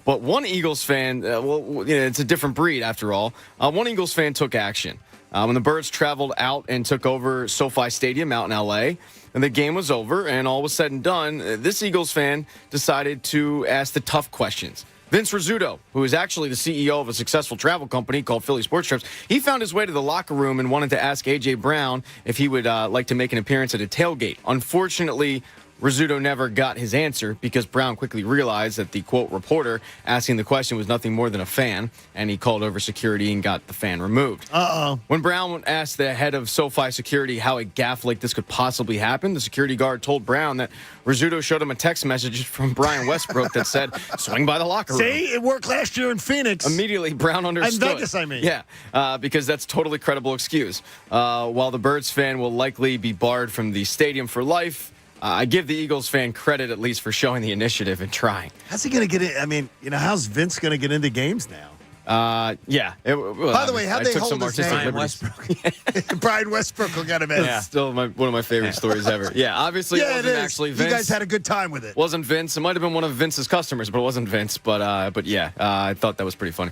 But one Eagles fan, it's a different breed after all. One Eagles fan took action. When the Birds traveled out and took over SoFi Stadium out in L.A., and the game was over and all was said and done, this Eagles fan decided to ask the tough questions. Vince Rizzuto, who is actually the CEO of a successful travel company called Philly Sports Trips, he found his way to the locker room and wanted to ask A.J. Brown if he would like to make an appearance at a tailgate. Unfortunately, Rizzuto never got his answer because Brown quickly realized that the, quote, reporter asking the question was nothing more than a fan, and he called over security and got the fan removed. Uh-oh. When Brown asked the head of SoFi Security how a gaffe like this could possibly happen, the security guard told Brown that Rizzuto showed him a text message from Brian Westbrook that said, swing by the locker room. See, it worked last year in Phoenix. Immediately, Brown understood. And Vegas, I mean. Yeah, because that's totally credible excuse. While the Birds fan will likely be barred from the stadium for life, I give the Eagles fan credit at least for showing the initiative and trying. How's he going to get in? I mean, how's Vince going to get into games now? Yeah. By the way, how'd they took hold some his artistic name? liberties. Westbrook. Brian Westbrook will get him in. Yeah. Still one of my favorite stories ever. Yeah, obviously it wasn't actually Vince. You guys had a good time with it. Wasn't Vince. It might have been one of Vince's customers, but it wasn't Vince. But yeah, I thought that was pretty funny.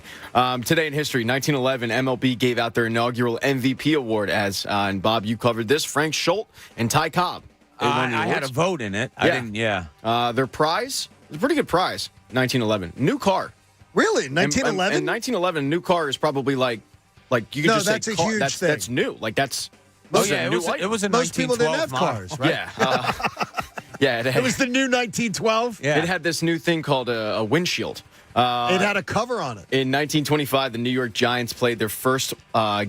Today in history, 1911, MLB gave out their inaugural MVP award as, and Bob, you covered this, Frank Schultz and Ty Cobb. I had a vote in it. I didn't, Their prize was a pretty good prize, 1911. New car. Really? 1911? In 1911, new car is probably like you could just say that's a car. huge that's, thing. That's new. Like that's Oh, a yeah, new it was a Most people didn't 1912 have model. cars, right? Yeah. Yeah, It was the new 1912. Yeah. It had this new thing called a windshield. It had a cover on it. In 1925, the New York Giants played their first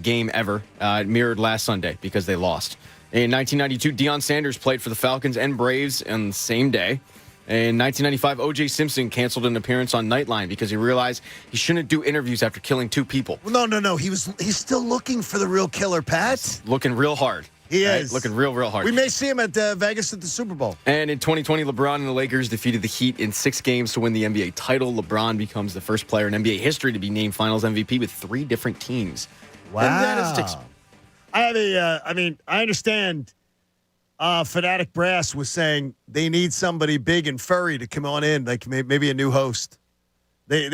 game ever. It mirrored last Sunday because they lost. In 1992, Deion Sanders played for the Falcons and Braves on the same day. In 1995, O.J. Simpson canceled an appearance on Nightline because he realized he shouldn't do interviews after killing 2 people. Well, no. He's still looking for the real killer, Pat. Looking real hard. He right? is. Looking real hard. We may see him at Vegas at the Super Bowl. And in 2020, LeBron and the Lakers defeated the Heat in 6 games to win the NBA title. LeBron becomes the first player in NBA history to be named Finals MVP with 3 different teams. Wow. And that is I have I understand Fanatic Brass was saying they need somebody big and furry to come on in, like maybe a new host. They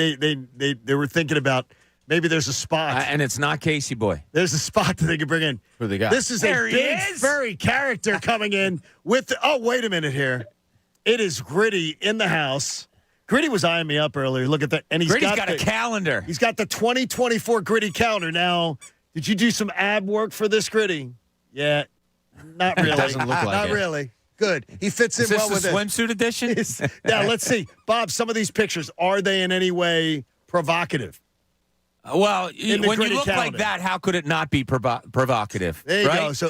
were thinking about maybe there's a spot. And it's not Casey Boy. There's a spot that they could bring in. Who they got? This is There a he big is. furry character coming in with wait a minute here. It is Gritty in the house. Gritty was eyeing me up earlier. Look at that. And Gritty's got a calendar. He's got the 2024 Gritty calendar. Now, did you do some ab work for this, Gritty? Yeah. Not really. Doesn't look like Not it. really. Good. He fits in Is this well with the it. swimsuit edition? Now, let's see. Bob, some of these pictures, are they in any way provocative? Well, In the when you Gritty look like calendar. that, how could it not be provocative? There you right? go. So,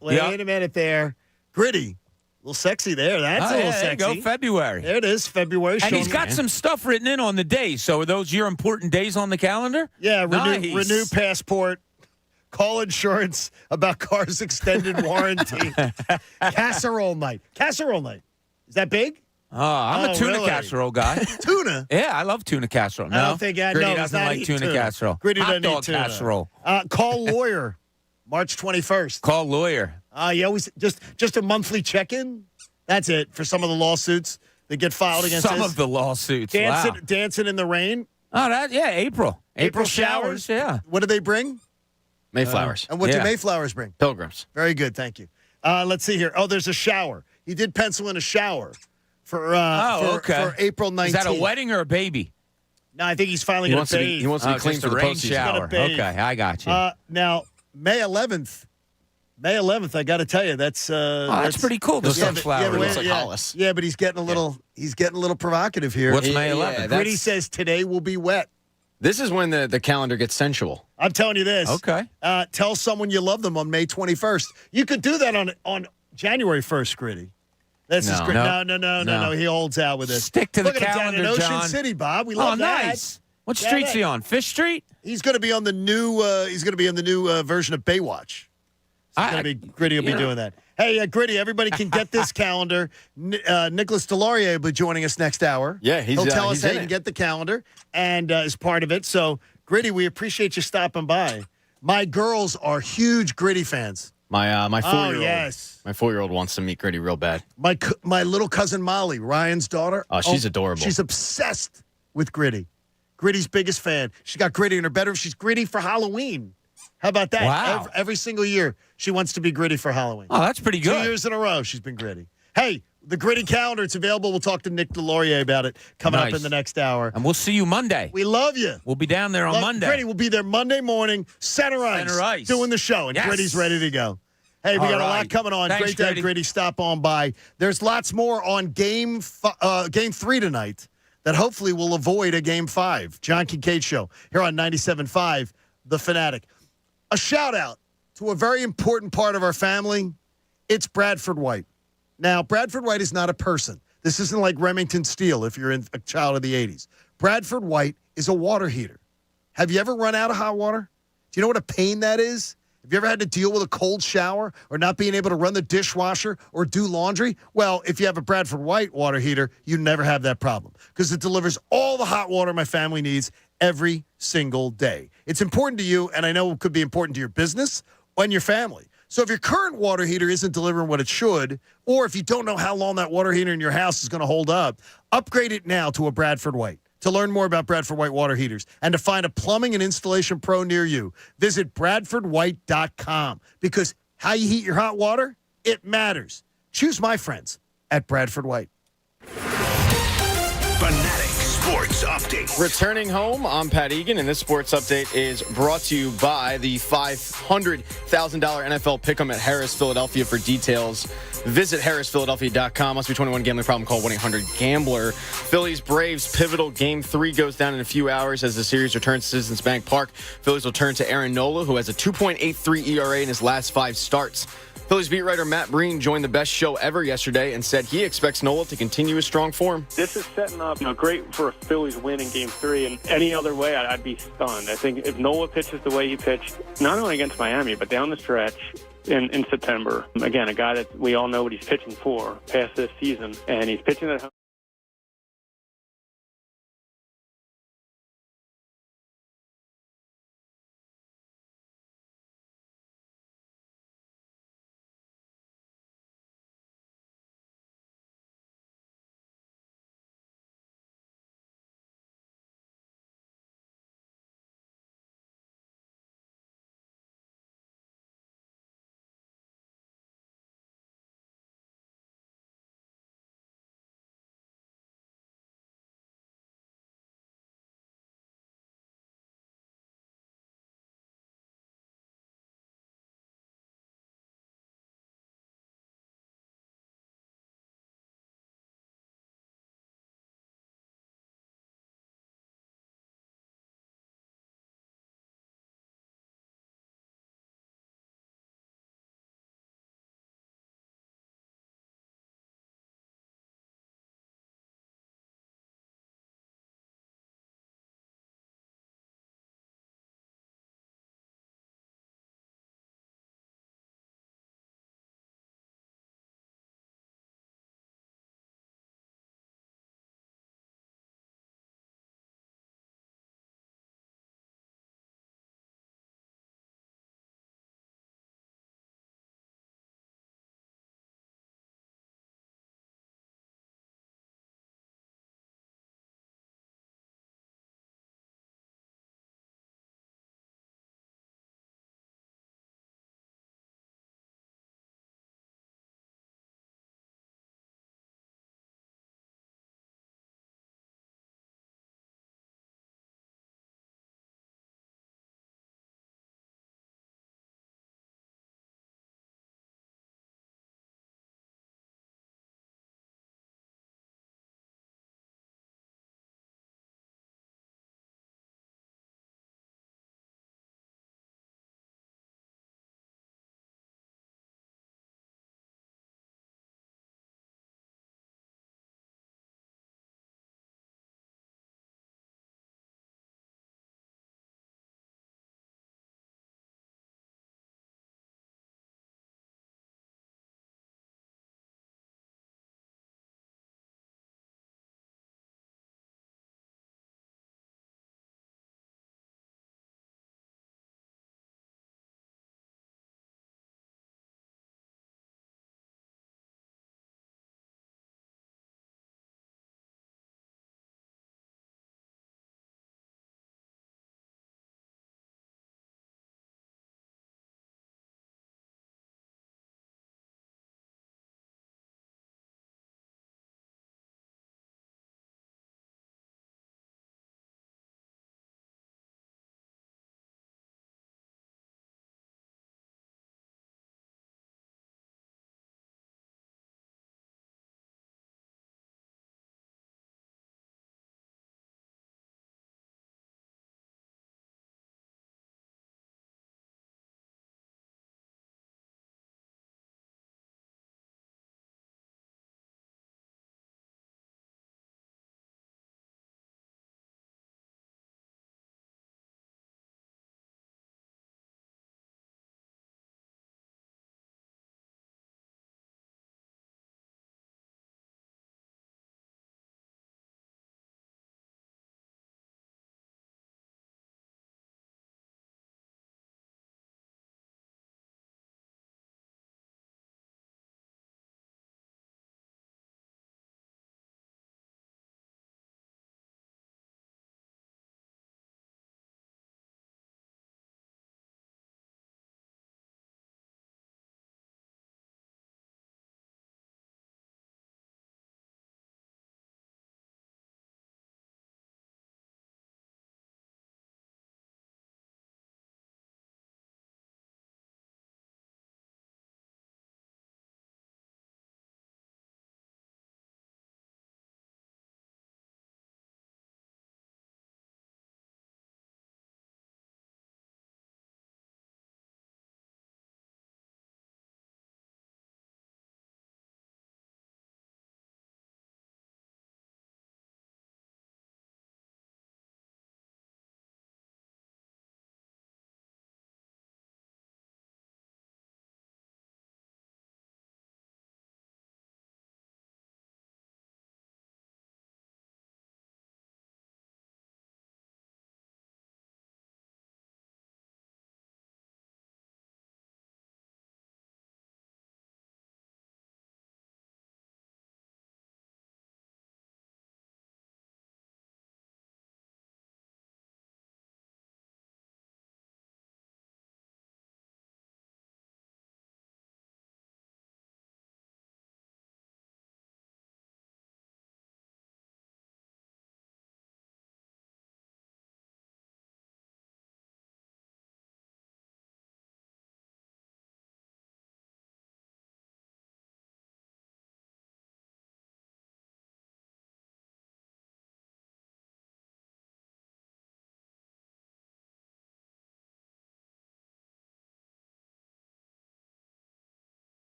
wait a minute there. Gritty. A little sexy there. That's a little There you sexy. go, February. There it is, February. And he's got some stuff written in on the days. So are those your important days on the calendar? Yeah, Nice. renew passport. Call insurance about car's extended warranty. Casserole night. Casserole night. Is that big? Oh, I'm Oh, a tuna really? casserole guy. Tuna. Yeah, I love tuna casserole. No, I don't think Gritty no, he's doesn't not like eating tuna casserole. Gritty Hot doesn't eat dog tuna. casserole. Call lawyer, March 21st. Call lawyer. You always just a monthly check-in. That's it for some of the lawsuits that get filed against Some us. of the lawsuits. Wow. Dancing in the rain. Oh, April. April showers. Yeah. What do they bring? Mayflowers. And what do Yeah. Mayflowers bring? Pilgrims. Very good, thank you. Let's see here. Oh, there's a shower. He did pencil in a shower for for April 19th. Is that a wedding or a baby? No, I think he's finally He going wants to to bathe. be, he wants to be clean just for a the rain postseason. shower. He's gonna bathe. Okay, I got you. Now, May 11th, I got to tell you, that's that's pretty cool. The Those sunflower. but- looks like Hollis. Yeah, but he's getting a little provocative here. What's Yeah, May yeah, 11th? that's- Gritty says today will be wet. This is when the calendar gets sensual. I'm telling you this. Okay. Tell someone you love them on May 21st. You could do that on January 1st, Gritty. This is No. great. No. No. He holds out with this. Stick to the Look at him down in calendar, Ocean John. City, Bob. We Oh, love that. nice. What Yeah, street's that- he on? Fish Street? He's going to be on the new. He's going to be in the new version of Baywatch. Gritty will be doing that. Hey, Gritty, everybody can get this calendar. Nicholas Delorier will be joining us next hour. Yeah, he'll tell us he's how in you can it. get the calendar and is part of it. So, Gritty, we appreciate you stopping by. My girls are huge Gritty fans. My 4-year-old. Oh, yes. My 4-year-old wants to meet Gritty real bad. My little cousin Molly, Ryan's daughter. Oh, she's adorable. She's obsessed with Gritty. Gritty's biggest fan. She's got Gritty in her bedroom. She's Gritty for Halloween. How about that? Wow. Every single year, she wants to be Gritty for Halloween. Oh, that's pretty 2 good. years in a row, she's been Gritty. Hey, the Gritty calendar, it's available. We'll talk to Nick Delorier about it coming up Nice. in the next hour. And we'll see you Monday. We love you. We'll be down there on Monday. Gritty will be there Monday morning, center ice, doing the show, and Yes. Gritty's ready to go. Hey, we All got a lot right. coming on. Thanks, Great to have Gritty. Gritty stop on by. There's lots more on game 3 tonight that hopefully will avoid a game 5. John Kincade Show here on 97.5, The Fanatic. A shout out to a very important part of our family. It's Bradford White. Now, Bradford White is not a person. This isn't like Remington Steele if you're a child of the 80s. Bradford White is a water heater. Have you ever run out of hot water? Do you know what a pain that is? Have you ever had to deal with a cold shower or not being able to run the dishwasher or do laundry? Well, if you have a Bradford White water heater, you never have that problem because it delivers all the hot water my family needs every single day. It's important to you, and I know it could be important to your business and your family. So if your current water heater isn't delivering what it should, or if you don't know how long that water heater in your house is going to hold up, upgrade it now to a Bradford White. To learn more about Bradford White water heaters and to find a plumbing and installation pro near you, visit BradfordWhite.com because how you heat your hot water, it matters. Choose my friends at Bradford White. Fanatic Sports Update. Returning home, I'm Pat Egan, and this sports update is brought to you by the $500,000 NFL Pick'em at Harris Philadelphia. For details, visit harrisphiladelphia.com. Must be 21. Gambling problem? Call 1-800-GAMBLER. Phillies Braves pivotal Game 3 goes down in a few hours as the series returns to Citizens Bank Park. Phillies will turn to Aaron Nola, who has a 2.83 ERA in his last 5 starts. Phillies beat writer Matt Breen joined the best show ever yesterday and said he expects Nola to continue his strong form. This is setting up, great for a Phillies win in Game 3, and any other way, I'd be stunned. I think if Nola pitches the way he pitched, not only against Miami, but down the stretch in September, again, a guy that we all know what he's pitching for past this season, and he's pitching at home.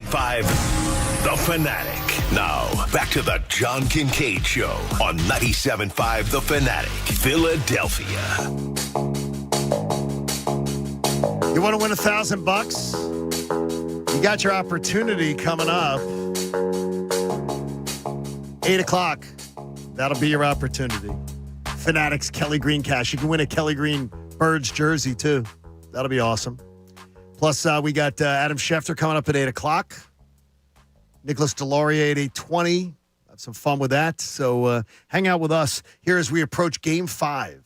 5, The Fanatic. Now, back to the John Kincade Show on 97.5 The Fanatic, Philadelphia. You want to win $1,000? You got your opportunity coming up. 8 o'clock. That'll be your opportunity. Fanatics Kelly Green Cash. You can win a Kelly Green Birds jersey, too. That'll be awesome. Plus, we got Adam Schefter coming up at 8 o'clock. Nick Delorier at 8:20. Have some fun with that. So hang out with us here as we approach Game 5.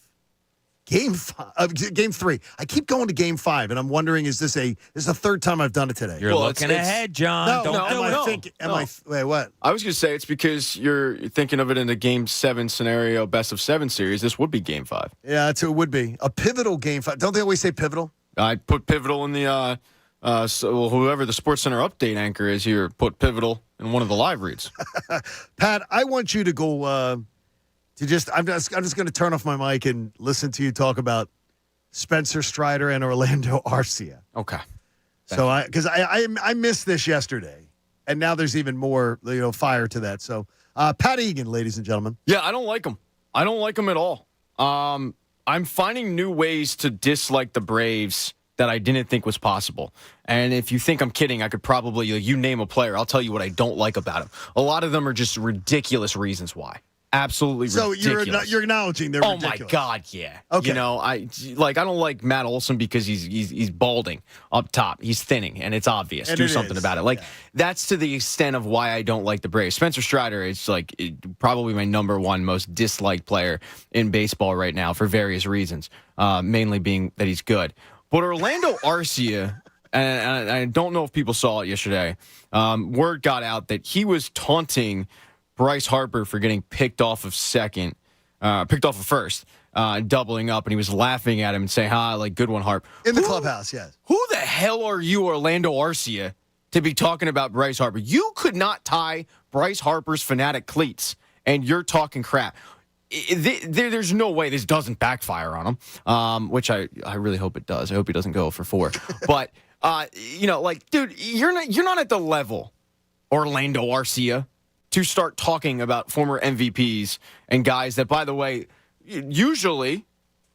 Game 3. I keep going to Game 5, and I'm wondering, is this the third time I've done it today? You're looking ahead, John. Wait, what? I was going to say it's because you're thinking of it in a Game 7 scenario, best of 7 series. This would be Game 5. Yeah, it would be. A pivotal Game 5. Don't they always say pivotal? I put pivotal in the so whoever the SportsCenter update anchor is here put pivotal in one of the live reads. Pat, I want you to go I'm just going to turn off my mic and listen to you talk about Spencer Strider and Orlando Arcia. Okay. So because I missed this yesterday, and now there's even more fire to that. So Pat Egan, ladies and gentlemen. Yeah, I don't like him. I don't like him at all. I'm finding new ways to dislike the Braves that I didn't think was possible. And if you think I'm kidding, I could probably, you name a player, I'll tell you what I don't like about him. A lot of them are just ridiculous reasons why. Absolutely ridiculous. So you're acknowledging they're ridiculous. Oh my God, yeah. Okay. I don't like Matt Olson because he's balding up top. He's thinning, and it's obvious. And do something about it. That's to the extent of why I don't like the Braves. Spencer Strider is probably my number one most disliked player in baseball right now for various reasons, mainly being that he's good. But Orlando Arcia, and I don't know if people saw it yesterday, word got out that he was taunting Bryce Harper for getting picked off of first, doubling up, and he was laughing at him and saying, good one, Harp. In the clubhouse, yes. Who the hell are you, Orlando Arcia, to be talking about Bryce Harper? You could not tie Bryce Harper's Fanatic cleats, and you're talking crap. There's no way this doesn't backfire on him, which I really hope it does. I hope he doesn't go for 4. But, dude, you're not at the level, Orlando Arcia, to start talking about former MVPs and guys that, by the way, usually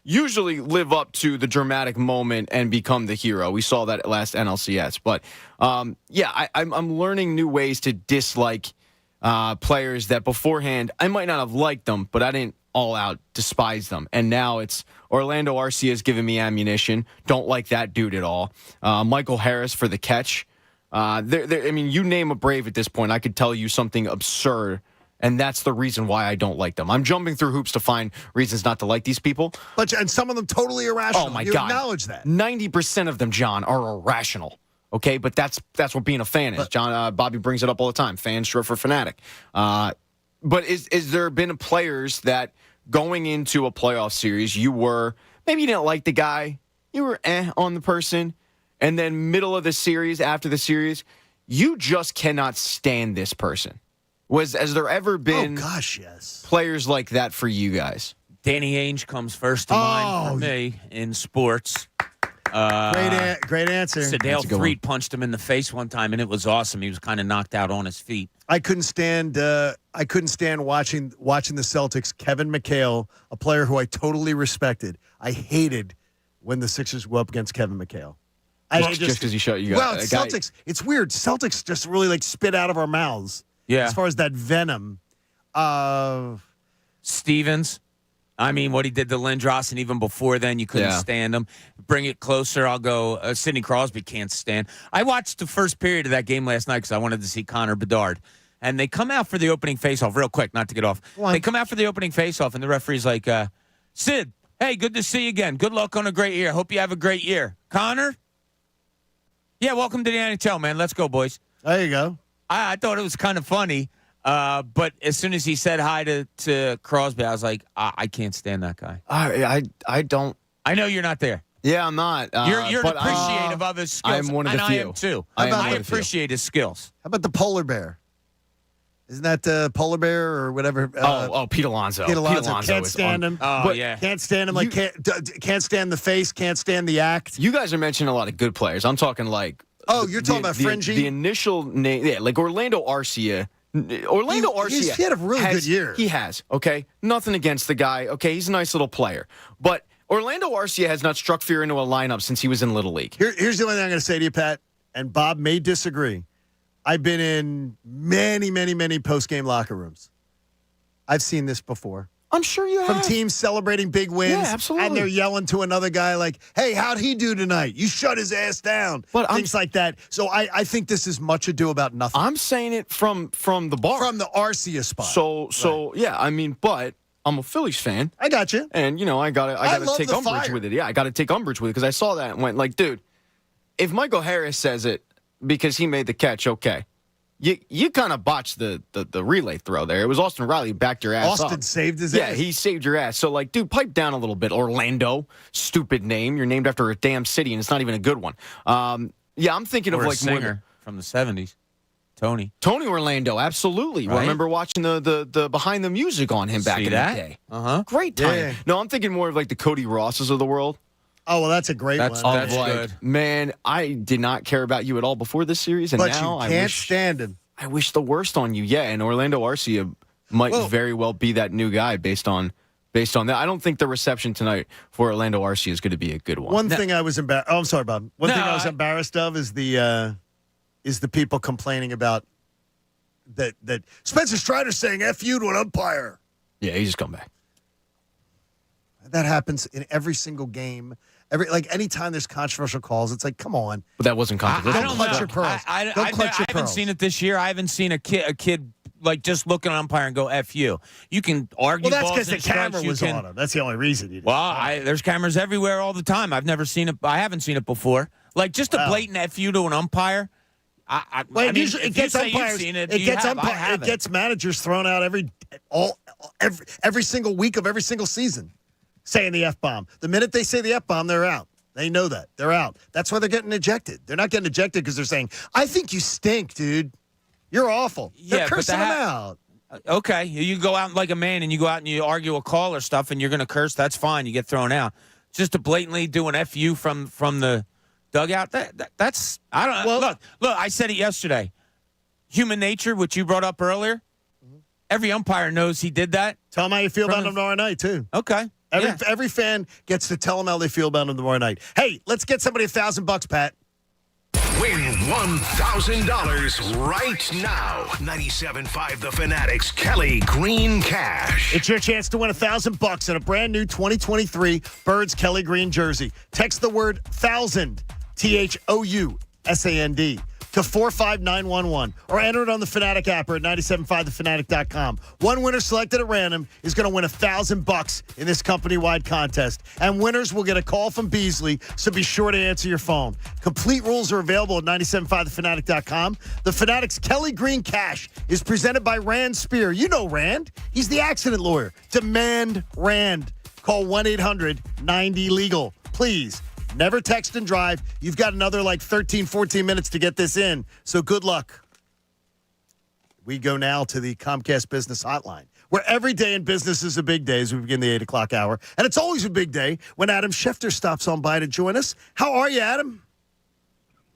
live up to the dramatic moment and become the hero. We saw that at last NLCS. But, I'm learning new ways to dislike players that beforehand I might not have liked them, but I didn't all out despise them. And now it's Orlando Arcia is giving me ammunition. Don't like that dude at all. Michael Harris for the catch. You name a Brave at this point, I could tell you something absurd, and that's the reason why I don't like them. I'm jumping through hoops to find reasons not to like these people. And some of them totally irrational. Oh, my you God. Acknowledge that. 90% of them, John, are irrational. Okay, but that's what being a fan is. John, Bobby brings it up all the time. Fan short for fanatic. But is there been players that going into a playoff series, maybe you didn't like the guy, you were on the person, and then middle of the series, after the series, you just cannot stand this person? Has there ever been players like that for you guys? Danny Ainge comes first to mind for me in sports. Great answer. Sedale Threet punched him in the face one time, and it was awesome. He was kind of knocked out on his feet. I couldn't stand watching the Celtics. Kevin McHale, a player who I totally respected. I hated when the Sixers go up against Kevin McHale. Just because he shot you. Well, Celtics. It's weird. Celtics just really spit out of our mouths. Yeah. As far as that venom. Stevens. What he did to Lindros, and even before then, you couldn't stand him. Bring it closer, I'll go. Sidney Crosby can't stand. I watched the first period of that game last night because I wanted to see Connor Bedard. And they come out for the opening faceoff, real quick, not to get off. They come out for the opening faceoff, and the referee's like, Sid, hey, good to see you again. Good luck on a great year. Hope you have a great year. Connor? Yeah, welcome to the NHL, man. Let's go, boys. There you go. I thought it was kind of funny. But as soon as he said hi to Crosby, I was like, I can't stand that guy. I don't. I know you're not there. Yeah, I'm not. You're appreciative of his skills. I'm one of the few. I am too. I appreciate his skills. How about the polar bear? Isn't that the polar bear or whatever? Pete Alonso. Pete Alonso. Can't stand him. Can't stand him. Can't stand the face. Can't stand the act. You guys are mentioning a lot of good players. I'm talking like Oh, you're talking about Fringy? The initial name, yeah, like Orlando Arcia. He had a really good year. He has, okay? Nothing against the guy, okay? He's a nice little player. But Orlando Arcia has not struck fear into a lineup since he was in Little League. Here's the only thing I'm going to say to you, Pat, and Bob may disagree. I've been in many, many, many post-game locker rooms. I've seen this before. I'm sure you have. From teams celebrating big wins. Yeah, absolutely. And they're yelling to another guy like, hey, how'd he do tonight? You shut his ass down. But things like that. So I think this is much ado about nothing. I'm saying it from the bar. From the Arcia spot. So right. Yeah, I mean, but I'm a Phillies fan. I got you. And, I gotta take umbrage with it. Yeah, I got to take umbrage with it because I saw that and went like, dude, if Michael Harris says it because he made the catch, okay. You kind of botched the relay throw there. It was Austin Riley backed your ass up. Austin saved his ass. Yeah, he saved your ass. So, dude, pipe down a little bit. Orlando, stupid name. You're named after a damn city, and it's not even a good one. Yeah, I'm thinking or of a like singer from the 70s, Tony Orlando. Absolutely. Right? Remember watching the behind the music on him back in the day. Great time. Yeah. No, I'm thinking more of like the Cody Rosses of the world. Oh, well, that's a great one. That's good. Man, I did not care about you at all before this series, and but now you can't stand him. I wish the worst on you. Yeah, and Orlando Arcia might very well be that new guy based on that. I don't think the reception tonight for Orlando Arcia is going to be a good one. One thing I was embarrassed. Oh, I'm sorry, Bob. One thing I was embarrassed of is the people complaining about that Spencer Strider saying "F you" to an umpire. Yeah, he just come back. That happens in every single game. Anytime there's controversial calls, it's like, come on. But that wasn't controversial. Don't clutch your pearls. I haven't seen it this year. I haven't seen a kid just look at an umpire and go "F you." You can argue. Well, that's because the camera was on him. That's the only reason you did. Well, there's cameras everywhere all the time. I've never seen it. I haven't seen it before. Just a blatant "F you" to an umpire. It gets umpires. It gets managers thrown out every single week of every single season. Saying the F-bomb. The minute they say the F-bomb, they're out. They know that. They're out. That's why they're getting ejected. They're not getting ejected because they're saying, I think you stink, dude. You're awful. They're cursing them out. Okay. You go out like a man and you go out and you argue a call or stuff and you're going to curse. That's fine. You get thrown out. Just to blatantly do an F-U from the dugout, that's – I don't know. Well, look, I said it yesterday. Human nature, which you brought up earlier, every umpire knows he did that. Tell them how you feel about them tomorrow night, too. Okay. Every fan gets to tell them how they feel about them tomorrow night. Hey, let's get somebody $1,000, Pat. Win $1,000 right now. 97.5 The Fanatic's Kelly Green Cash. It's your chance to win $1,000 in a brand new 2023 Birds Kelly Green jersey. Text the word 1000, THOUSAND, to 45911 or enter it on the Fanatic app or at 975thefanatic.com. One winner selected at random is going to win $1,000 in this company-wide contest. And winners will get a call from Beasley, so be sure to answer your phone. Complete rules are available at 975thefanatic.com. The Fanatic's Kelly Green Cash is presented by Rand Spear. You know Rand. He's the accident lawyer. Demand Rand. Call 1-800-90-LEGAL. Please. Never text and drive. You've got another 13, 14 minutes to get this in. So good luck. We go now to the Comcast Business Hotline, where every day in business is a big day as we begin the 8 o'clock hour. And it's always a big day when Adam Schefter stops on by to join us. How are you, Adam?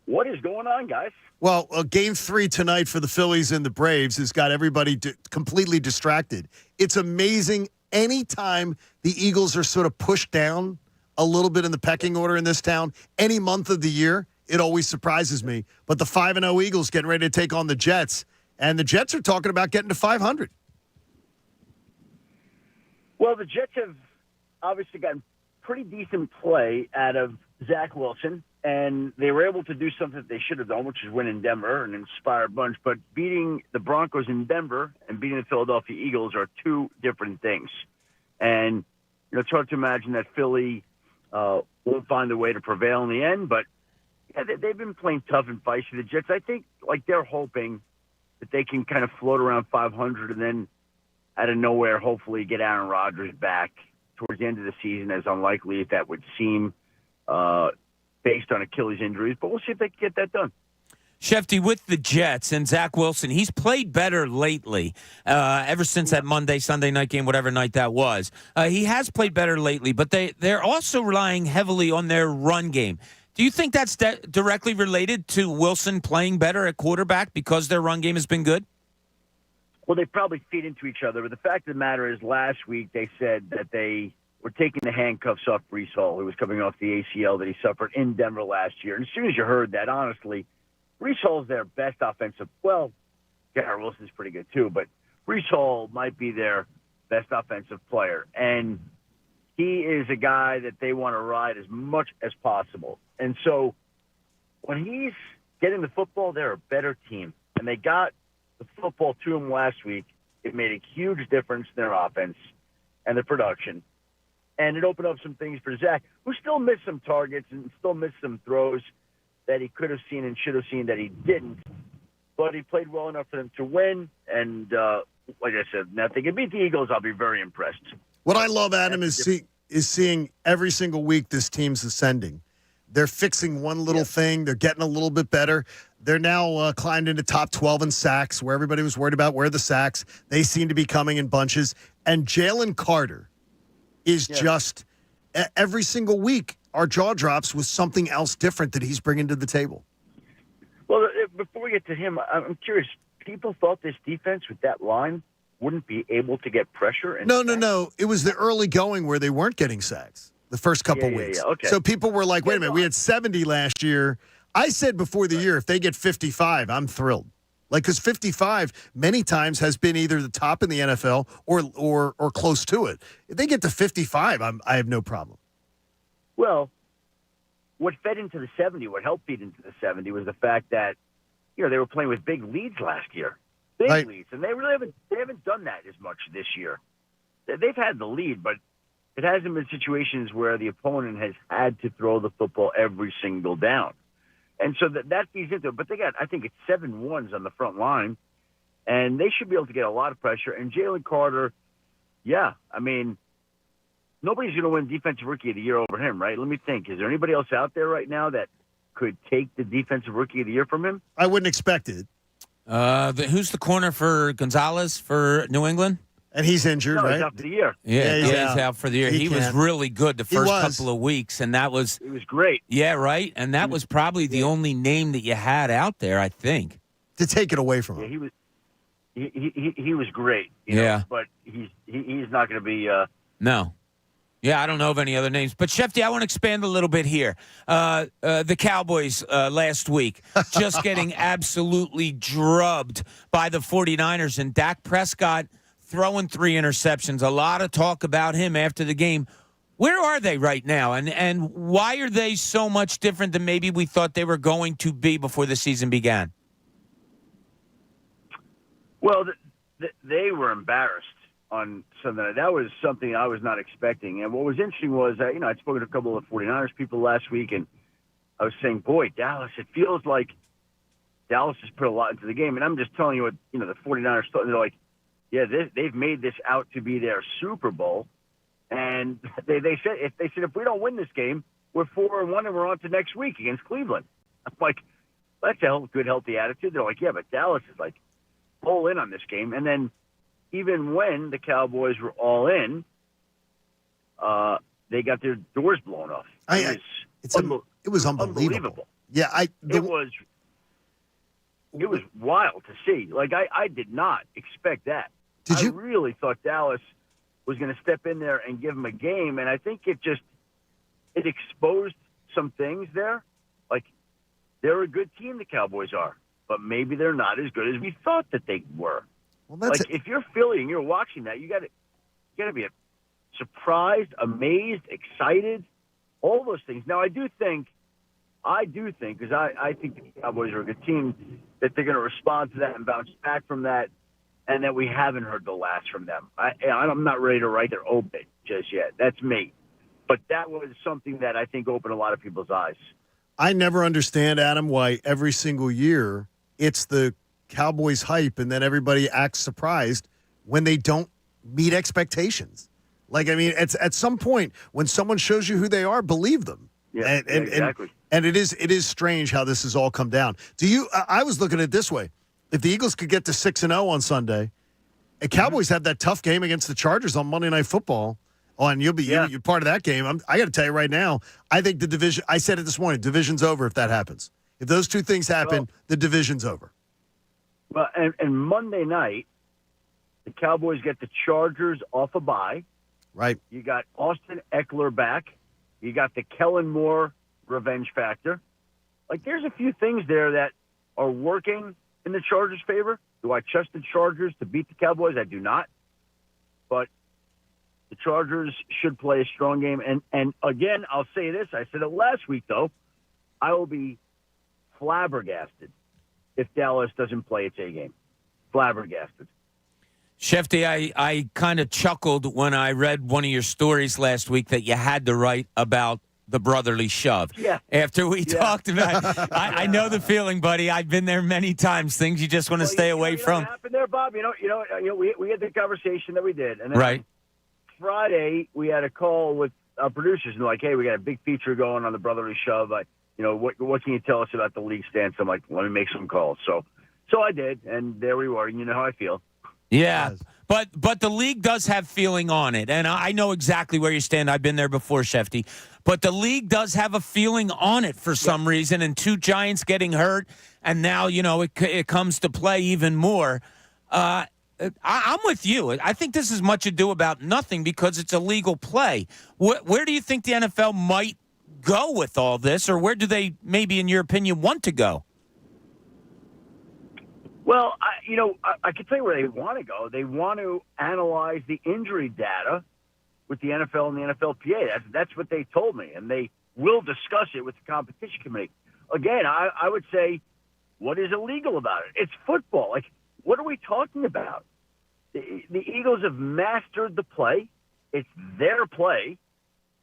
What is going on, guys? Well, Game 3 tonight for the Phillies and the Braves has got everybody completely distracted. It's amazing anytime the Eagles are sort of pushed down a little bit in the pecking order in this town. Any month of the year, it always surprises me. But the 5-0 Eagles getting ready to take on the Jets, and the Jets are talking about getting to 500. Well, the Jets have obviously gotten pretty decent play out of Zach Wilson, and they were able to do something that they should have done, which is win in Denver and inspire a bunch. But beating the Broncos in Denver and beating the Philadelphia Eagles are two different things. And it's hard to imagine that Philly won't find a way to prevail in the end, but yeah, they've been playing tough and feisty. The Jets, I think, they're hoping that they can kind of float around 500 and then out of nowhere, hopefully get Aaron Rodgers back towards the end of the season, as unlikely as that would seem based on Achilles injuries. But we'll see if they can get that done. Shefty, with the Jets and Zach Wilson, he's played better lately, ever since that Sunday night game, whatever night that was. He has played better lately, but they're also relying heavily on their run game. Do you think that's directly related to Wilson playing better at quarterback because their run game has been good? Well, they probably feed into each other. But the fact of the matter is, last week they said that they were taking the handcuffs off Breece Hall, who was coming off the ACL that he suffered in Denver last year. And as soon as you heard that, honestly, Breece Hall's their best offensive. Well, Garrett Wilson's pretty good too, but Breece Hall might be their best offensive player. And he is a guy that they want to ride as much as possible. And so when he's getting the football, they're a better team. And they got the football to him last week. It made a huge difference in their offense and the production. And it opened up some things for Zach, who still missed some targets and still missed some throws that he could have seen and should have seen that he didn't. But he played well enough for them to win. And like I said, now if they can beat the Eagles, I'll be very impressed. What I love, Adam, is seeing every single week this team's ascending. They're fixing one little thing. They're getting a little bit better. They're now climbed into top 12 in sacks, where everybody was worried about where the sacks. They seem to be coming in bunches. And Jalen Carter is just every single week, our jaw drops with something else different that he's bringing to the table. Well, before we get to him, I'm curious. People thought this defense with that line wouldn't be able to get pressure. And No. It was the early going where they weren't getting sacks the first couple weeks. Yeah, okay. So people were like, wait a minute, we had 70 last year. I said before the year, if they get 55, I'm thrilled. Like, because 55 many times has been either the top in the NFL or close to it. If they get to 55, I have no problem. Well, what fed into the 70, what helped feed into the 70 was the fact that, they were playing with big leads last year. Big leads. And they really haven't done that as much this year. They've had the lead, but it hasn't been situations where the opponent has had to throw the football every single down. And so that feeds into it. But they got, I think it's 7 ones on the front line, and they should be able to get a lot of pressure. And Jalen Carter, nobody's going to win Defensive Rookie of the Year over him, right? Let me think. Is there anybody else out there right now that could take the Defensive Rookie of the Year from him? I wouldn't expect it. Who's the corner for Gonzalez for New England? And he's injured, right? He's out for the year. Yeah, he's out for the year. He was really good the first couple of weeks, and that was... It was great. Yeah, right? And that was probably the only name that you had out there, I think. To take it away from him. Yeah, he was great. You know, but he's not going to be... No. Yeah, I don't know of any other names. But, Shefty, I want to expand a little bit here. The Cowboys last week just getting absolutely drubbed by the 49ers, and Dak Prescott throwing 3 interceptions. A lot of talk about him after the game. Where are they right now, and why are they so much different than maybe we thought they were going to be before the season began? Well, they were embarrassed on Sunday. That was something I was not expecting. And what was interesting was, I'd spoken to a couple of 49ers people last week, and I was saying, boy, Dallas, it feels like Dallas has put a lot into the game. And I'm just telling you what, the 49ers thought. They're like, yeah, they've made this out to be their Super Bowl. And they said if we don't win this game, we're 4-1 and we're on to next week against Cleveland. I'm like, that's a good, healthy attitude. They're like, yeah, but Dallas is like all in on this game. And then even when the Cowboys were all in, they got their doors blown off. It was unbelievable. Yeah, it was wild to see. Like I did not expect that. I really thought Dallas was going to step in there and give them a game, and I think it exposed some things there. Like, they're a good team, the Cowboys are, but maybe they're not as good as we thought that they were. Well, if you're Philly and you're watching that, you got to be surprised, amazed, excited, all those things. Now, I do think, because I think the Cowboys are a good team, that they're going to respond to that and bounce back from that, and that we haven't heard the last from them. I'm not ready to write their obit just yet. That's me. But that was something that I think opened a lot of people's eyes. I never understand, Adam, why every single year it's the Cowboys hype and then everybody acts surprised when they don't meet expectations. Like, I mean, it's at some point when someone shows you who they are, believe them. Yeah, exactly. And it is strange how this has all come down. I was looking at it this way. If the Eagles could get to 6-0 on Sunday, and Cowboys have that tough game against the Chargers on Monday Night Football, Oh, and you're part of that game. I got to tell you right now, I think the division, I said it this morning, division's over if that happens. If those two things happen, the division's over. Well, and Monday night, the Cowboys get the Chargers off a bye. Right. You got Austin Eckler back. You got the Kellen Moore revenge factor. Like, there's a few things there that are working in the Chargers' favor. Do I trust the Chargers to beat the Cowboys? I do not. But the Chargers should play a strong game. And again, I'll say this. I said it last week, though. I will be flabbergasted if Dallas doesn't play its A game. Flabbergasted. Shefty, I kind of chuckled when I read one of your stories last week that you had to write about the brotherly shove. Yeah. After we talked about it. I know the feeling, buddy. I've been there many times. Things you just want to stay away from. What happened there, Bob? We had the conversation that we did. And then right. Friday, we had a call with our producers, and they're like, hey, we got a big feature going on the brotherly shove. What can you tell us about the league stance? I'm like, let me make some calls. So I did, and there we were. And you know how I feel. Yeah, but the league does have feeling on it, and I know exactly where you stand. I've been there before, Shefty. But the league does have a feeling on it for some reason, and two Giants getting hurt, and now, it comes to play even more. I'm with you. I think this is much ado about nothing because it's a legal play. Where do you think the NFL might go with all this, or where do they maybe, in your opinion, want to go? Well, I can tell you where they want to go. They want to analyze the injury data with the NFL and the NFLPA. That's what they told me, and they will discuss it with the competition committee. Again, I would say, what is illegal about it? It's football. Like, what are we talking about? The Eagles have mastered the play. It's their play.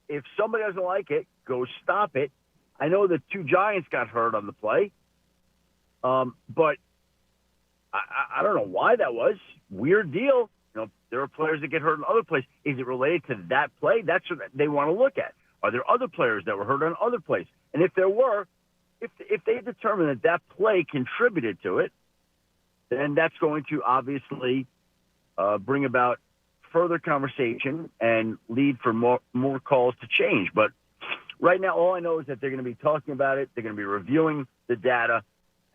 If somebody doesn't like it, go stop it. I know the two Giants got hurt on the play, but I don't know why that was. Weird deal. There are players that get hurt in other plays. Is it related to that play? That's what they want to look at. Are there other players that were hurt on other plays? And if there were, if they determine that play contributed to it, then that's going to obviously bring about further conversation and lead for more calls to change. But right now, all I know is that they're going to be talking about it. They're going to be reviewing the data.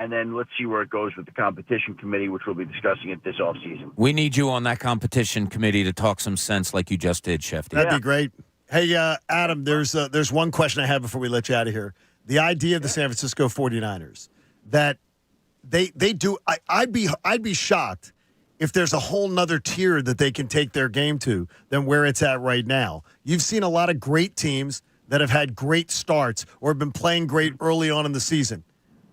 And then let's see where it goes with the competition committee, which we'll be discussing it this offseason. We need you on that competition committee to talk some sense like you just did, Shefty. That'd be great. Hey, Adam, there's one question I have before we let you out of here. The idea of the San Francisco 49ers, that they do – I'd be shocked if there's a whole nother tier that they can take their game to than where it's at right now. You've seen a lot of great teams that have had great starts or have been playing great early on in the season.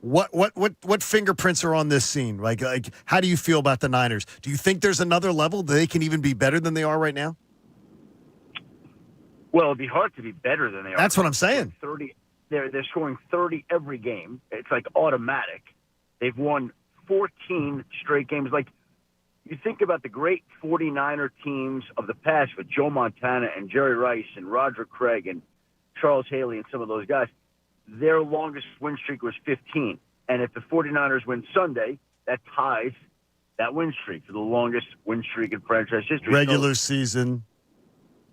What fingerprints are on this scene? Like how do you feel about the Niners? Do you think there's another level that they can even be better than they are right now? Well, it'd be hard to be better than they are. That's what I'm saying. 30, they're scoring 30 every game. It's like automatic. They've won 14 straight games. Like, you think about the great 49er teams of the past with Joe Montana and Jerry Rice and Roger Craig and Charles Haley and some of those guys. Their longest win streak was 15. And if the 49ers win Sunday, that ties that win streak for the longest win streak in franchise history. Regular season.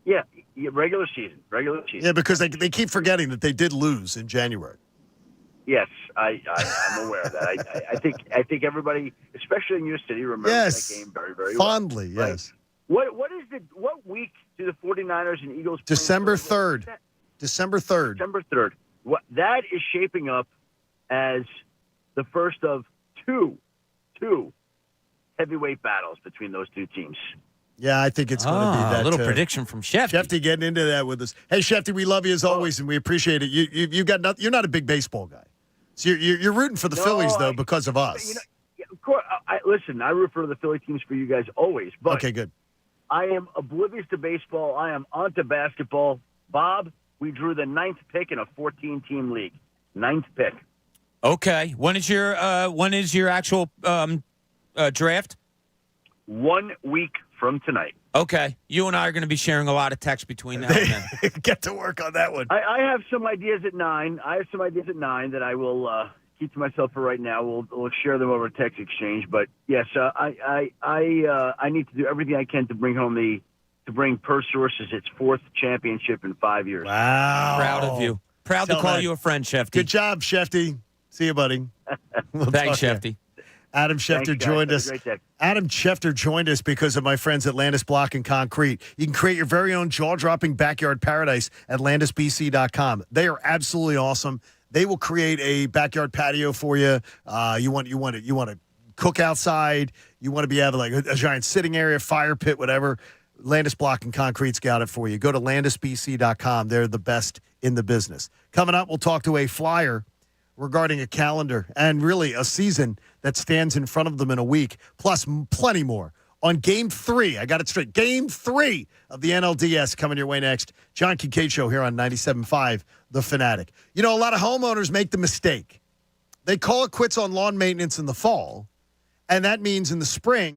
Yeah, regular season. Yeah, because they keep forgetting that they did lose in January. Yes, I'm aware of that. I think everybody, especially in your city, remembers that game very, very fondly, well. yes. Right? What week do the 49ers and Eagles play? December 3rd. December 3rd. December 3rd. That is shaping up as the first of two heavyweight battles between those two teams. Yeah, I think it's going to be that. A little prediction from Shefty. Shefty getting into that with us. Hey, Shefty, we love you as always, and we appreciate it. You're not a big baseball guy, so you're rooting for the Phillies though because of us. Of course, listen. I root for the Philly teams for you guys always. But okay, good. I am oblivious to baseball. I am onto basketball. Bob, we drew the 9th pick in a 14-team league. 9th pick. Okay. When is your actual draft? 1 week from tonight. Okay. You and I are going to be sharing a lot of text between now and then. Get to work on that one. I have some ideas at 9. That I will keep to myself for right now. We'll share them over text exchange. But yes, I need to do everything I can to bring home the to bring PerSources its 4th championship in 5 years. Wow. Proud of you. Proud Tell to call that. you a friend, Shefty. Good job, Shefty. See you, buddy. We'll Thanks, talk to you. Shefty. Adam Schefter Thanks, guys. joined Have a us. great day. Adam Schefter joined us because of my friends at Landis Block and Concrete. You can create your very own jaw-dropping backyard paradise at landisbc.com. They are absolutely awesome. They will create a backyard patio for you. You want to cook outside. You want to be having like a giant sitting area, fire pit, whatever. Landis Block and Concrete's got it for you. Go to landisbc.com. They're the best in the business. Coming up, we'll talk to a Flyer regarding a calendar and really a season that stands in front of them in a week, plus plenty more. On Game 3, I got it straight, Game 3 of the NLDS coming your way next. John Kincade Show here on 97.5, The Fanatic. You know, a lot of homeowners make the mistake. They call it quits on lawn maintenance in the fall, and that means in the spring,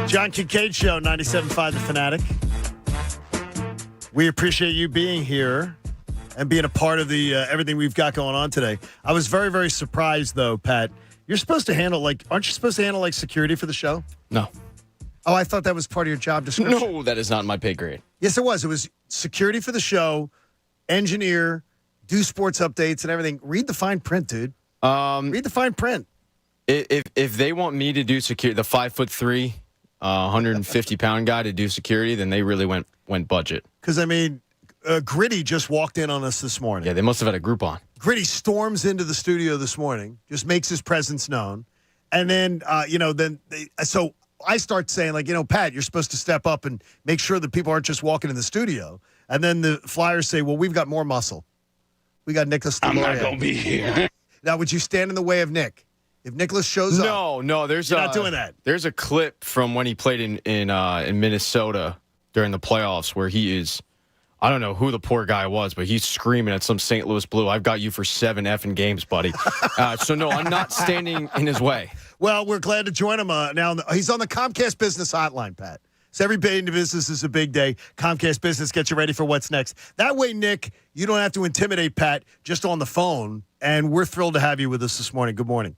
John Kincade Show, 97.5 The Fanatic. We appreciate you being here and being a part of the everything we've got going on today. I was very, very surprised, though, Pat. You're supposed to handle, aren't you supposed to handle, security for the show? No. Oh, I thought that was part of your job description. No, that is not my pay grade. Yes, it was. It was security for the show, engineer, do sports updates and everything. Read the fine print, dude. Read the fine print. If they want me to do security, the 5'3", 150-pound guy to do security, then they really went budget. Because, Gritty just walked in on us this morning. Yeah, they must have had a Groupon. Gritty storms into the studio this morning, just makes his presence known. And then, so I start saying, Pat, you're supposed to step up and make sure that people aren't just walking in the studio. And then the Flyers say, well, we've got more muscle. We got Nick Delorier. I'm not going to be here. Now, would you stand in the way of Nick? If Nicholas shows up. No, you're not doing that. There's a clip from when he played in Minnesota during the playoffs where he is, I don't know who the poor guy was, but he's screaming at some St. Louis Blue, I've got you for 7 effing games, buddy. So, no, I'm not standing in his way. Well, we're glad to join him now. He's on the Comcast Business Hotline, Pat. So every day in the business is a big day. Comcast Business gets you ready for what's next. That way, Nick, you don't have to intimidate Pat just on the phone. And we're thrilled to have you with us this morning. Good morning.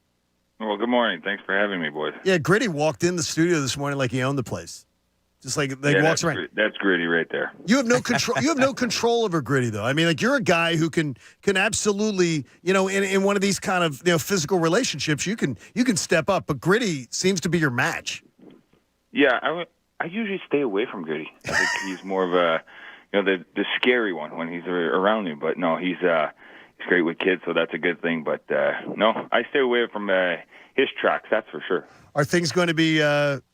Well, good morning. Thanks for having me, boys. Yeah, Gritty walked in the studio this morning like he owned the place. Just walks around. That's Gritty right there. You have no control. You have no control over Gritty, though. You're a guy who can absolutely, in one of these kind of physical relationships, you can step up. But Gritty seems to be your match. Yeah, I usually stay away from Gritty. I think he's more of a, the scary one when he's around me. But no, he's great with kids, so that's a good thing. But no, I stay away from his tracks, that's for sure. Are things going to be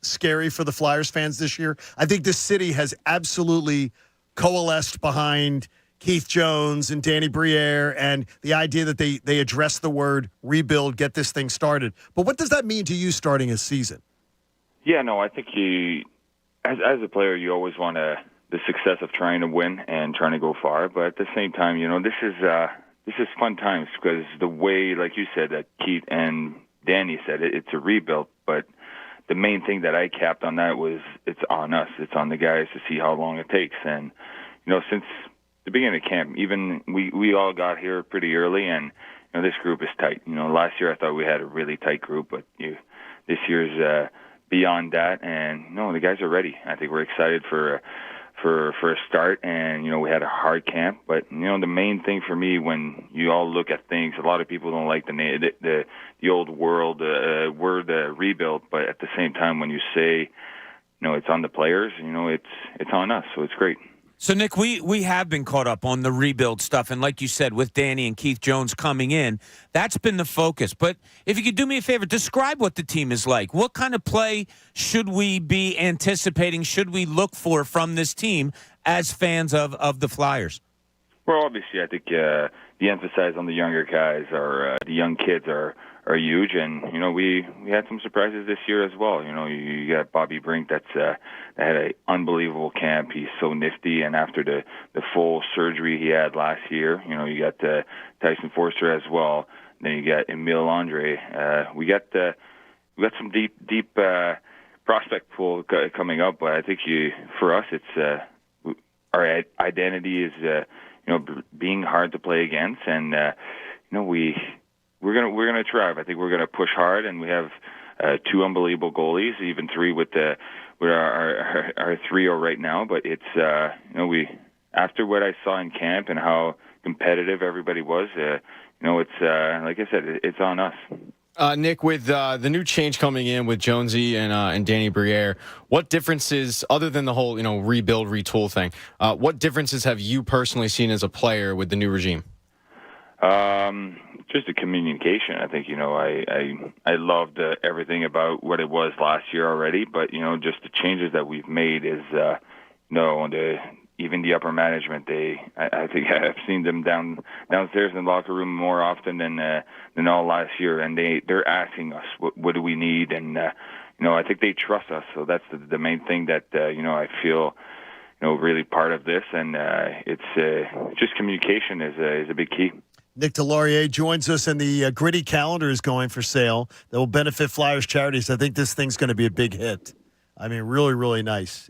scary for the Flyers fans this year? I think this city has absolutely coalesced behind Keith Jones and Danny Briere and the idea that they address the word rebuild, get this thing started. But what does that mean to you starting a season? Yeah, no, I think as a player, you always want the success of trying to win and trying to go far. But at the same time, this is fun times because the way, like you said, that Keith and Danny said it's a rebuild. But the main thing that I capped on that was it's on us. It's on the guys to see how long it takes. And, since the beginning of camp, even we all got here pretty early, and, this group is tight. Last year I thought we had a really tight group, but this year's beyond that. And, the guys are ready. I think we're excited for a start, and we had a hard camp. But the main thing for me, when you all look at things, a lot of people don't like the old word rebuild. But at the same time, when you say it's on the players, it's on us. So it's great. So, Nick, we have been caught up on the rebuild stuff. And like you said, with Danny and Keith Jones coming in, that's been the focus. But if you could do me a favor, describe what the team is like. What kind of play should we be anticipating, should we look for from this team as fans of the Flyers? Well, obviously, I think the emphasis on the younger guys or the young kids are huge, and we had some surprises this year as well. You got Bobby Brink that had an unbelievable camp. He's so nifty, and after the full surgery he had last year, you got Tyson Forster as well. Then you got Emile Andre. We got some deep prospect pool coming up, but I think for us it's our identity is being hard to play against, and we're gonna thrive. I think we're gonna push hard, and we have 2 unbelievable goalies, even 3 with our trio right now. But it's after what I saw in camp and how competitive everybody was, it's like I said, it's on us. Nick, with the new change coming in with Jonesy and Danny Briere, what differences, other than the whole rebuild, retool thing, what differences have you personally seen as a player with the new regime? Just the communication. I think I loved everything about what it was last year already, but just the changes that we've made is even the upper management. I think I've seen them downstairs in the locker room more often than all last year, and they're asking us what do we need, and I think they trust us. So that's the main thing that I feel really part of this, and it's just communication is a big key. Nick Delorier joins us, and the Gritty calendar is going for sale that will benefit Flyers charities. I think this thing's going to be a big hit. I mean, really, really nice.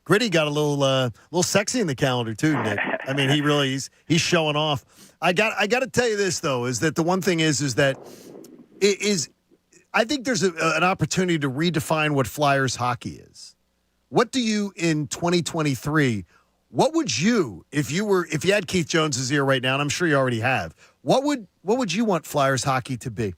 Gritty got a little sexy in the calendar too, Nick. I mean, he's showing off. I got to tell you this though, is that the one thing is that I think there's an opportunity to redefine what Flyers hockey is. What do you in 2023? What would you, if you had Keith Jones's ear right now, and I'm sure you already have, what would you want Flyers hockey to be?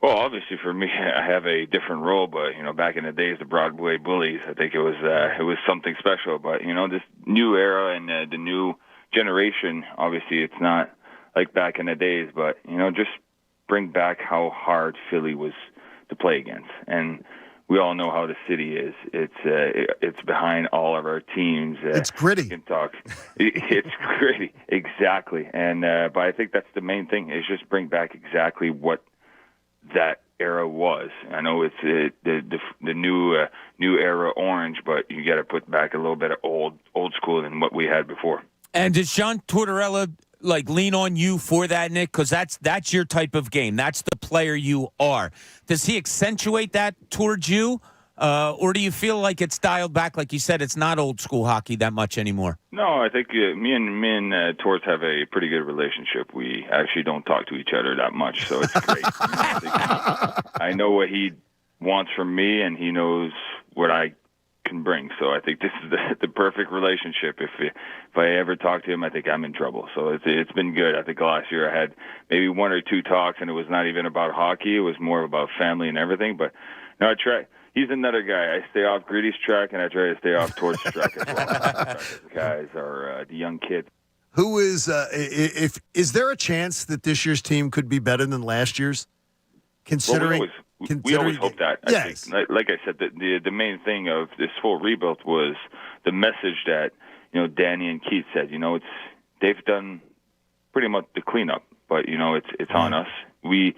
Well, obviously for me, I have a different role, but back in the days, the Broadway Bullies, I think it was something special. But this new era and the new generation, obviously it's not like back in the days, but just bring back how hard Philly was to play against. And we all know how the city is. It's behind all of our teams. It's gritty. Can talk. It's gritty, exactly. And but I think that's the main thing is just bring back exactly what that era was. I know it's the new era orange, but you got to put back a little bit of old school than what we had before. And does John Tortorella lean on you for that, Nick? Because that's your type of game. That's the player you are. Does he accentuate that towards you, or do you feel like it's dialed back? Like you said, it's not old school hockey that much anymore. No, I think me and Torts have a pretty good relationship. We actually don't talk to each other that much, so it's great. I know what he wants from me, and he knows what I can bring. So I think this is the perfect relationship. If I ever talk to him, I think I'm in trouble. So it's been good. I think last year I had maybe one or two talks, and it was not even about hockey. It was more about family and everything. But no, I try. He's another guy. I stay off Gritty's track, and I try to stay off Torts' track as well. The guys are the young kids. Who is is there a chance that this year's team could be better than last year's? Considering we always hope that. Yes. I think, like I said, the main thing of this full rebuild was the message that Danny and Keith said. They've done pretty much the cleanup, but it's on us. We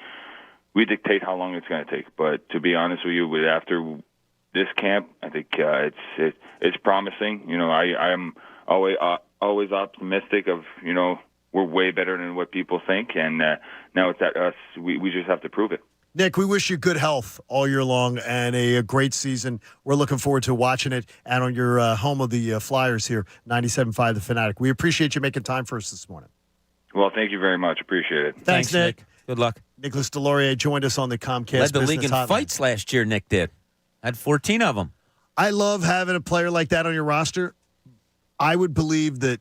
dictate how long it's going to take. But to be honest with you, after this camp, I think it's promising. I am always optimistic of we're way better than what people think, and now it's at us. We just have to prove it. Nick, we wish you good health all year long and a great season. We're looking forward to watching it and on your home of the Flyers here, 97.5 The Fanatic. We appreciate you making time for us this morning. Well, thank you very much. Appreciate it. Thanks, Nick. Good luck. Nicholas Delorier joined us on the Comcast Led the Business league in Hotline. fights last year, Nick did. Had 14 of them. I love having a player like that on your roster. I would believe that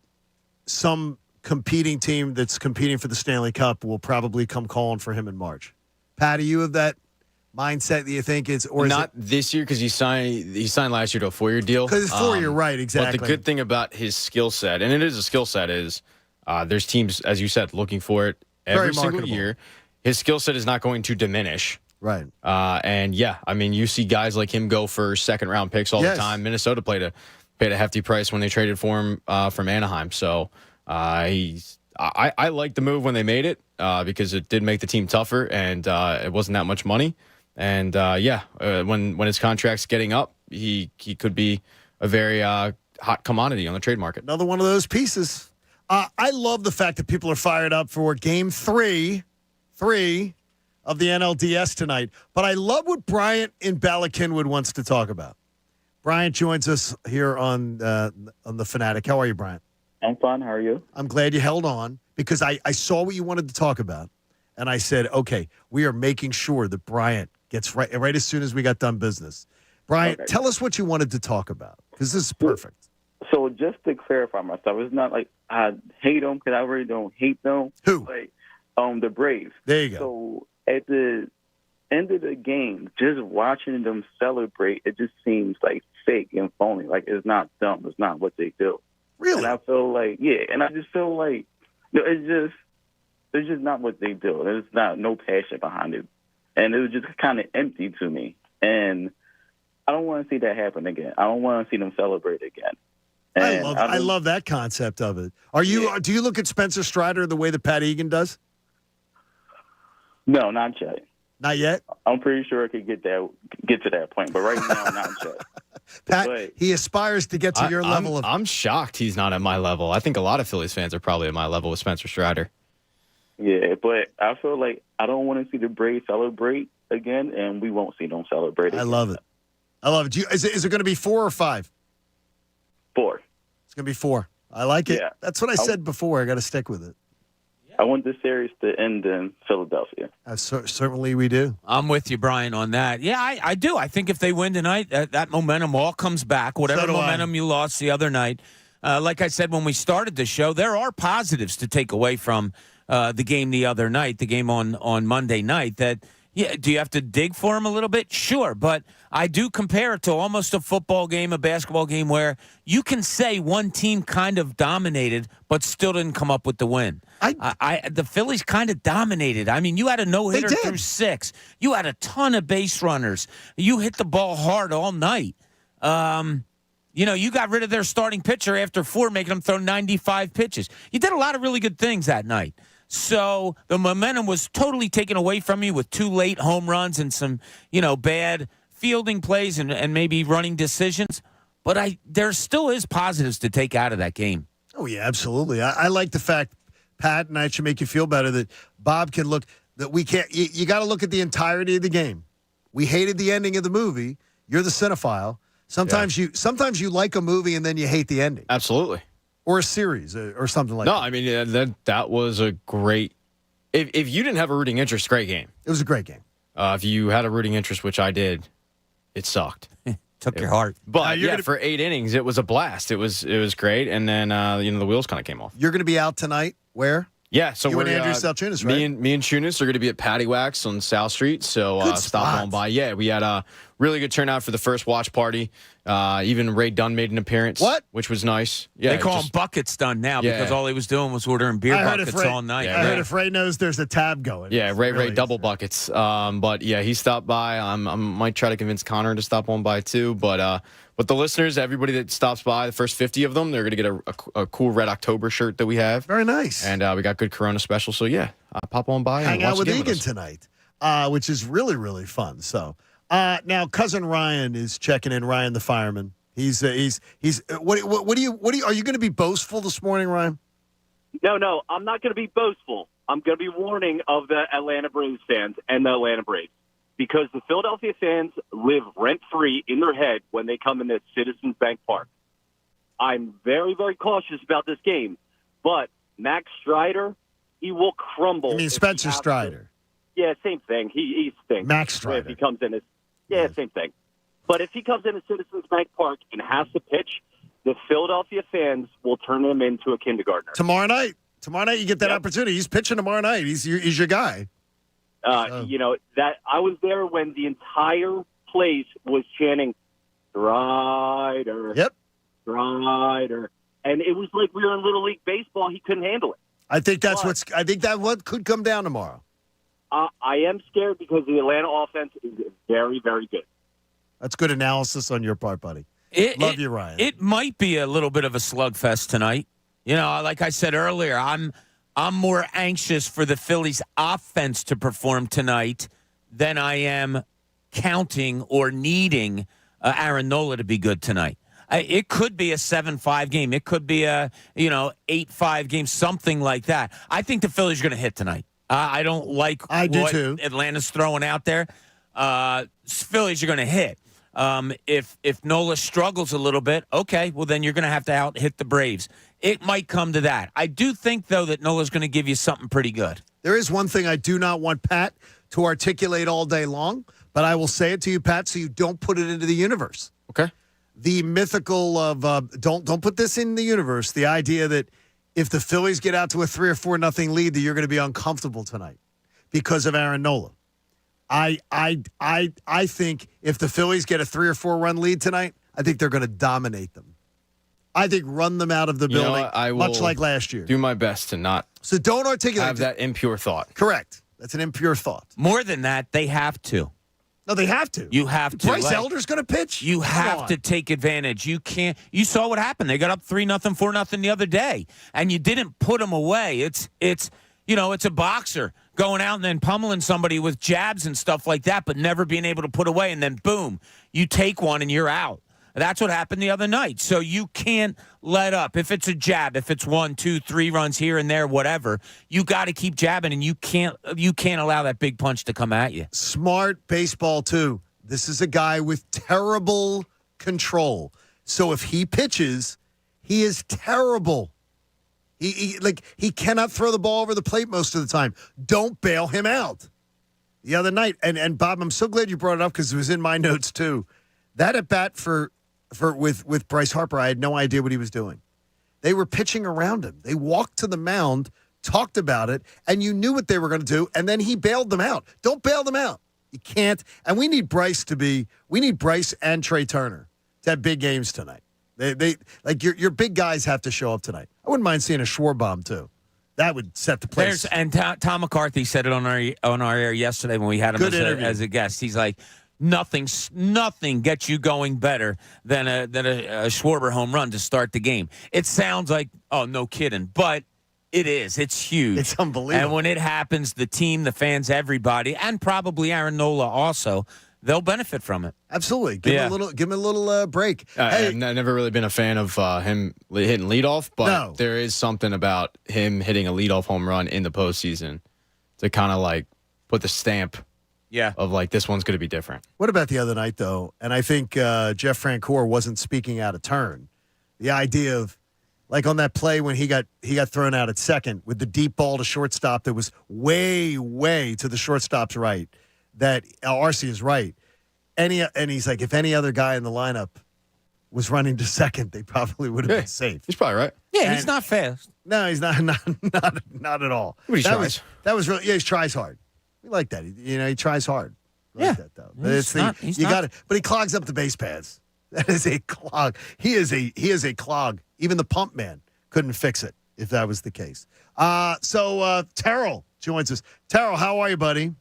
some competing team that's competing for the Stanley Cup will probably come calling for him in March. Pat, do you have that mindset that you think it's or not this year because he signed last year to a 4-year deal? Because it's 4-year, right? Exactly. But the good thing about his skill set, and it is a skill set, is there's teams, as you said, looking for it every single year. His skill set is not going to diminish. Right. And you see guys like him go for second round picks all the time. Minnesota paid a hefty price when they traded for him from Anaheim. So I liked the move when they made it because it did make the team tougher and it wasn't that much money. And when his contract's getting up, he could be a very hot commodity on the trade market. Another one of those pieces. I love the fact that people are fired up for Game 3 of the NLDS tonight. But I love what Bryant in Bala Cynwyd wants to talk about. Bryant joins us here on the Fanatic. How are you, Bryant? I'm fine. How are you? I'm glad you held on because I saw what you wanted to talk about. And I said, okay, we are making sure that Bryant gets right as soon as we got done business. Bryant, tell us what you wanted to talk about because this is perfect. So just to clarify myself, it's not like I hate them because I really don't hate them. Who? Like, the Braves. There you go. So at the end of the game, just watching them celebrate, it just seems like fake and phony. Like it's not them. It's not what they do. Really? And I feel like, and I just feel like it's just not what they do. There's no passion behind it. And it was just kind of empty to me. And I don't want to see that happen again. I don't want to see them celebrate again. And I love that concept of it. Do you look at Spencer Strider the way that Pat Egan does? No, not yet. Not yet? I'm pretty sure I could get to that point, but right now, not yet. Pat, he aspires to get to your level of. I'm shocked he's not at my level. I think a lot of Phillies fans are probably at my level with Spencer Strider. Yeah, but I feel like I don't want to see the Braves celebrate again, and we won't see them celebrate again. I love it. I love it. Is it going to be 4 or 5? 4. It's going to be 4. I like it. Yeah. That's what I said before. I got to stick with it. I want this series to end in Philadelphia. Certainly we do. I'm with you, Brian, on that. Yeah, I do. I think if they win tonight, that momentum all comes back. Whatever momentum you lost the other night. Like I said when we started the show, there are positives to take away from the game the other night, the game on Monday night. That, yeah, do you have to dig for them a little bit? Sure, but I do compare it to almost a football game, a basketball game, where you can say one team kind of dominated but still didn't come up with the win. The Phillies kind of dominated. I mean, you had a no-hitter through 6. You had a ton of base runners. You hit the ball hard all night. You got rid of their starting pitcher after 4, making them throw 95 pitches. You did a lot of really good things that night. So the momentum was totally taken away from you with 2 late home runs and some, bad fielding plays and maybe running decisions. But there still is positives to take out of that game. Oh, yeah, absolutely. I like the fact, Pat, and I should make you feel better, that Bob can look, that we can't, you got to look at the entirety of the game. We hated the ending of the movie. You're the cinephile. Sometimes you like a movie and then you hate the ending. Absolutely. Or a series or something like that. No, I mean, that was a great – if you didn't have a rooting interest, great game. It was a great game. If you had a rooting interest, which I did, it sucked. Took your heart. But, for 8 innings, it was a blast. It was great, and then, the wheels kind of came off. You're going to be out tonight. Where? Yeah, so you and Andrew Salchunas, right? Me and Chunas are going to be at Patty Wax on South Street, so stop on by. Yeah, we had a really good turnout for the first watch party. Even Ray Dunn made an appearance. What? Which was nice. Yeah, they call him Buckets Dunn now because all he was doing was ordering beer buckets all night. I heard if Ray knows there's a tab going. Yeah, Ray double buckets. But yeah, he stopped by. I might try to convince Connor to stop on by too. But the listeners, everybody that stops by, the first 50 of them, they're going to get a cool Red October shirt that we have. Very nice. And we got good Corona special. So yeah, pop on by. Hang and out with Egan tonight, which is really, really fun. So now cousin Ryan is checking in. Ryan the fireman. He's what are you are you going to be boastful this morning, Ryan? No, I'm not going to be boastful. I'm going to be warning of the Atlanta Braves fans and the Atlanta Braves, because the Philadelphia fans live rent-free in their head when they come into Citizens Bank Park. I'm very, very cautious about this game, but Max Strider, he will crumble. You mean Spencer Strider? Yeah, same thing. He stinks. Max Strider. If he comes in same thing. But if he comes into Citizens Bank Park and has to pitch, the Philadelphia fans will turn him into a kindergartner. Tomorrow night you get that opportunity. He's pitching tomorrow night. He's your guy. That I was there when the entire place was chanting Strider. Yep. Strider. And it was like we were in Little League Baseball. He couldn't handle it. I think what could come down tomorrow. I am scared because the Atlanta offense is very, very good. That's good analysis on your part, buddy. Love you, Ryan. It might be a little bit of a slugfest tonight. Like I said earlier, I'm more anxious for the Phillies offense to perform tonight than I am counting or needing Aaron Nola to be good tonight. It could be a 7-5 game. It could be a 8-5 game, something like that. I think the Phillies are going to hit tonight. I don't like what Atlanta's throwing out there. Phillies are going to hit. If Nola struggles a little bit, okay, well, then you're going to have to out-hit the Braves. It might come to that. I do think, though, that Nola's going to give you something pretty good. There is one thing I do not want Pat to articulate all day long, but I will say it to you, Pat, so you don't put it into the universe. Okay. The mythical of don't put this in the universe. The idea that if the Phillies get out to a 3 or 4-0 lead, that you're going to be uncomfortable tonight because of Aaron Nola. I think if the Phillies get a 3 or 4 run lead tonight, I think they're going to dominate them. I think run them out of the building, much like last year. Do my best to not. So don't articulate. Have that impure thought. Correct. That's an impure thought. More than that, they have to. No, they have to. You have to. Bryce Elder's going to pitch. You have to take advantage. You can't. You saw what happened. They got up 3-0, 4-0 the other day, and you didn't put them away. It's a boxer going out and then pummeling somebody with jabs and stuff like that, but never being able to put away, and then boom, you take one and you're out. That's what happened the other night. So you can't let up. If it's a jab, if it's 1, 2, 3 runs here and there, whatever, you got to keep jabbing, and you can't allow that big punch to come at you. Smart baseball, too. This is a guy with terrible control. So if he pitches, he is terrible. He cannot throw the ball over the plate most of the time. Don't bail him out. The other night, and Bob, I'm so glad you brought it up because it was in my notes too. That at bat with Bryce Harper, I had no idea what he was doing. They were pitching around him. They walked to the mound, talked about it, and you knew what they were going to do, and then he bailed them out. Don't bail them out. You can't. And we need Bryce and Trey Turner to have big games tonight. They like your big guys have to show up tonight. I wouldn't mind seeing a Schwarbaum too. That would set the place. Tom McCarthy said it on our air yesterday when we had him as a guest. He's like, nothing gets you going better than a Schwarber home run to start the game. It sounds like, oh, no kidding, but it is. It's huge. It's unbelievable. And when it happens, the team, the fans, everybody, and probably Aaron Nola also, they'll benefit from it. Absolutely. Give him a little break. Hey, I've never really been a fan of him hitting leadoff, but there is something about him hitting a leadoff home run in the postseason to kind of like put the stamp of like this one's going to be different. What about the other night, though? And I think Jeff Francoeur wasn't speaking out of turn. The idea of, like on that play when he got thrown out at second with the deep ball to shortstop that was way, way to the shortstop's right, that Arcee is right. And he's like, if any other guy in the lineup was running to second, they probably would have been safe. He's probably right. Yeah, he's not fast. No, he's not at all. But he tries. That was really, he tries hard. We like that. He tries hard. We like that, though. But but he clogs up the base paths. That is a clog. He is a clog. Even the pump man couldn't fix it if that was the case. So Terrell joins us. Terrell, how are you, buddy?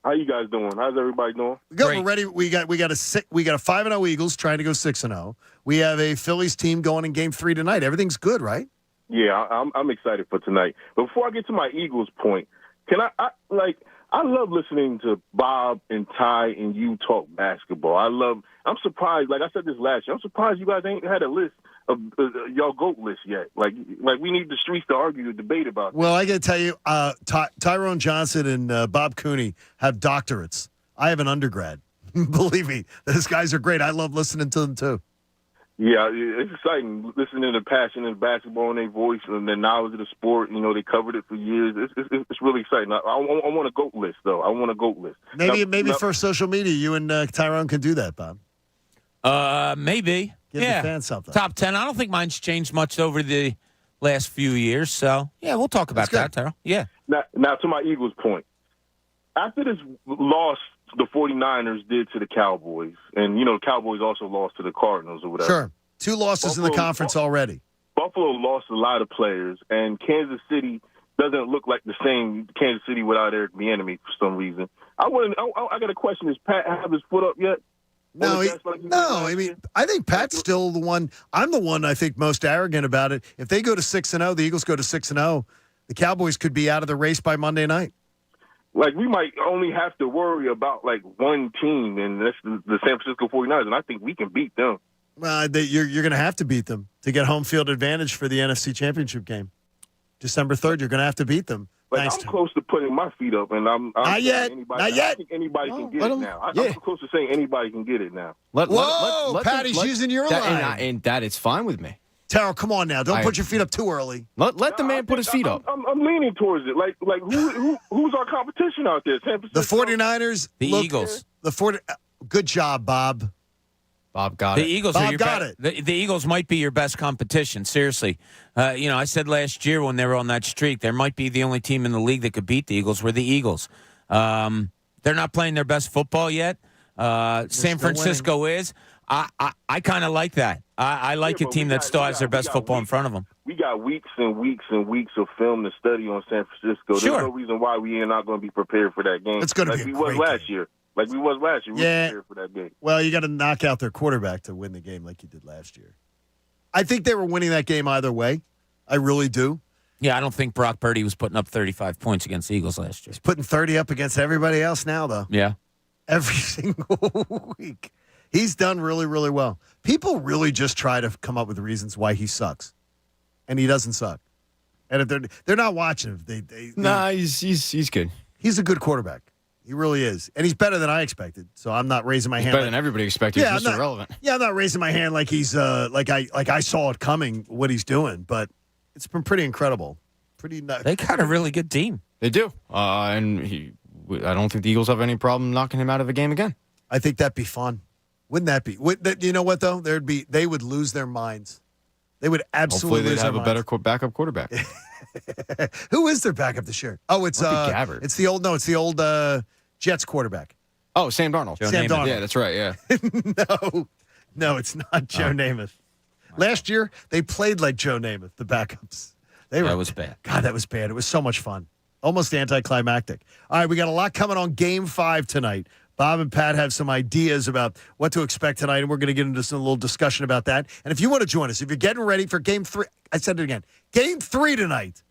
How you guys doing? How's everybody doing? Good. We're ready. We got a 5-0 Eagles trying to go 6-0. We have a Phillies team going in Game 3 tonight. Everything's good, right? Yeah, I'm excited for tonight. But before I get to my Eagles point, can I love listening to Bob and Ty and you talk basketball. I'm surprised. Like I said this last year, I'm surprised you guys ain't had a list of y'all GOAT list yet. Like we need the streets to argue, debate about that. Well, I got to tell you, Tyrone Johnson and Bob Cooney have doctorates. I have an undergrad. Believe me, those guys are great. I love listening to them too. Yeah, it's exciting listening to the passion in basketball and their voice and their knowledge of the sport. You know, they covered it for years. It's really exciting. I want a GOAT list, though. I want a GOAT list. Maybe for social media, you and Tyrone can do that, Bob. Maybe. Give the fans something. Top 10. I don't think mine's changed much over the last few years. So, yeah, we'll talk about that, Terrell. Yeah. Now, to my Eagles point. After this loss the 49ers did to the Cowboys, and, the Cowboys also lost to the Cardinals or whatever. Sure. 2 losses in the conference already. Buffalo lost a lot of players, and Kansas City doesn't look like the same Kansas City without Eric Bieniemy for some reason. I got a question. Does Pat have his foot up yet? No, I think Pat's still the one. I'm the one I think most arrogant about it. If they go to 6-0, the Eagles go to 6-0, the Cowboys could be out of the race by Monday night. Like, we might only have to worry about, one team, and that's the San Francisco 49ers, and I think we can beat them. Well, you're going to have to beat them to get home field advantage for the NFC Championship game. December 3rd, you're going to have to beat them. I'm close to putting my feet up, and I'm not yet. I think anybody can get it now. I'm close to saying anybody can get it now. Patty's using your line. And that is fine with me. Terrell, come on now. Don't put your feet up too early. Let the man put his feet up. I'm leaning towards it. Who's our competition out there? San Francisco? The 49ers. The Eagles. Good job, Bob. Bob got it. The Eagles Bob got it. The Eagles might be your best competition. Seriously. I said last year when they were on that streak, there might be the only team in the league that could beat the Eagles were the Eagles. They're not playing their best football yet. San Francisco is. I kind of like that. I like a team that still has their best football in front of them. We got weeks and weeks and weeks of film to study on San Francisco. Sure. There's no reason why we are not going to be prepared for that game. It's going to be we was last year. Like we was last year. We were prepared for that game. Well, you got to knock out their quarterback to win the game like you did last year. I think they were winning that game either way. I really do. Yeah, I don't think Brock Purdy was putting up 35 points against the Eagles last year. He's putting 30 up against everybody else now, though. Yeah. Every single week. He's done really, really well. People really just try to come up with reasons why he sucks, and he doesn't suck. And if they're not watching him, Nah, he's good. He's a good quarterback. He really is, and he's better than I expected. So I'm not raising my hand. Better than everybody expected. Yeah, He's just irrelevant. Yeah, I'm not raising my hand like he's like I saw it coming what he's doing, but it's been pretty incredible. They got a really good team. They do, and I don't think the Eagles have any problem knocking him out of a game again. I think that'd be fun. Wouldn't that be? You know what though? They would lose their minds. They would absolutely. Hopefully, they'd have a better backup quarterback. Who is their backup this year? Oh, it's Gabbard. It's the old Jets quarterback. Oh, Sam Darnold. Sam Darnold. Yeah, that's right. Yeah. No, it's not Joe Namath. Last year they played like Joe Namath, the backups. That was bad. God, that was bad. It was so much fun. Almost anticlimactic. All right, we got a lot coming on Game 5 tonight. Bob and Pat have some ideas about what to expect tonight, and we're going to get into some little discussion about that. And if you want to join us, if you're getting ready for Game 3, I said it again, Game 3 tonight,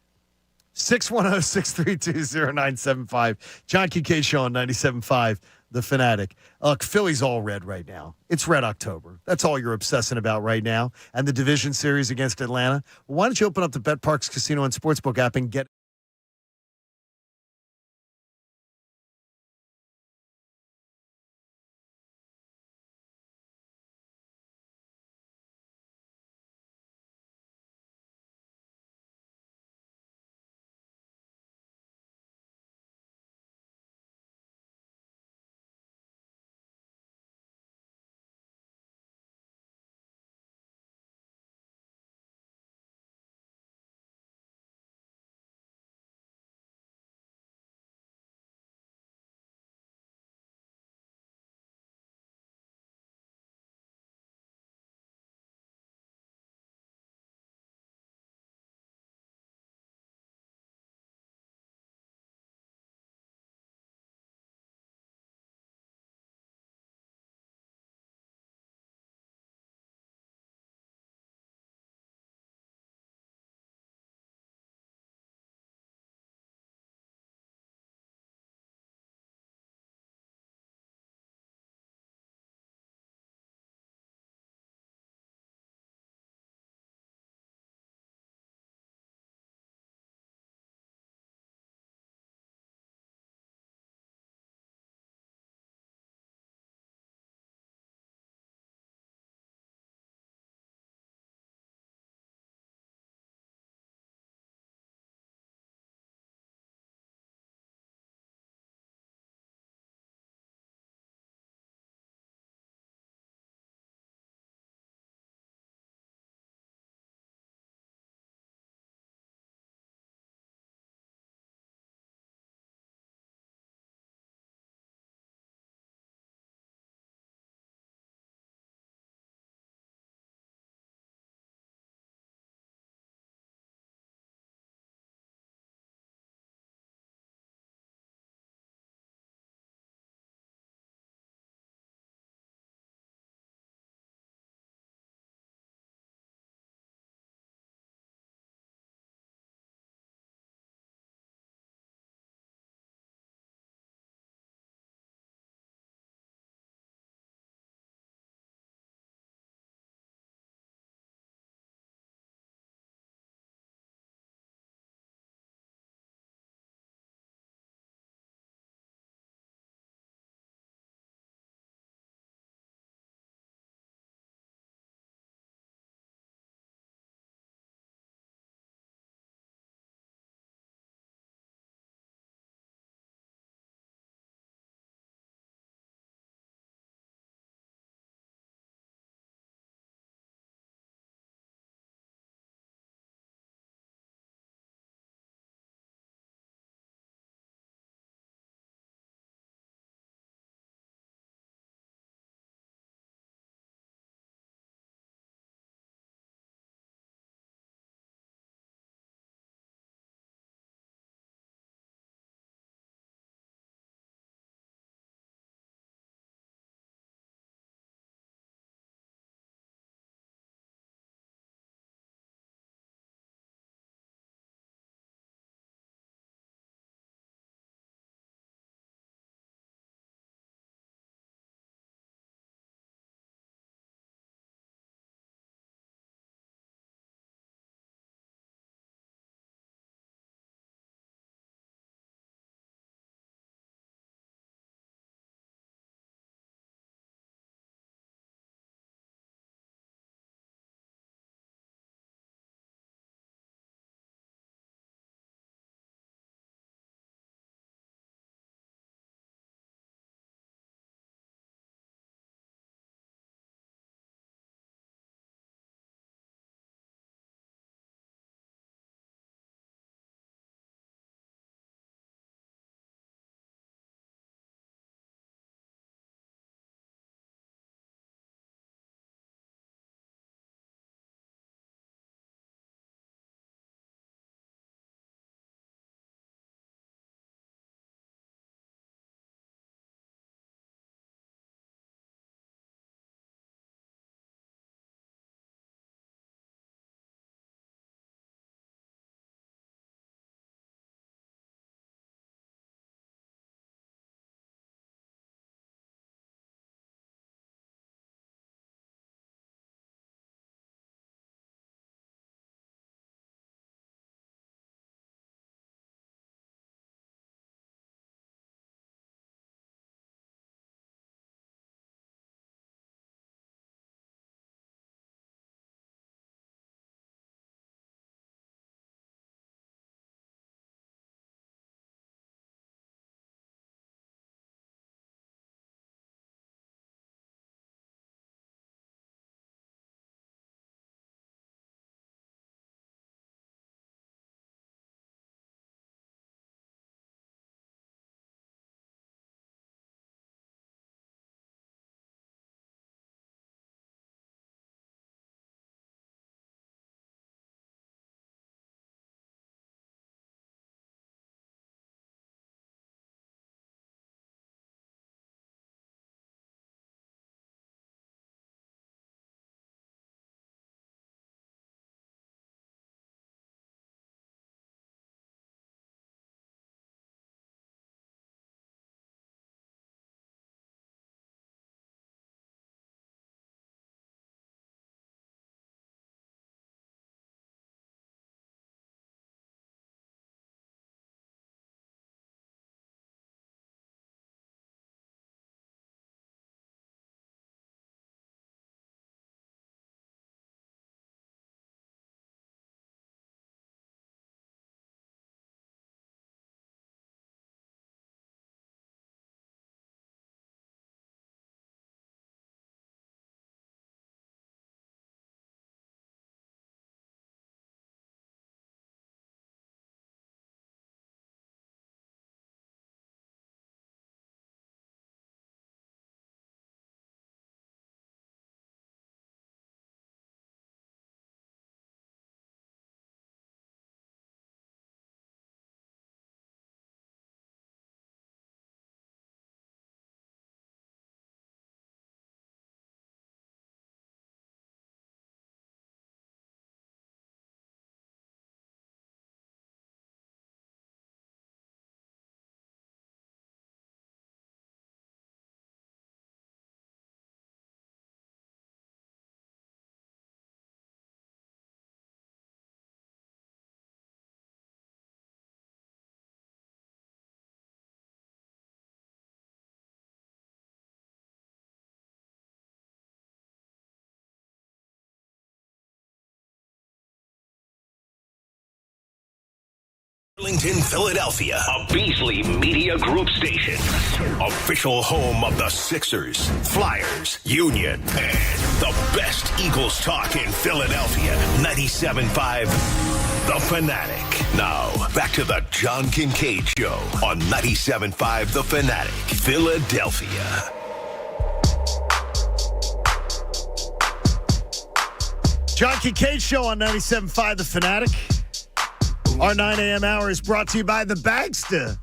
610-632-0975. John Kincade Show on 97.5, The Fanatic. Look, Philly's all red right now. It's Red October. That's all you're obsessing about right now. And the division series against Atlanta. Why don't you open up the BetParks Casino and Sportsbook app and get Arlington, Philadelphia, a Beasley Media Group station. Official home of the Sixers, Flyers, Union, and the best Eagles talk in Philadelphia. 97.5 The Fanatic. Now, back to the John Kincade Show on 97.5 The Fanatic, Philadelphia. John Kincade Show on 97.5 The Fanatic. Our 9 a.m. hour is brought to you by The Bagster.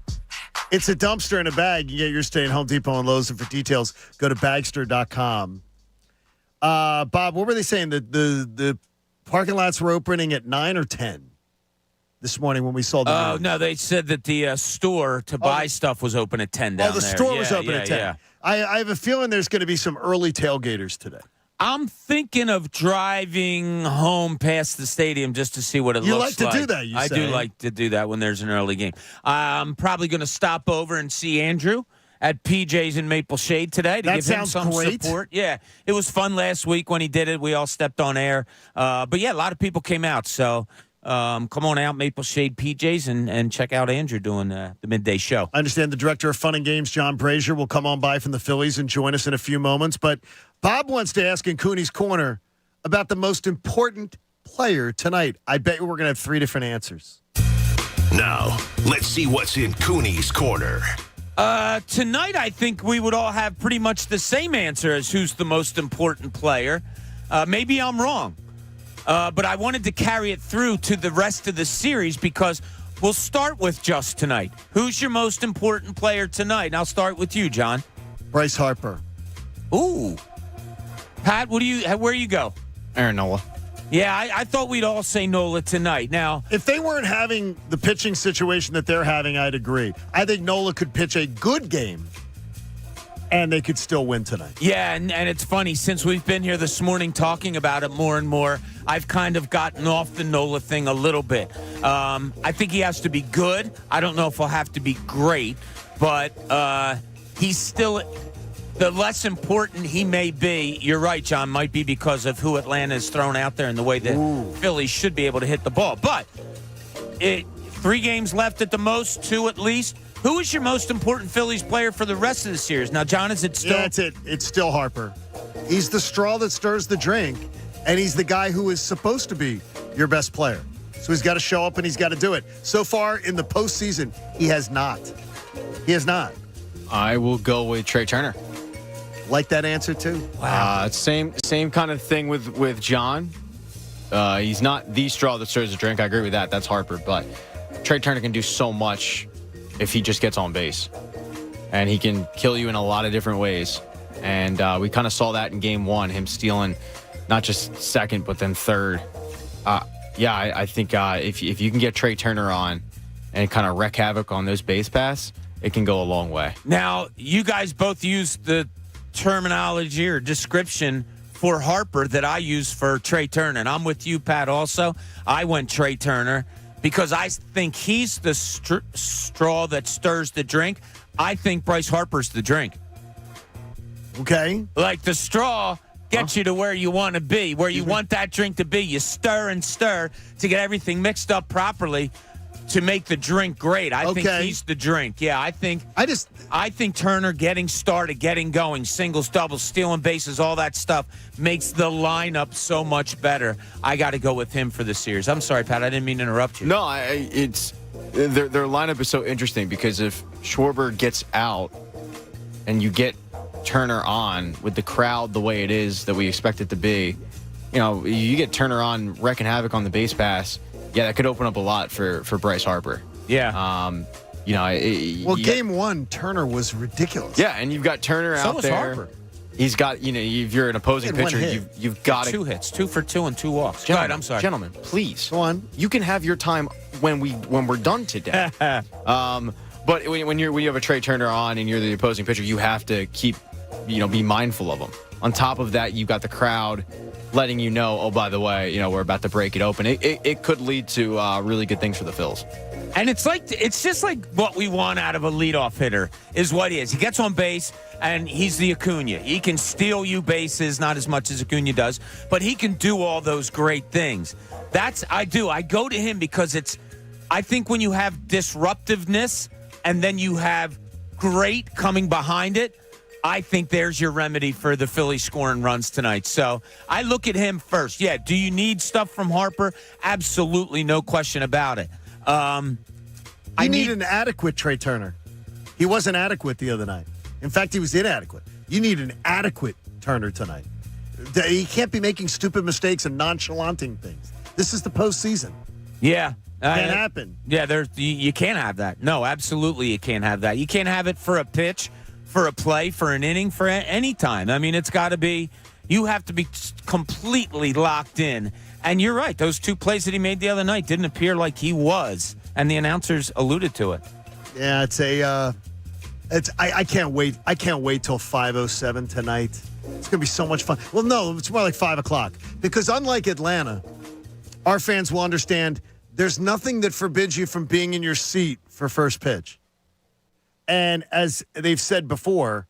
It's a dumpster in a bag. You get your stay at Home Depot and Lowe's. And for details, go to bagster.com. Bob, what were they saying? The parking lots were opening at 9 or 10 this morning when we saw the news? No, they said that the store to buy stuff was open at 10 down there. Oh, the store was open at 10. Yeah. I have a feeling there's going to be some early tailgaters today. I'm thinking of driving home past the stadium just to see what it You looks like. like to do that, you I say. do like to do that when there's an early game. I'm probably going to stop over and see Andrew at PJ's in Maple Shade today to That give him sounds some great. support. Yeah, it was fun last week when he did it. We all stepped on air. But, yeah, a lot of people came out. So come on out, Maple Shade PJ's, and check out Andrew doing the midday show. I understand the director of fun and games, John Brazier, will come on by from the Phillies and join us in a few moments. But Bob wants to ask in Cooney's Corner about the most important player tonight. I bet we're going to have 3 different answers. Now, let's see what's in Cooney's Corner. Tonight, I think we would all have pretty much the same answer as who's the most important player. Maybe I'm wrong. But I wanted to carry it through to the rest of the series because we'll start with just tonight. Who's your most important player tonight? And I'll start with you, John. Bryce Harper. Ooh. Pat, where you go? Aaron Nola. Yeah, I thought we'd all say Nola tonight. Now, if they weren't having the pitching situation that they're having, I'd agree. I think Nola could pitch a good game, and they could still win tonight. Yeah, and it's funny. Since we've been here this morning talking about it more and more, I've kind of gotten off the Nola thing a little bit. I think he has to be good. I don't know if he'll have to be great, but he's still... The less important he may be, you're right, John, might be because of who Atlanta has thrown out there and the way the Phillies should be able to hit the ball. But 3 games left at the most, 2 at least. Who is your most important Phillies player for the rest of the series? Now, John, is it still... Yeah, that's it. It's still Harper. He's the straw that stirs the drink, and he's the guy who is supposed to be your best player. So he's got to show up, and he's got to do it. So far in the postseason, he has not. He has not. I will go with Trey Turner. Like that answer, too? Wow. Same kind of thing with John. He's not the straw that stirs the drink. I agree with that. That's Harper. But Trey Turner can do so much if he just gets on base. And he can kill you in a lot of different ways. And we kind of saw that in Game 1, him stealing not just second, but then third. I think if you can get Trey Turner on and kind of wreak havoc on those base paths, it can go a long way. Now, you guys both used the terminology or description for Harper that I use for Trey Turner. And I'm with you, Pat, also. I went Trey Turner because I think he's the straw that stirs the drink. I think Bryce Harper's the drink. Okay. Like the straw gets you to where you want to be, where you want that drink to be. You stir and stir to get everything mixed up properly to make the drink great. I think he's the drink. Yeah, I think Turner getting started, getting going, singles, doubles, stealing bases, all that stuff makes the lineup so much better. I got to go with him for the series. I'm sorry, Pat. I didn't mean to interrupt you. No, it's their lineup is so interesting because if Schwarber gets out and you get Turner on with the crowd the way it is that we expect it to be, you get Turner on wrecking havoc on the base pass. Yeah, that could open up a lot for Bryce Harper. Yeah. Game 1, Turner was ridiculous. Yeah, and you've got Turner so out was there. Harper. He's got, if you're an opposing pitcher, you've got 2 hits, 2 for 2 and 2 walks. Gentlemen, Go ahead, I'm sorry. Gentlemen, please. Go on. You can have your time when we're done today. But when you have a Trey Turner on and you're the opposing pitcher, you have to keep, be mindful of him. On top of that, you've got the crowd letting you know, oh, by the way, we're about to break it open. It could lead to really good things for the Phils. And it's just like what we want out of a leadoff hitter is what he is. He gets on base, and he's the Acuna. He can steal you bases, not as much as Acuna does, but he can do all those great things. I go to him because I think when you have disruptiveness and then you have great coming behind it, I think there's your remedy for the Phillies scoring runs tonight. So I look at him first. Yeah, do you need stuff from Harper? Absolutely, no question about it. I need an adequate Trey Turner. He wasn't adequate the other night. In fact, he was inadequate. You need an adequate Turner tonight. He can't be making stupid mistakes and nonchalanting things. This is the postseason. Yeah. Can't happen. Yeah, you can't have that. No, absolutely you can't have that. You can't have it for a pitch, for a play, for an inning, for any time. I mean, it's got to be, you have to be completely locked in. And you're right. Those two plays that he made the other night didn't appear like he was. And the announcers alluded to it. Yeah, I can't wait. I can't wait till 5:07 tonight. It's going to be so much fun. Well, no, it's more like 5 o'clock. Because unlike Atlanta, our fans will understand there's nothing that forbids you from being in your seat for first pitch. And as they've said before,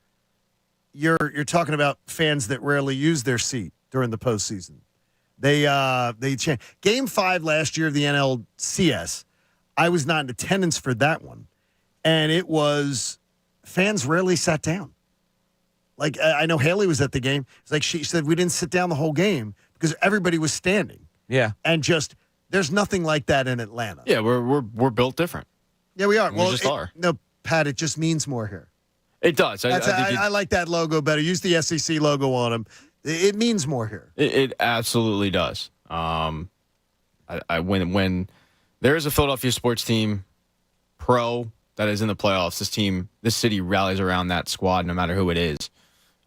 you're talking about fans that rarely use their seat during the postseason. They Game 5 last year of the NLCS, I was not in attendance for that one. And it was, fans rarely sat down. Like, I know Haley was at the game. It's like she said we didn't sit down the whole game because everybody was standing. Yeah. And just, there's nothing like that in Atlanta. Yeah, we're built different. Yeah, we are. We just are. No, Pat, it just means more here. It does. I like that logo better. Use the SEC logo on them. It means more here. It absolutely does. When there is a Philadelphia sports team pro that is in the playoffs, this city rallies around that squad no matter who it is.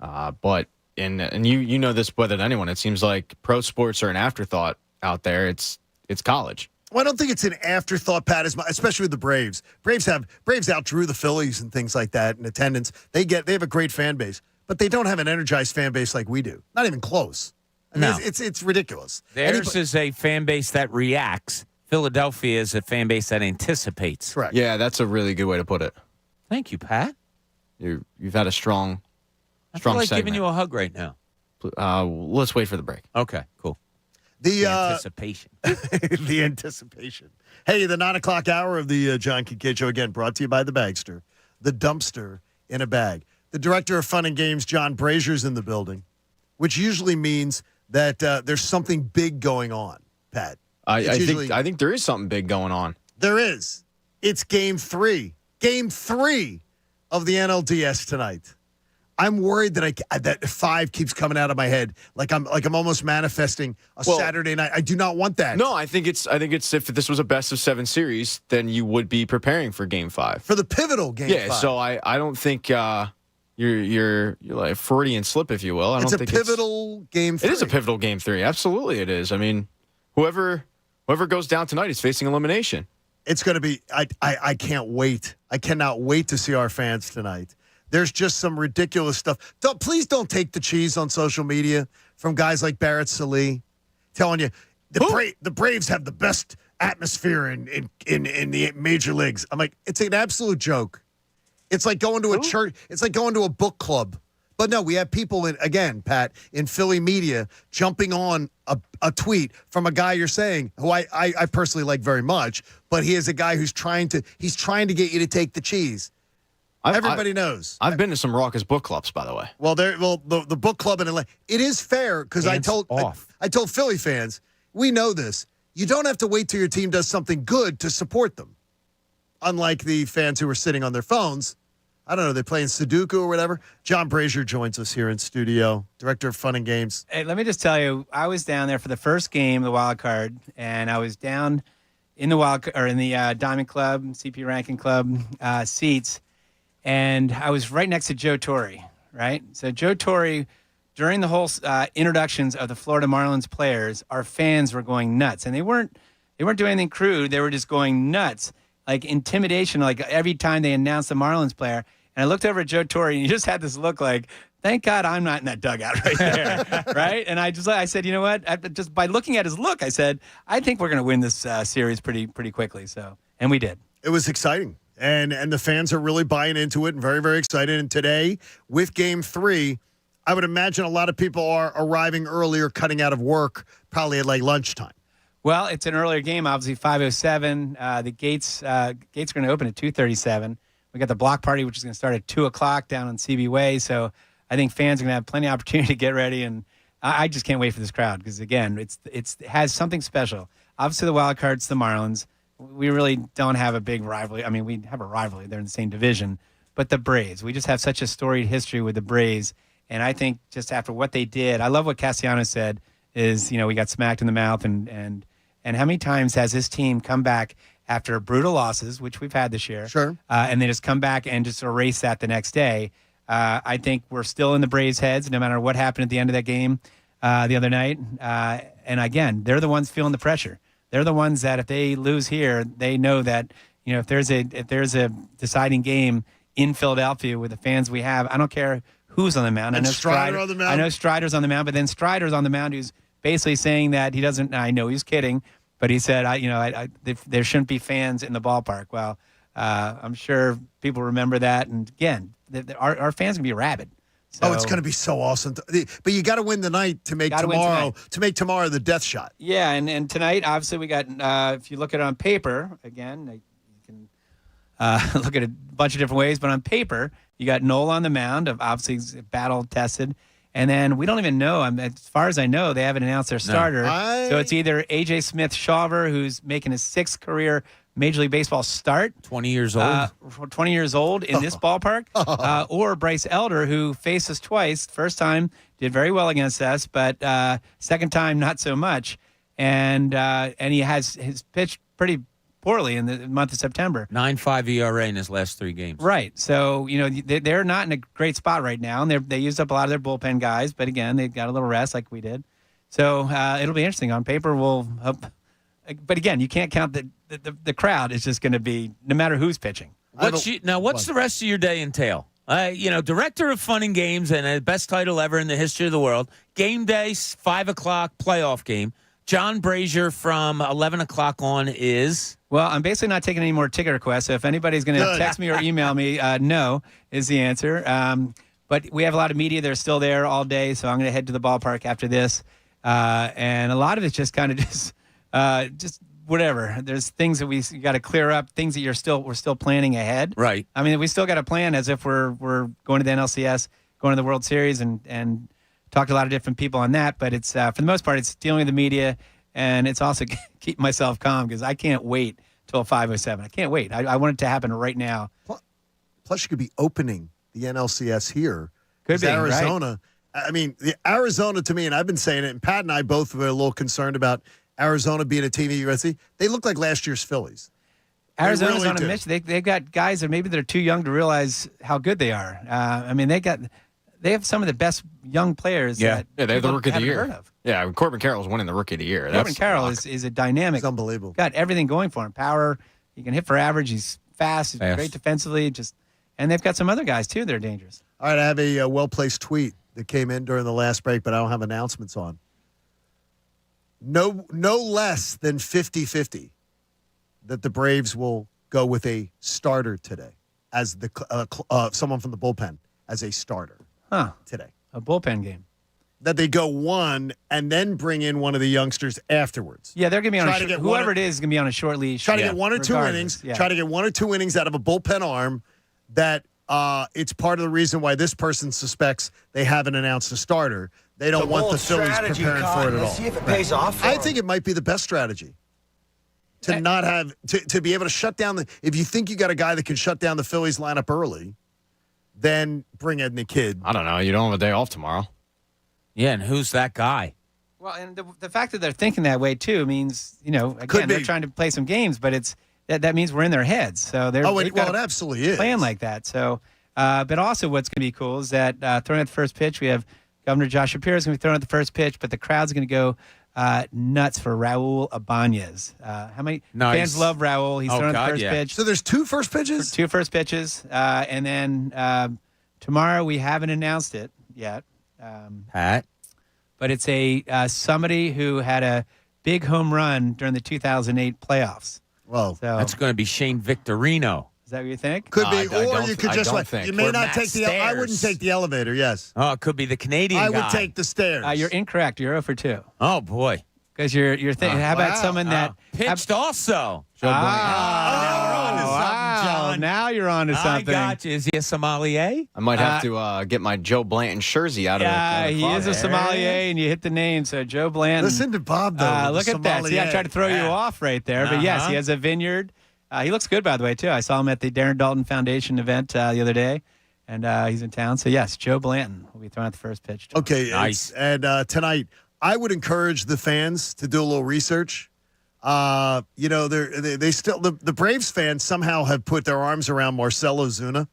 But you know this better than anyone. It seems like pro sports are an afterthought out there. It's college. Well, I don't think it's an afterthought, Pat, especially with the Braves. Braves outdrew the Phillies and things like that in attendance. They have a great fan base, but they don't have an energized fan base like we do. Not even close. I mean, No. It's ridiculous. Theirs is a fan base that reacts. Philadelphia is a fan base that anticipates. Correct. Yeah, that's a really good way to put it. Thank you, Pat. You've had a strong I feel like segment. giving you a hug right now. Let's wait for the break. Okay, cool. The anticipation. The anticipation. Hey, the 9 o'clock hour of the John Kincade Show, again, brought to you by the Bagster, the dumpster in a bag. The director of fun and games, John Brazier's in the building, which usually means that there's something big going on, Pat. I think there is something big going on. There is. It's Game 3. Game 3 of the NLDS tonight. I'm worried that 5 keeps coming out of my head, like I'm almost manifesting Saturday night. I do not want that. No, I think it's if this was a best of 7 series, then you would be preparing for Game 5 for the pivotal Game 5. Yeah, so I don't think you're like a Freudian slip, if you will. I don't think it's a pivotal Game 3. It is a pivotal Game 3. Absolutely, it is. I mean, whoever goes down tonight is facing elimination. It's going to be. I can't wait. I cannot wait to see our fans tonight. There's just some ridiculous stuff. Please don't take the cheese on social media from guys like Barrett Sallee telling you the Braves have the best atmosphere in the major leagues. I'm like, it's an absolute joke. It's like going to a church. It's like going to a book club. But no, we have people Pat, in Philly media jumping on a tweet from a guy you're saying, who I personally like very much, but he is a guy who's trying to get you to take the cheese. Everybody knows. I've been to some raucous book clubs, by the way. Well, the book club in Atlanta, it is fair because I told Philly fans, we know this. You don't have to wait till your team does something good to support them. Unlike the fans who are sitting on their phones. I don't know, they're playing Sudoku or whatever. John Brazier joins us here in studio, director of fun and games. Hey, let me just tell you, I was down there for the first game, the wild card, and I was down in the Diamond Club, CP Rankin Club seats. And I was right next to Joe Torre, right? So Joe Torre, during the whole introductions of the Florida Marlins players, our fans were going nuts. And they weren't doing anything crude. They were just going nuts, like intimidation, like every time they announced the Marlins player. And I looked over at Joe Torre, and he just had this look like, thank God I'm not in that dugout right there, right? And I said, you know what? Just by looking at his look, I said, I think we're going to win this series pretty quickly. So, and we did. It was exciting. And the fans are really buying into it and very, very excited. And today, with Game 3, I would imagine a lot of people are arriving earlier, cutting out of work, probably at like lunchtime. Well, it's an earlier game, obviously 5:07. The gates are going to open at 2:37. We got the block party, which is going to start at 2:00 down on CB Way. So I think fans are going to have plenty of opportunity to get ready, and I just can't wait for this crowd because again, it has something special. Obviously, the wild card's the Marlins. We really don't have a big rivalry. I mean, we have a rivalry; they're in the same division. But the Braves, we just have such a storied history with the Braves, and I think just after what they did, I love what Castellanos said. Is we got smacked in the mouth, and how many times has this team come back after brutal losses, which we've had this year, Sure. And they just come back and just erase that the next day. I think we're still in the Braves' heads, no matter what happened at the end of that game the other night. And again, they're the ones feeling the pressure. They're the ones that if they lose here, they know that if there's a deciding game in Philadelphia with the fans we have, I don't care who's on the mound. And I know Strider on the mound. I know Strider's on the mound, but then Strider's on the mound who's basically saying that he doesn't. I know he's kidding, but he said, there shouldn't be fans in the ballpark. Well, I'm sure people remember that, and again, our fans can be rabid. So, it's going to be so awesome. But you got to win tonight to make tomorrow the death shot. Yeah, and tonight, obviously, we got. If you look at it on paper, again, you can look at it a bunch of different ways, but on paper, you got Nola on the mound, obviously battle tested. And then we don't even know. As far as I know, they haven't announced their starter. So it's either A.J. Smith-Shawver, who's making his 6th career Major League Baseball start. 20 years old. 20 years old in this ballpark. Or Bryce Elder, who faced us twice. First time, did very well against us, but second time, not so much. And he has his pitched pretty poorly in the month of September. 9.5 ERA in his last 3 games. Right. So, they're not in a great spot right now, and they used up a lot of their bullpen guys, but again, they got a little rest like we did. So it'll be interesting. On paper, we'll hope. But again, you can't count the crowd is just going to be, no matter who's pitching. What's the rest of your day entail? Director of Fun and Games and the best title ever in the history of the world. Game day, 5 o'clock, playoff game. John Brazier from 11 o'clock on is? Well, I'm basically not taking any more ticket requests. So if anybody's going to text me or email me, no is the answer. But we have a lot of media. They're still there all day. So I'm going to head to the ballpark after this. And a lot of it's just kind of just whatever. There's things that we got to clear up, things that we're still planning ahead. Right. I mean, we still got to plan as if we're going to the NLCS, going to the World Series, and talked to a lot of different people on that, but it's for the most part, it's dealing with the media, and it's also keeping myself calm because I can't wait till 5:07. I can't wait. I want it to happen right now. Plus, you could be opening the NLCS here. Could be, Arizona. Right? I mean, the Arizona to me, and I've been saying it, and Pat and I both were a little concerned about Arizona being a team of USC. They look like last year's Phillies. Arizona's really on a mission. They've got guys that maybe they're too young to realize how good they are. They have some of the best young players. Yeah, they have the Rookie of the Year. Heard of. Yeah, Corbin Carroll's winning the Rookie of the Year. Corbin Carroll is a dynamic. It's unbelievable. Got everything going for him. Power. He can hit for average. He's fast. He's great defensively. And they've got some other guys too that are dangerous. All right, I have a well-placed tweet that came in during the last break, but I don't have announcements on. No less than 50-50 that the Braves will go with a starter today as someone from the bullpen as a starter. Today. A bullpen game. That they go one and then bring in one of the youngsters afterwards. Yeah, they're going to be on whoever it is going to be on a short leash. Try to get one or two innings. Yeah. Try to get one or two innings out of a bullpen arm that it's part of the reason why this person suspects they haven't announced a starter. They don't want the Phillies preparing for it at all. Let's see if it pays off. I think it might be the best strategy. To not have to be able to shut down if you think you got a guy that can shut down the Phillies lineup early, then bring in the kid. I don't know. You don't have a day off tomorrow. Yeah, and who's that guy? Well, and the fact that they're thinking that way too means, again, they're trying to play some games, but that means we're in their heads. So they're it absolutely is playing like that. So, but also what's going to be cool is that throwing at the first pitch, we have Governor Josh Shapiro is going to be throwing at the first pitch, but the crowd's going to go nuts for Raul Ibanez. How many fans love Raul? He's throwing at the first pitch. So there's two first pitches? Two first pitches. And then tomorrow we haven't announced it yet. Pat? But it's somebody who had a big home run during the 2008 playoffs. Well, that's going to be Shane Victorino. Is that what you think? Could be, or you could just wait. You may not take the. I wouldn't take the elevator. Yes. Oh, it could be the Canadian. I would take the stairs. You're incorrect. You're 0 for 2. Oh boy. Because you're thinking, how about someone that pitched also? Joe Now we're on to something, John. Now you're on to something. I got you. Is he a sommelier? I might have to get my Joe Blanton jersey out of Yeah, the he is a sommelier, and you hit the name. So Joe Blanton. Listen to Bob, though. Look at that. See, I tried to throw you off right there. But yes, he has a vineyard. He looks good, by the way, too. I saw him at the Darren Dalton Foundation event the other day, and he's in town. So, yes, Joe Blanton will be throwing out the first pitch. Okay, nice. And tonight, I would encourage the fans to do a little research. They still the Braves fans somehow have put their arms around Marcell Ozuna,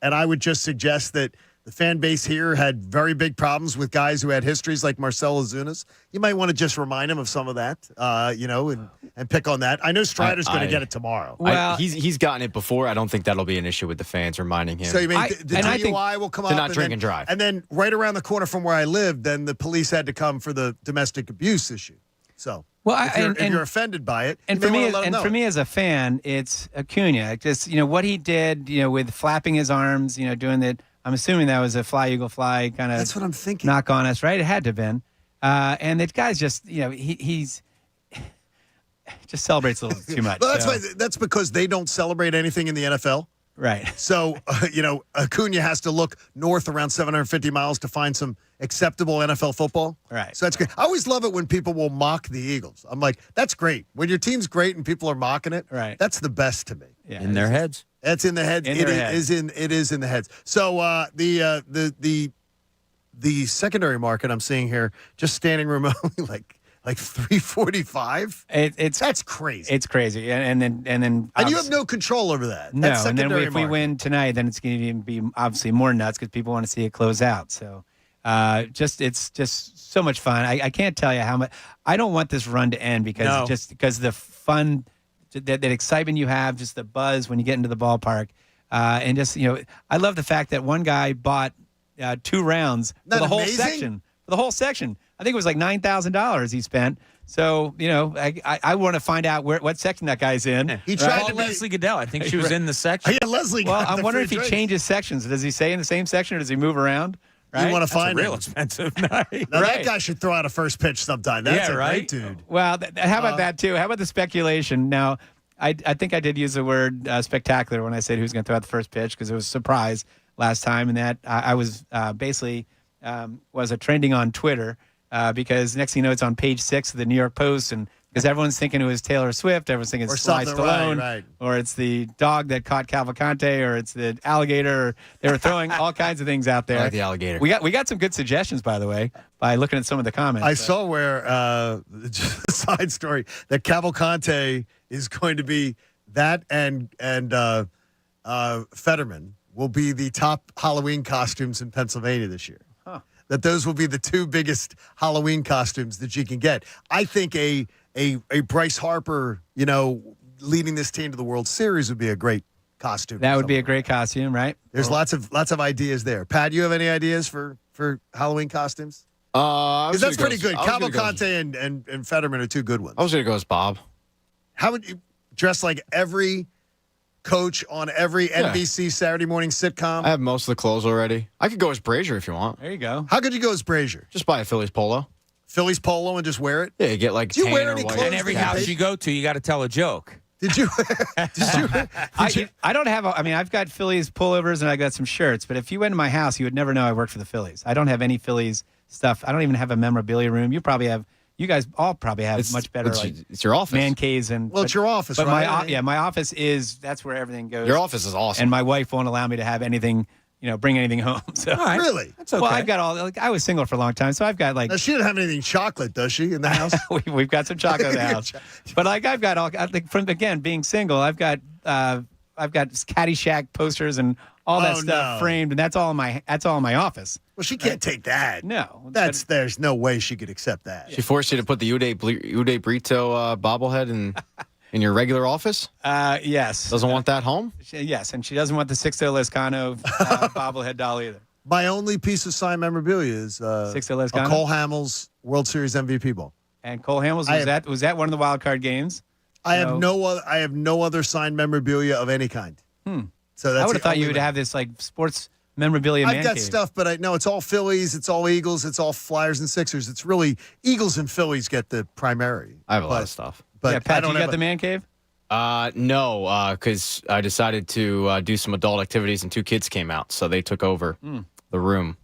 and I would just suggest that the fan base here had very big problems with guys who had histories like Marcell Ozuna's. You might want to just remind him of some of that, and pick on that. I know Strider's going to get it tomorrow. Well, he's gotten it before. I don't think that'll be an issue with the fans reminding him. So you mean the DUI will come up to not drink and drive, and then right around the corner from where I lived, then the police had to come for the domestic abuse issue. So. Well, if you're offended by it, and for me as a fan, it's Acuna. Just what he did, with flapping his arms, doing that. I'm assuming that was a fly eagle fly kind of. That's what I'm thinking. Knock on us, right? It had to have been. And the guy's just, he's just celebrates a little too much. Well, that's because they don't celebrate anything in the NFL. Right. So, Acuna has to look north around 750 miles to find some acceptable NFL football. Right. So that's great. I always love it when people will mock the Eagles. I'm like, that's great. When your team's great and people are mocking it, right. That's the best to me. Yeah, in their heads. It's in the heads. It is in the heads. So the secondary market I'm seeing here, just standing room only like 345. That's crazy. It's crazy, and then you have no control over that. No, and then if we win tonight, then it's going to be obviously more nuts because people want to see it close out. So, it's just so much fun. I can't tell you how much. I don't want this run to end because the fun, that excitement you have, just the buzz when you get into the ballpark, and just I love the fact that one guy bought 2 rounds for the whole section. For the whole section. I think it was like $9,000 he spent. So, I want to find out what section that guy's in. He tried to Leslie Goodell. I think she was in the section. Yeah, Leslie. Well, I'm wondering if he changes sections. Does he stay in the same section or does he move around? Right? You want to find real expensive night. Now, that guy should throw out a first pitch sometime. That's a great dude. Well, how about that, too? How about the speculation? Now, I think I did use the word spectacular when I said who's going to throw out the first pitch because it was a surprise last time, and that I was basically was a trending on Twitter. Because next thing you know, it's on page 6 of the New York Post, and because everyone's thinking it was Taylor Swift, everyone's thinking it's Sly Stallone, right. Or it's the dog that caught Cavalcante, or it's the alligator. Or they were throwing all kinds of things out there. I like the alligator. We got some good suggestions, by the way, by looking at some of the comments. I saw where just a side story that Cavalcante is going to be that, and Fetterman will be the top Halloween costumes in Pennsylvania this year. That those will be the 2 biggest Halloween costumes that you can get. I think a Bryce Harper, leading this team to the World Series would be a great costume. That would be a great costume, right? There's lots of ideas there. Pat, you have any ideas for Halloween costumes? Because that's pretty good. Cavalcante and Fetterman are 2 good ones. I was going to go as Bob. How would you dress like every coach on every NBC Saturday morning sitcom? I have most of the clothes already. I could go as Brazier if you want. There you go. How could you go as Brazier? Just buy a Phillies polo. Phillies polo and just wear it? Yeah, you get like Do you tan wear or any white. clothes? And every house you go to, you got to tell a joke. Did you? I don't have. I've got Phillies pullovers and I got some shirts. But if you went to my house, you would never know I worked for the Phillies. I don't have any Phillies stuff. I don't even have a memorabilia room. You probably have. You guys all probably have much better. It's your office. Man caves and. Well, it's your office, but right? my office that's where everything goes. Your office is awesome. And my wife won't allow me to have anything. Bring anything home. So Really? That's okay. Well, I've got I was single for a long time, so I've got Now, she didn't have anything chocolate, does she, in the house? we've got some chocolate in the house. But I've got all. I think from being single, I've got Caddyshack posters and all that stuff framed, and that's all in my office. Well, she can't take that. No, there's no way she could accept that. She forced you to put the Uday Brito bobblehead in your regular office? Yes. Doesn't want that home? Yes, and she doesn't want the Sixto Lezcano bobblehead doll either. My only piece of signed memorabilia is Sixto Lezcano? Cole Hamels World Series MVP ball. And Cole Hamels was that one of the wild card games? I have no other signed memorabilia of any kind. So I would have thought you would have this like sports memorabilia man I've got cave. stuff, but I know it's all Phillies, it's all Eagles, it's all Flyers and Sixers. It's really Eagles and Phillies get the primary. I have a lot of stuff. But yeah, Pat, I don't you have got the man cave? No, because I decided to do some adult activities, and 2 kids came out, so they took over the room.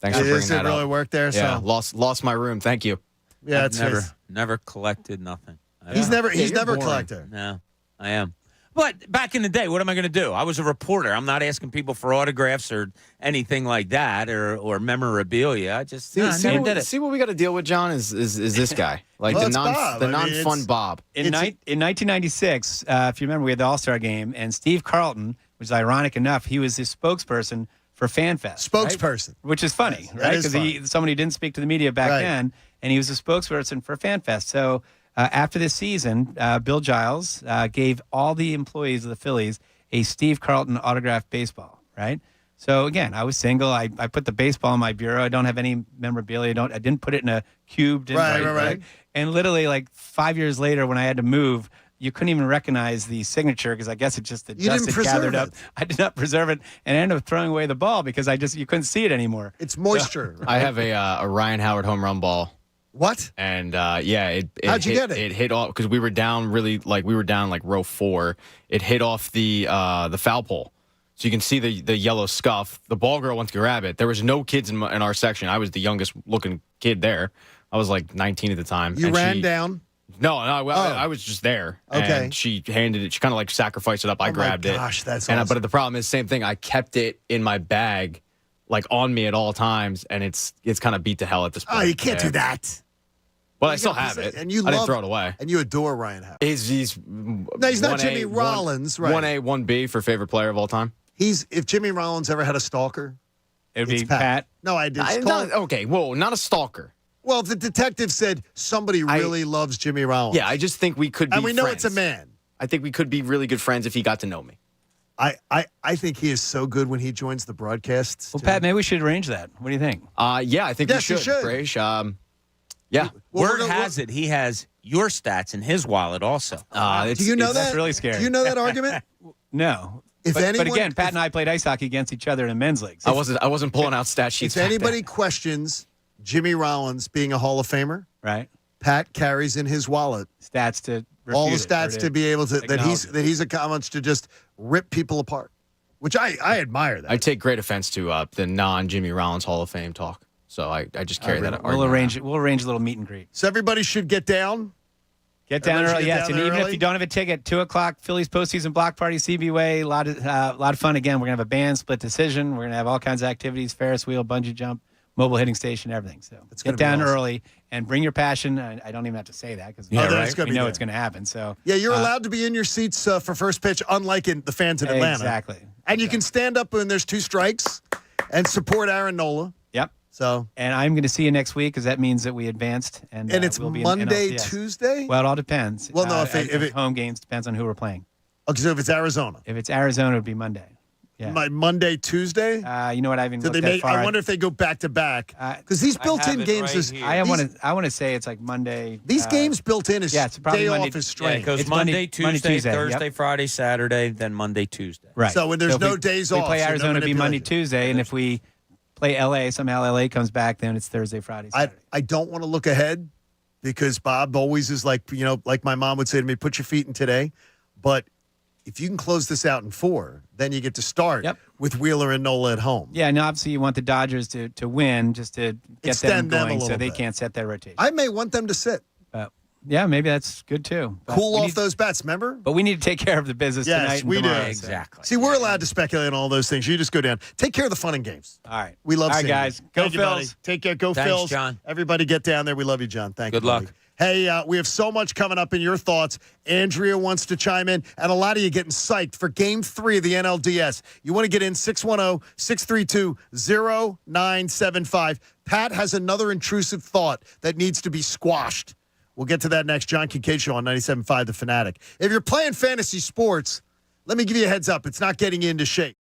Thanks for bringing Does it that really up. work there? Yeah, So lost my room. Thank you. yeah, I've it's never collected nothing. he's never you're a boring. collector. No, I am. But back in the day, what am I going to do? I was a reporter. I'm not asking people for autographs or anything like that or memorabilia. I just See, never did it. see what we got to deal with, John, is this guy. Like Well, the it's Bob. I mean, non-fun it's- Bob. In 1996, if you remember, we had the All-Star game, and Steve Carlton, which is ironic enough, he was his spokesperson for FanFest. Spokesperson. Right? Which is funny, Yes, that right? is Because funny. somebody didn't speak to the media back Right. then, and he was a spokesperson for FanFest. So after this season, Bill Giles gave all the employees of the Phillies a Steve Carlton autographed baseball, right? So again, I was single. I put the baseball in my bureau. I don't have any memorabilia. I didn't put it in a cube. Right. And literally, like 5 years later, when I had to move, you couldn't even recognize the signature because I guess it just the You dust didn't had gathered preserve up. I did not preserve it, and I ended up throwing away the ball because you couldn't see it anymore. It's moisture. right? I have a Ryan Howard home run ball. What? And it How'd you hit, get it? It hit off because we were down row 4. It hit off the foul pole, so you can see the yellow scuff. The ball girl went to grab it. There was no kids in our section. I was the youngest looking kid there. I was like 19 at the time. You and ran down. No, I was just there. Okay. And she handed it. She kind of like sacrificed it up. I grabbed it. Gosh, that's and awesome. but the problem is, same thing. I kept it in my bag, like on me at all times, and it's kind of beat to hell at this point. Oh, you can't Yeah. do that. Well, I You still gotta have present- it. and you I didn't love- throw it away. And you adore Ryan Howard. He's No, he's not 1A, Jimmy Rollins, right? 1A, 1B for favorite player of all time. If Jimmy Rollins ever had a stalker, It would it's be Pat. No, I did. Call- Okay, whoa, not a stalker. well, the detective said somebody really loves Jimmy Rollins. Yeah, I just think we could be and we know friends. it's a man. I think we could be really good friends if he got to know me. I think he is so good when he joins the broadcasts. Well, Pat, maybe we should arrange that. What do you think? Yeah, I think Yes, we you should. should. Brash. Yeah. Word has it he has your stats in his wallet also. Do you know that? That's really scary. Do you know that argument? No. If but anyone- again, Pat and I played ice hockey against each other in the men's leagues. I wasn't pulling out stat sheets. If back anybody then. questions Jimmy Rollins being a Hall of Famer, right? Pat carries in his wallet Stats to all the refute it, or stats to be able to acknowledge that he's accomplished to just rip people apart, which I admire that. I take great offense to the non-Jimmy Rollins Hall of Fame talk. So I just carry that. We'll arrange a little meet and greet. So everybody should get down. Get down Everybody early, should get yes. down And there even if early? you don't have a ticket, 2:00 Phillies postseason block party, CB Way, a lot of fun. Again, we're gonna have a band split decision. We're gonna have all kinds of activities: Ferris wheel, bungee jump, mobile hitting station, everything. So gonna get be down awesome. early and bring your passion. I don't even have to say that because Yeah, that's gonna we be know there. it's gonna happen. So Yeah, you're allowed to be in your seats for first pitch, unlike in the fans in Atlanta. Exactly. And you can stand up when there's 2 strikes and support Aaron Nola. Yep. So And I'm going to see you next week because that means that we advanced. And it's we'll be in Monday, NLCS. Tuesday? Well, it all depends. Well, no, if it- home games depends on who we're playing. Okay, so if it's Arizona. If it's Arizona, it would be Monday. Yeah. Monday, Tuesday? You know what? I haven't Did looked they that make? far. I wonder if they go back to back because these I built-in have it games right is here. I want to say it's like Monday. these games built in is yeah, it's probably day Monday- off is Yeah, strange. it goes It's Monday, Monday, Tuesday, Tuesday, Thursday, yep. Friday, Saturday, then Monday, Tuesday. Right. So when there's if no we- days if we off, play so no Arizona, it'd be Monday, manipulation. Tuesday, and if we play LA, somehow LA comes back, then it's Thursday, Friday, Saturday. I don't want to look ahead because Bob always is like, like my mom would say to me, put your feet in today. But if you can close this out in 4, then you get to start with Wheeler and Nola at home. Yeah, and obviously you want the Dodgers to win just to get Extend them a going so little they bit. can't set their rotation. I may want them to sit. Yeah, maybe that's good too. But Cool we off need- those bets, remember? But we need to take care of the business Yes, tonight and we do. tomorrow. so- Exactly. See, we're allowed to speculate on all those things. You just go down. Take care of the fun and games. All right. We love All right, seeing guys. you. Go Thank you, buddy. Phils. Take care. Go Thanks, Phils. John. Everybody get down there. We love you, John. Thank you. Good luck. buddy. Hey, we have so much coming up in your thoughts. Andrea wants to chime in, and a lot of you getting psyched for Game 3 of the NLDS. You want to get in 610-632-0975. Pat has another intrusive thought that needs to be squashed. We'll get to that next. John Kincade Show on 97.5 The Fanatic. If you're playing fantasy sports, let me give you a heads up. It's not getting you into shape.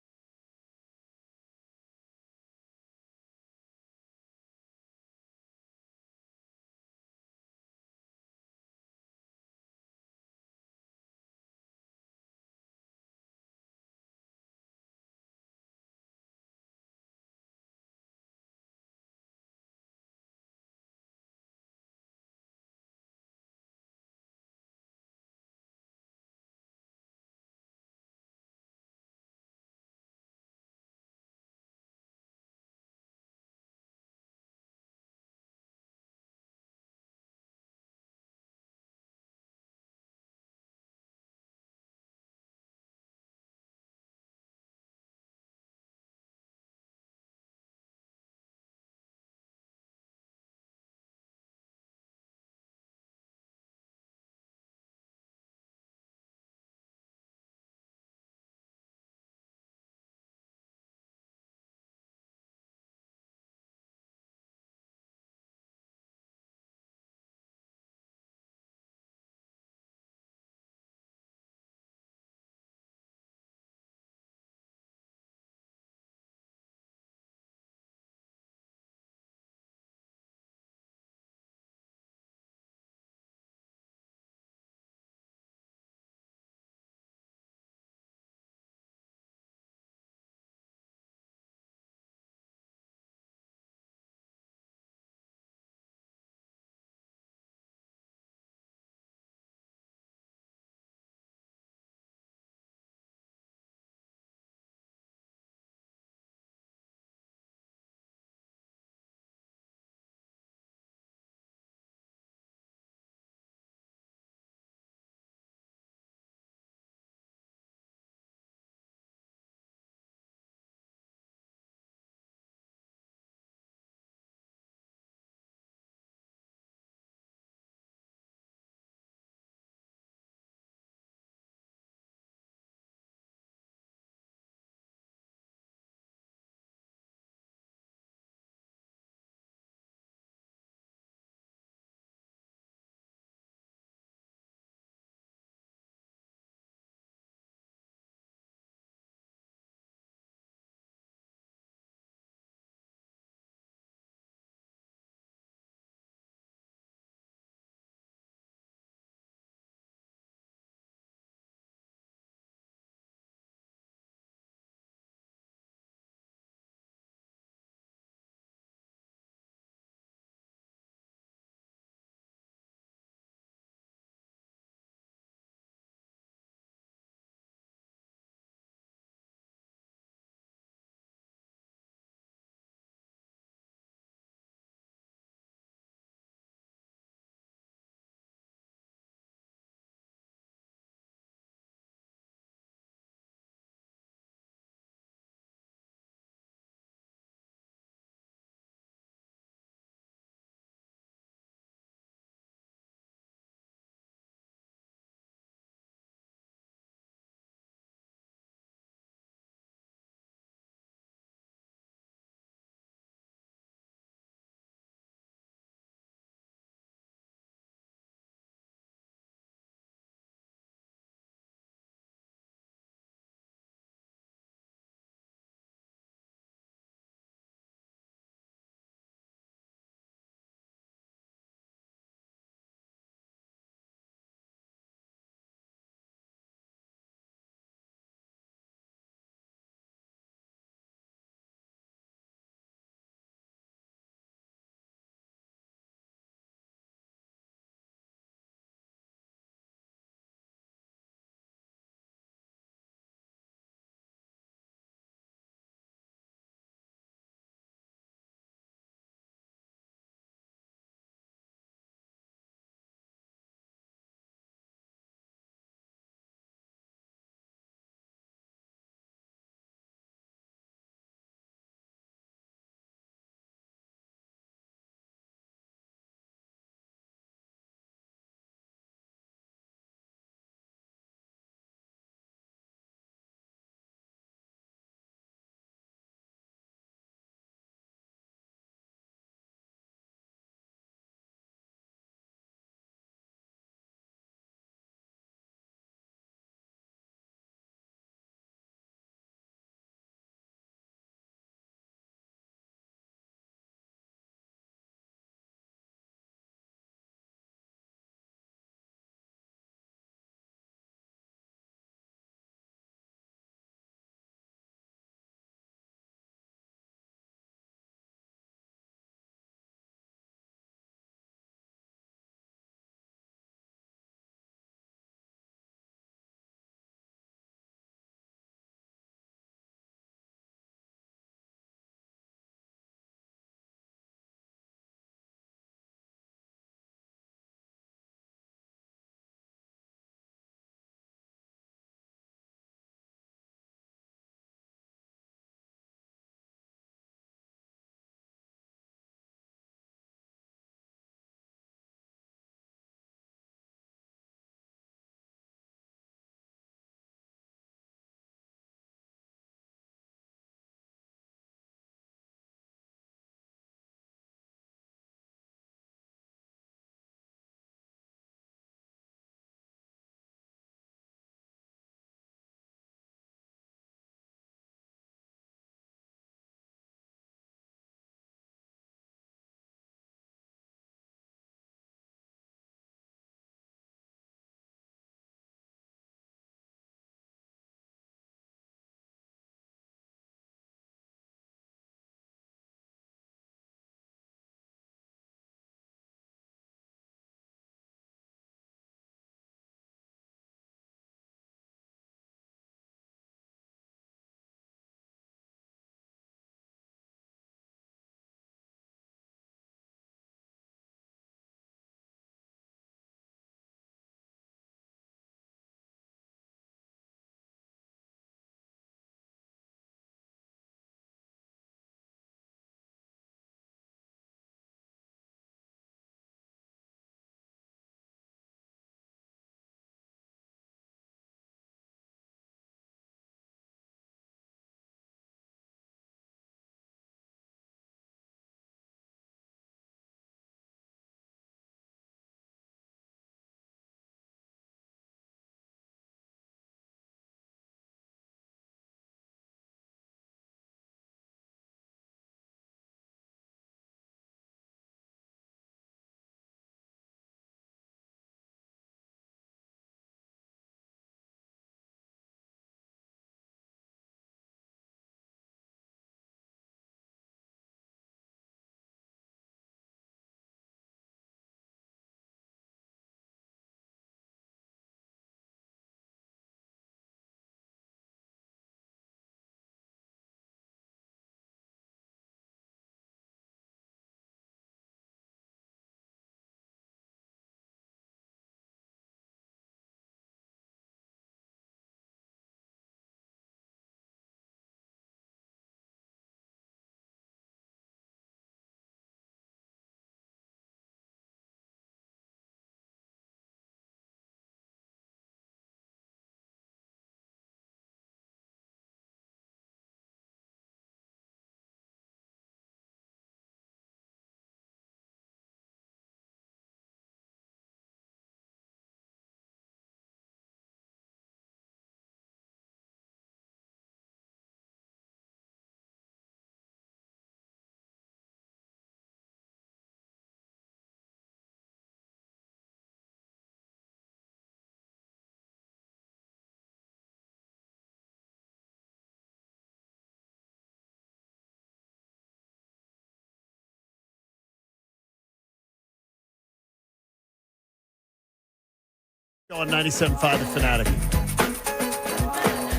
On 97.5 The Fanatic.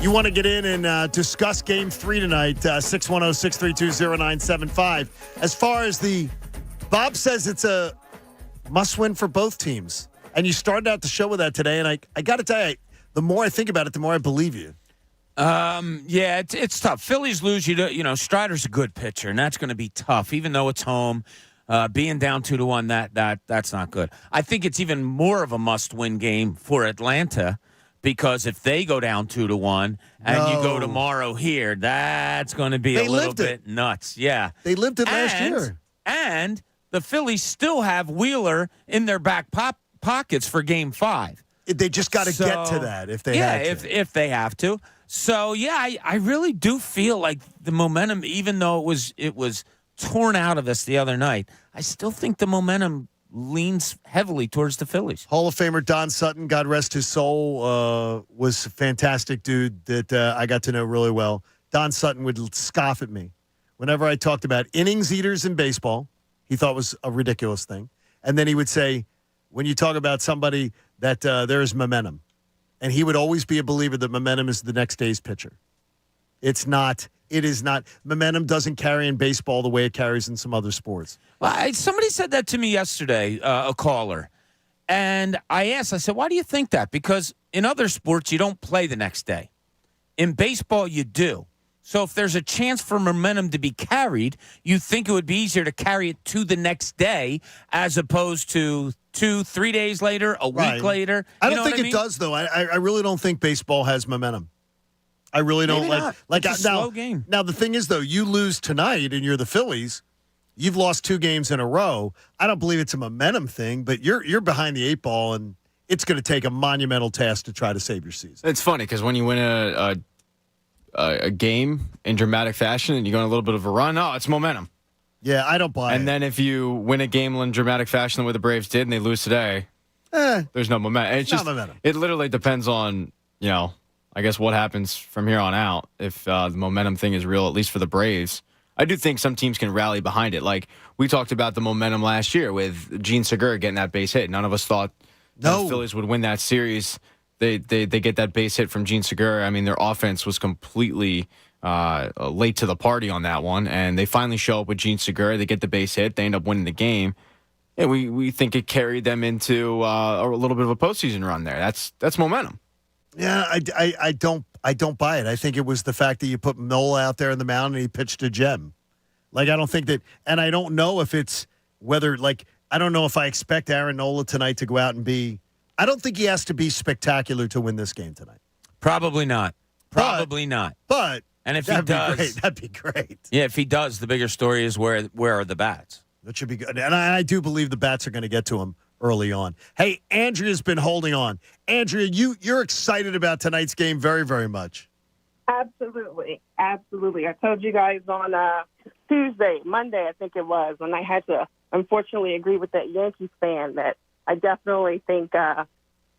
You want to get in and discuss Game 3 tonight, 610-632-0975. As far as Bob says it's a must-win for both teams. And you started out the show with that today, and I got to tell you, the more I think about it, the more I believe you. Yeah, it's tough. Phillies lose. Strider's a good pitcher, and that's going to be tough, even though it's home. Being down 2-1, that's not good. I think it's even more of a must-win game for Atlanta because if they go down 2-1 and you go tomorrow here, that's going to be a little bit nuts. Yeah, they lived it last year, and the Phillies still have Wheeler in their back pockets for Game 5. They just got to get to that if they have to. if they have to. So yeah, I really do feel like the momentum, even though it was torn out of us the other night, I still think the momentum leans heavily towards the Phillies. Hall of Famer Don Sutton, God rest his soul, was a fantastic dude that I got to know really well. Don Sutton would scoff at me whenever I talked about innings eaters in baseball. He thought was a ridiculous thing. And then he would say, when you talk about somebody that there is momentum, and he would always be a believer that momentum is the next day's pitcher. It is not. Momentum doesn't carry in baseball the way it carries in some other sports. Well, somebody said that to me yesterday, a caller. And I said, why do you think that? Because in other sports, you don't play the next day. In baseball, you do. So if there's a chance for momentum to be carried, you think it would be easier to carry it to the next day as opposed to 2-3 days later, a week later. I don't think it does, though. I really don't think baseball has momentum. I really don't like it's a slow game. Now the thing is, though, you lose tonight and you're the Phillies. You've lost 2 games in a row. I don't believe it's a momentum thing, but you're behind the 8 ball, and it's going to take a monumental task to try to save your season. It's funny because when you win a game in dramatic fashion and you go on a little bit of a run, it's momentum. Yeah, I don't buy it. And then if you win a game in dramatic fashion the way the Braves did and they lose today, there's no momentum. It's just not momentum. It literally depends on, I guess what happens from here on out if the momentum thing is real, at least for the Braves. I do think some teams can rally behind it. Like we talked about the momentum last year with Gene Segura getting that base hit. None of us thought the Phillies would win that series. They get that base hit from Gene Segura. I mean, their offense was completely late to the party on that one, and they finally show up with Gene Segura. They get the base hit. They end up winning the game. And we think it carried them into a little bit of a postseason run there. That's momentum. Yeah, I don't buy it. I think it was the fact that you put Nola out there in the mound and he pitched a gem. Like, I don't think that, and I don't know if it's whether, like, I don't know if I expect Aaron Nola tonight to go out and be, I don't think he has to be spectacular to win this game tonight. Probably not. But and if he does, that'd be great. Yeah, if he does, the bigger story is where are the bats? That should be good. And I do believe the bats are going to get to him early on. Hey, Andrea's been holding on. Andrea, you're excited about tonight's game very, very much. Absolutely. I told you guys on Monday, I think it was, when I had to unfortunately agree with that Yankees fan that I definitely think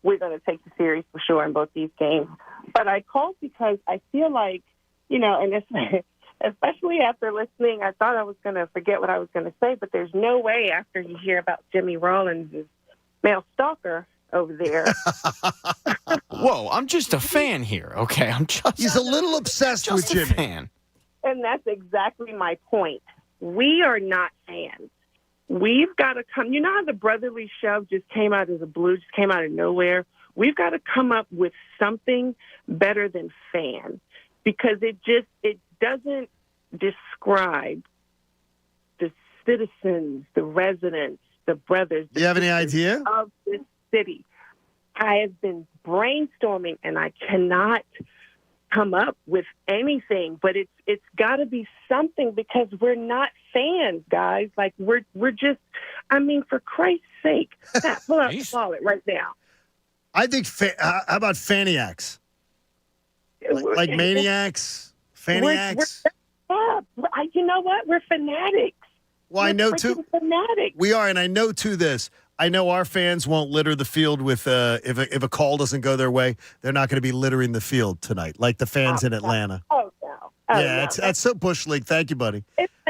we're going to take the series for sure in both these games. But I called because I feel like, and it's, especially after listening, I thought I was going to forget what I was going to say, but there's no way after you hear about Jimmy Rollins' male stalker over there. Whoa, I'm just a fan here, okay? He's a little obsessed with Jimmy. Fan. And that's exactly my point. We are not fans. We've got to come. You know how the brotherly shove just came out as a blue, just came out of nowhere? We've got to come up with something better than fan, because it doesn't describe the citizens, the residents, the brothers. Do you have any idea? Of this city. I have been brainstorming and I cannot come up with anything, but it's got to be something, because we're not fans, guys. Like we're just, I mean, for Christ's sake, pull out the wallet right now. I think, how about Faniacs? Like Maniacs? Faniacs? You know what? We're fanatics. Well, I know too. Fanatics. We are, and I know too this. I know our fans won't litter the field with if a call doesn't go their way, they're not going to be littering the field tonight, like the fans in Atlanta. Oh no! That's so Bush League. Thank you, buddy.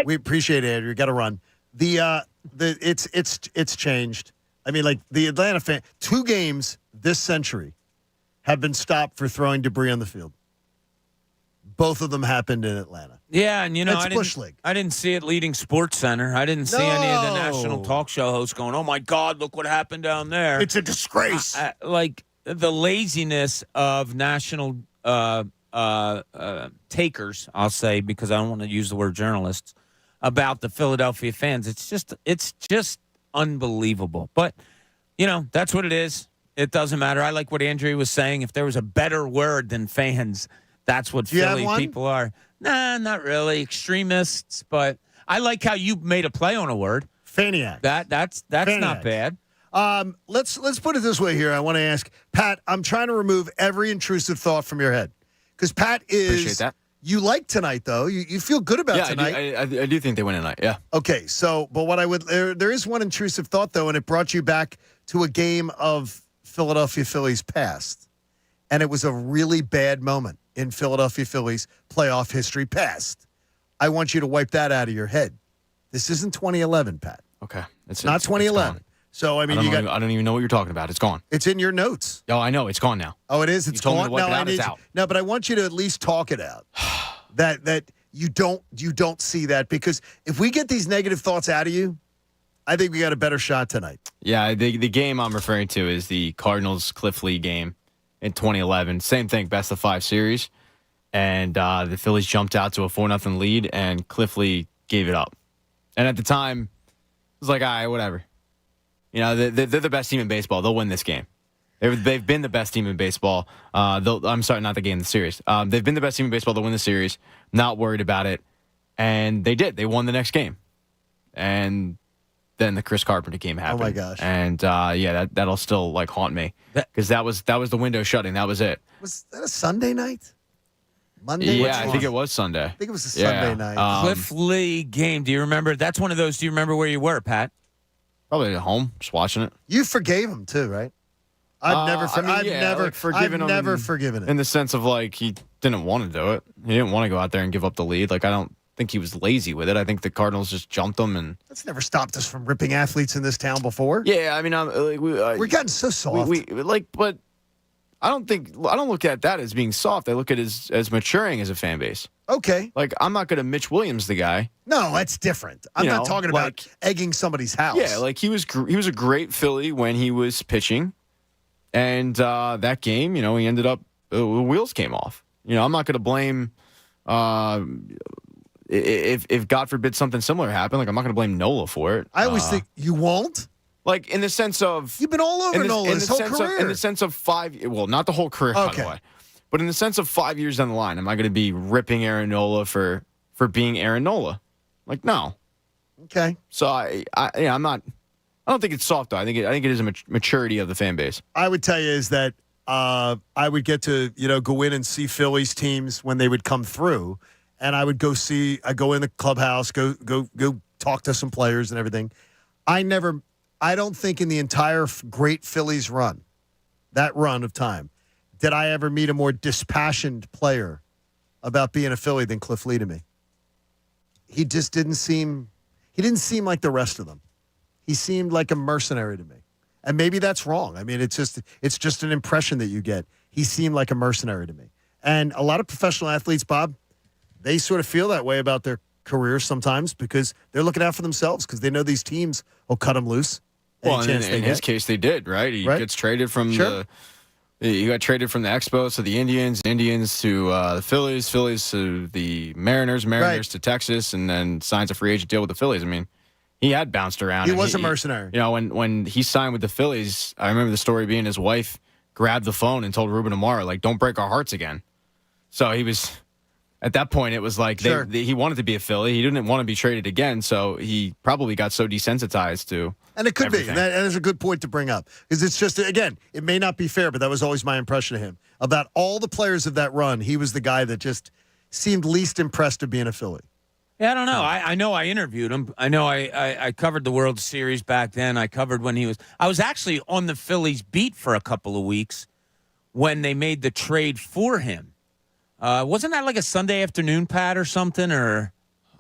We appreciate it, Andrew. You got to run. It's changed. I mean, like the Atlanta fan, 2 games this century have been stopped for throwing debris on the field. Both of them happened in Atlanta. Yeah, and It's Bush League. I didn't see it leading Sports Center. I didn't see any of the national talk show hosts going, "Oh my God, look what happened down there." It's a disgrace. Like the laziness of national takers, I'll say, because I don't want to use the word journalists, about the Philadelphia fans. It's just unbelievable. But that's what it is. It doesn't matter. I like what Andrea was saying. If there was a better word than fans, that's what Philly people are. Nah, not really. Extremists, but I like how you made a play on a word. Faniac. That's Faniac. not bad. Let's put it this way here. I want to ask Pat. I'm trying to remove every intrusive thought from your head because Pat is. Appreciate that. You like tonight though. You feel good about tonight. I do think they win tonight. Yeah. Okay. So, but what I would there is one intrusive thought though, and it brought you back to a game of Philadelphia Phillies past, and it was a really bad moment in Philadelphia Phillies playoff history past. I want you to wipe that out of your head. This isn't 2011, Pat. Okay. It's not 2011. So, I mean, I don't even know what you're talking about. It's gone. It's in your notes. Oh, I know. It's gone now. Oh, it is? It's told me gone? to wipe it out, it's out. No, but I want you to at least talk it out. that you don't see that, because if we get these negative thoughts out of you, I think we got a better shot tonight. Yeah, the game I'm referring to is the Cardinals-Cliff Lee game in 2011. Same thing, best of 5 series. And the Phillies jumped out to a 4-0 lead, and Cliff Lee gave it up. And at the time, it was like, all right, whatever. They're the best team in baseball. They'll win this game. They've been the best team in baseball. I'm sorry, not the game, the series. They've been the best team in baseball. They'll win the series. Not worried about it. And they did. They won the next game. And then the Chris Carpenter game happened. Oh, my gosh. And, that'll still, haunt me. Because that was the window shutting. That was it. Was that a Sunday night? Monday? Yeah, I think it was Sunday. I think it was a Sunday night. Cliff Lee game. Do you remember? That's one of those. Do you remember where you were, Pat? Probably at home, just watching it. You forgave him too, right? I've never forgiven it. In the sense of he didn't want to do it. He didn't want to go out there and give up the lead. I don't think he was lazy with it. I think the Cardinals just jumped him, and that's never stopped us from ripping athletes in this town before. Yeah, I mean, we're getting so soft. But I don't look at that as being soft. I look at it as maturing as a fan base. Okay. I'm not going to Mitch Williams the guy. No, that's different. I'm not talking about egging somebody's house. Yeah, he was a great Philly when he was pitching, and that game, he ended up the wheels came off. I'm not going to blame if God forbid something similar happened. I'm not going to blame Nola for it. I always think you won't. In the sense of you've been all over Nola his whole career. In the sense of 5, well, not the whole career, by the way. But in the sense of 5 years down the line, am I going to be ripping Aaron Nola for being Aaron Nola? No. Okay. So I'm not. I don't think it's soft though. I think it is a maturity of the fan base. I would tell you is that I would get to go in and see Phillies teams when they would come through, and I would go in the clubhouse, go talk to some players and everything. I don't think in the entire great Phillies run, that run of time, did I ever meet a more dispassionate player about being a Philly than Cliff Lee to me. He just didn't seem like the rest of them. He seemed like a mercenary to me. And maybe that's wrong. I mean, it's just an impression that you get. He seemed like a mercenary to me. And a lot of professional athletes, Bob, they sort of feel that way about their careers sometimes because they're looking out for themselves because they know these teams will cut them loose. Well, in his case, they did, right? He gets traded from he got traded from the Expos to the Indians to the Phillies to the Mariners to Texas, and then signs a free agent deal with the Phillies. I mean, he had bounced around. He was a mercenary. When he signed with the Phillies, I remember the story being his wife grabbed the phone and told Ruben Amaro, don't break our hearts again. So he was, at that point, it was he wanted to be a Philly. He didn't want to be traded again, so he probably got so desensitized to And it could everything. be. That is a good point to bring up. Because it's just, again, it may not be fair, but that was always my impression of him. About all the players of that run, he was the guy that just seemed least impressed of being a Philly. Yeah, I don't know. I know I interviewed him. I know I covered the World Series back then. I covered when he was – I was actually on the Phillies beat for a couple of weeks when they made the trade for him. Wasn't that like a Sunday afternoon, Pat, or something? Or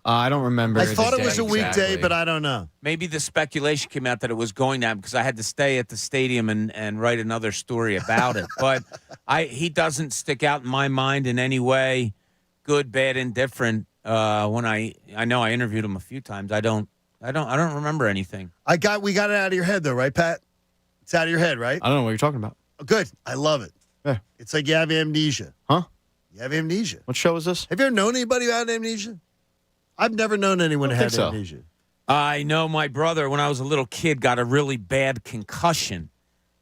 I don't remember. I thought the it was day a weekday, exactly. but I don't know. Maybe the speculation came out that it was going down because I had to stay at the stadium and write another story about it. But he doesn't stick out in my mind in any way, good, bad, indifferent. When I know I interviewed him a few times. I don't remember anything. We got it out of your head though, right, Pat? It's out of your head, right? I don't know what you're talking about. Oh, good. I love it. Yeah. It's like you have amnesia. Huh? You have amnesia. What show is this? Have you ever known anybody who had amnesia? I've never known anyone who had amnesia. I know my brother, when I was a little kid, got a really bad concussion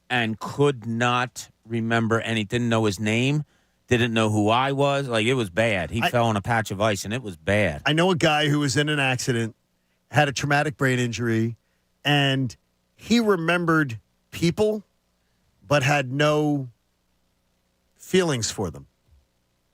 and could not remember anything. Didn't know his name. Didn't know who I was. Like, it was bad. He fell on a patch of ice, and it was bad. I know a guy who was in an accident, had a traumatic brain injury, and he remembered people but had no feelings for them.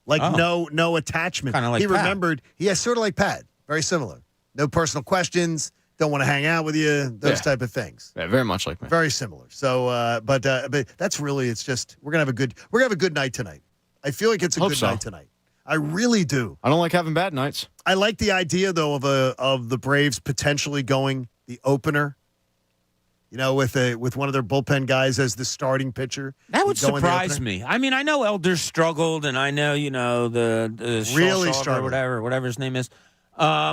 Like no attachment. Kinda like he Pat. remembered, sort of like Pat. Very similar. No personal questions, don't want to hang out with you, those type of things. Yeah, very much like me. Very similar. So but that's really, it's just we're gonna have a good night tonight. I feel like it's a good night tonight. I really do. I don't like having bad nights. I like the idea though of the Braves potentially going the opener. You know, with one of their bullpen guys as the starting pitcher. That would surprise me. I mean, I know Elder struggled, and I know the really Shaw struggled, or whatever his name is. I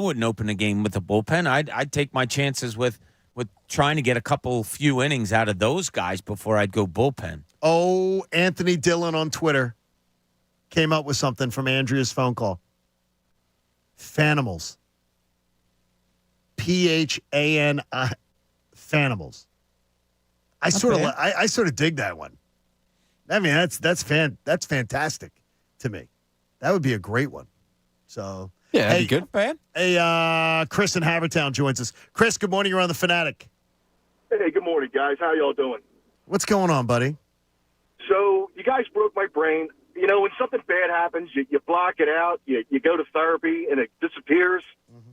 wouldn't open a game with a bullpen. I'd take my chances with trying to get a few innings out of those guys before I'd go bullpen. Oh, Anthony Dillon on Twitter came up with something from Andrea's phone call. Fanimals. Phani. Fanimals. I sort of dig that one. I mean, that's fantastic to me. That would be a great one. So yeah, that'd be good. Bad. Hey, Chris in Havertown joins us. Chris, good morning. You're on the Fanatic. Hey, good morning, guys. How y'all doing? What's going on, buddy? So you guys broke my brain. You know, when something bad happens, you block it out, you go to therapy, and it disappears. Mm-hmm.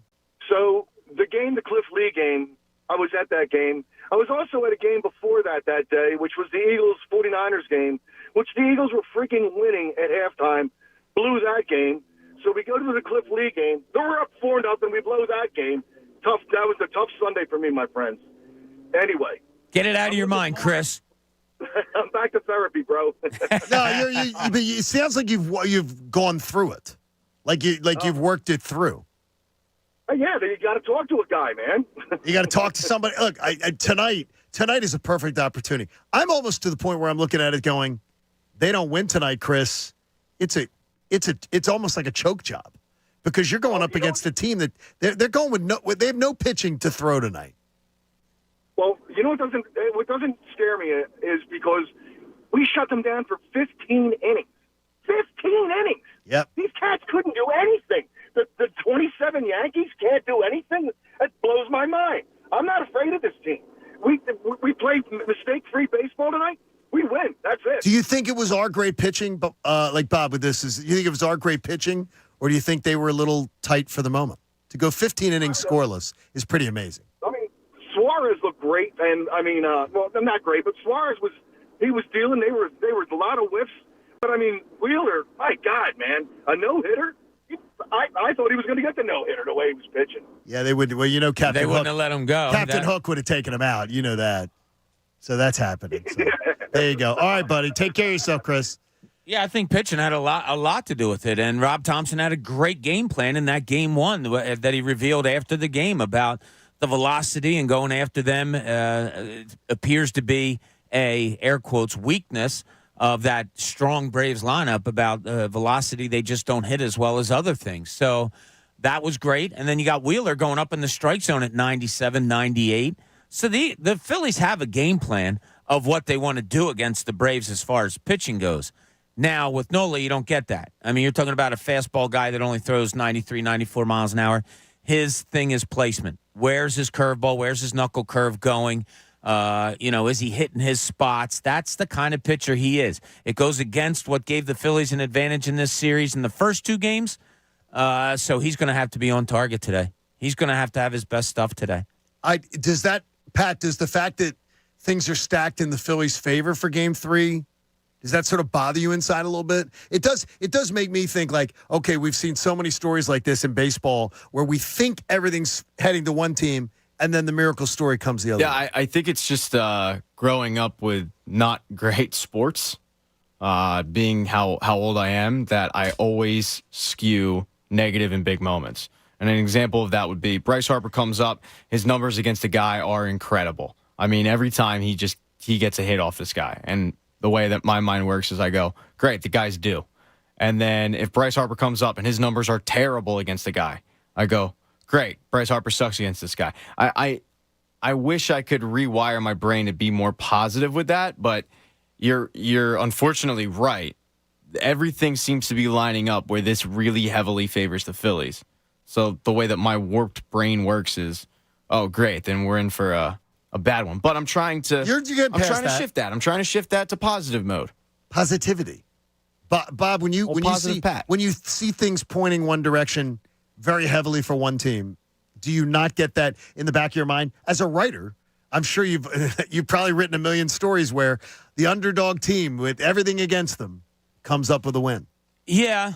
So the Cliff Lee game, I was at that game. I was also at a game before that day, which was the Eagles-49ers game, which the Eagles were freaking winning at halftime, blew that game. So we go to the Cliff Lee game. They were up 4-0. We blow that game. Tough. That was a tough Sunday for me, my friends. Anyway. Get it out of your mind, Chris. I'm back to therapy, bro. No, but it sounds like you've gone through it, like you've worked it through. Yeah, you got to talk to a guy, man. You got to talk to somebody. Look, tonight is a perfect opportunity. I'm almost to the point where I'm looking at it going, they don't win tonight, Chris. It's almost like a choke job because you're going up against a team that they're going they have no pitching to throw tonight. Well, you know what doesn't scare me is because we shut them down for 15 innings. 15 innings. Yep. These cats couldn't do anything. The 27 Yankees can't do anything. That blows my mind. I'm not afraid of this team. We played mistake-free baseball tonight. We win. That's it. Do you think it was our great pitching? But like Bob with this, do you think it was our great pitching, or do you think they were a little tight for the moment? To go 15 innings scoreless is pretty amazing. I mean, Suarez looked great, and I mean, well, not great, but Suarez was dealing. They were a lot of whiffs, but I mean, Wheeler, my God, man, a no-hitter. I thought he was going to get the no-hitter the way he was pitching. Yeah, they would. Well, you know, Captain They Hook, wouldn't have let him go. Captain Hook would have taken him out. You know that. So that's happening. So, there you go. All right, buddy. Take care of yourself, Chris. Yeah, I think pitching had a lot to do with it, and Rob Thompson had a great game plan in that game one that he revealed after the game about the velocity and going after them. It appears to be a air quotes weakness of that strong Braves lineup about velocity. They just don't hit as well as other things. So that was great. And then you got Wheeler going up in the strike zone at 97, 98. So the Phillies have a game plan of what they want to do against the Braves as far as pitching goes. Now, with Nola, you don't get that. I mean, you're talking about a fastball guy that only throws 93, 94 miles an hour. His thing is placement. Where's his curveball? Where's his knuckle curve going? Is he hitting his spots? That's the kind of pitcher he is. It goes against what gave the Phillies an advantage in this series in the first two games. So he's going to have to be on target today. He's going to have his best stuff today. Does the fact that things are stacked in the Phillies' favor for Game 3 Does that sort of bother you inside a little bit? It does. It does make me think like, okay, we've seen so many stories like this in baseball where we think everything's heading to one team, and then the miracle story comes the other way. Yeah, I think it's just growing up with not great sports, being how old I am, that I always skew negative in big moments. And an example of that would be Bryce Harper comes up, his numbers against a guy are incredible. I mean, every time he gets a hit off this guy. And the way that my mind works is I go, great, the guy's due. And then if Bryce Harper comes up and his numbers are terrible against a guy, I go, great, Bryce Harper sucks against this guy. I wish I could rewire my brain to be more positive with that, but you're unfortunately right. Everything seems to be lining up where this really heavily favors the Phillies. So the way that my warped brain works is, oh, great, then we're in for a bad one. But I'm trying to shift that. I'm trying to shift that to positive mode. Positivity. Bob, when you see things pointing one direction very heavily for one team, do you not get that in the back of your mind? As a writer, I'm sure you've probably written a million stories where the underdog team with everything against them comes up with a win. Yeah.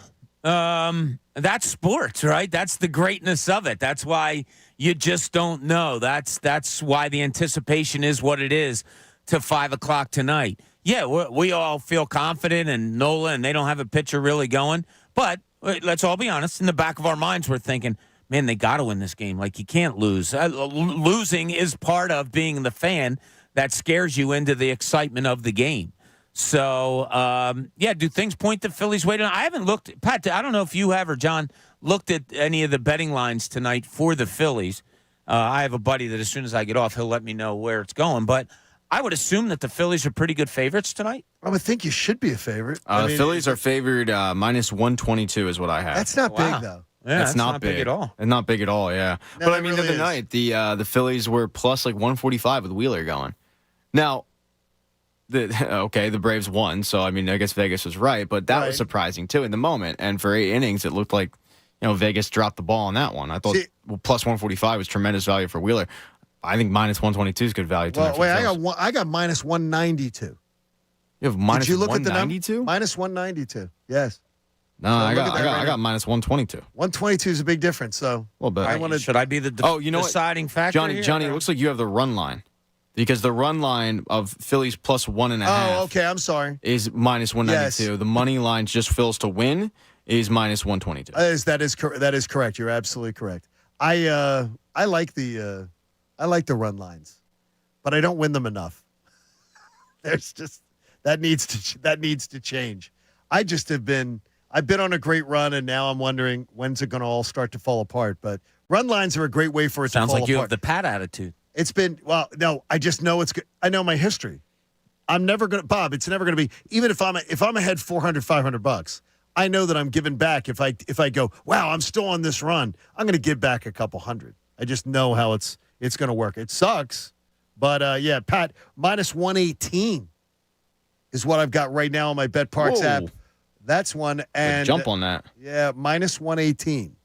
That's sports, right? That's the greatness of it. That's why you just don't know. That's why the anticipation is what it is to 5 o'clock tonight. Yeah, we all feel confident, and Nola, and they don't have a pitcher really going. But let's all be honest. In the back of our minds, we're thinking, man, they got to win this game. Like, you can't lose. Losing is part of being the fan that scares you into the excitement of the game. So, do things point the Phillies' way? I haven't looked, Pat, I don't know if you have or John looked at any of the betting lines tonight for the Phillies. I have a buddy that as soon as I get off, he'll let me know where it's going. But I would assume that the Phillies are pretty good favorites tonight. I would think you should be a favorite. The Phillies are favored minus 122 is what I have. That's not big, though. Yeah, that's not big at all. And not big at all, yeah. No, but I mean, really the other night, the Phillies were plus like 145 with Wheeler going. Now, the Braves won, so I mean, I guess Vegas was right, but that was surprising too in the moment. And for 8 innings, it looked like Vegas dropped the ball on that one. I thought plus 145 was tremendous value for Wheeler. I think minus 122 is good value tonight. Well, I got minus 192. You have minus 192? Did you look at the number? Minus 192. Yes. No, I got minus 122. 122 is a big difference. So, should I be the deciding factor? Johnny, it looks like you have the run line. Because the run line of Phillies plus 1.5. Oh, okay. I'm sorry. Is minus 192. Yes. The money line just Phils to win is minus 122. That is correct. You're absolutely correct. I like the run lines, but I don't win them enough. There's just that needs to change. I've been on a great run, and now I'm wondering when's it going to all start to fall apart. But run lines are a great way for it to fall apart. Sounds like you have the Pat attitude. It's been, no, I just know it's good. I know my history. I'm never going to, Bob, it's never going to be, even if I'm ahead $400, $500, I know that I'm giving back. If I go, wow, I'm still on this run, I'm going to give back a couple hundred. I just know how it's going to work. It sucks, but Pat, minus 118 is what I've got right now on my BetParks app. That's one. And jump on that. Yeah, minus 118.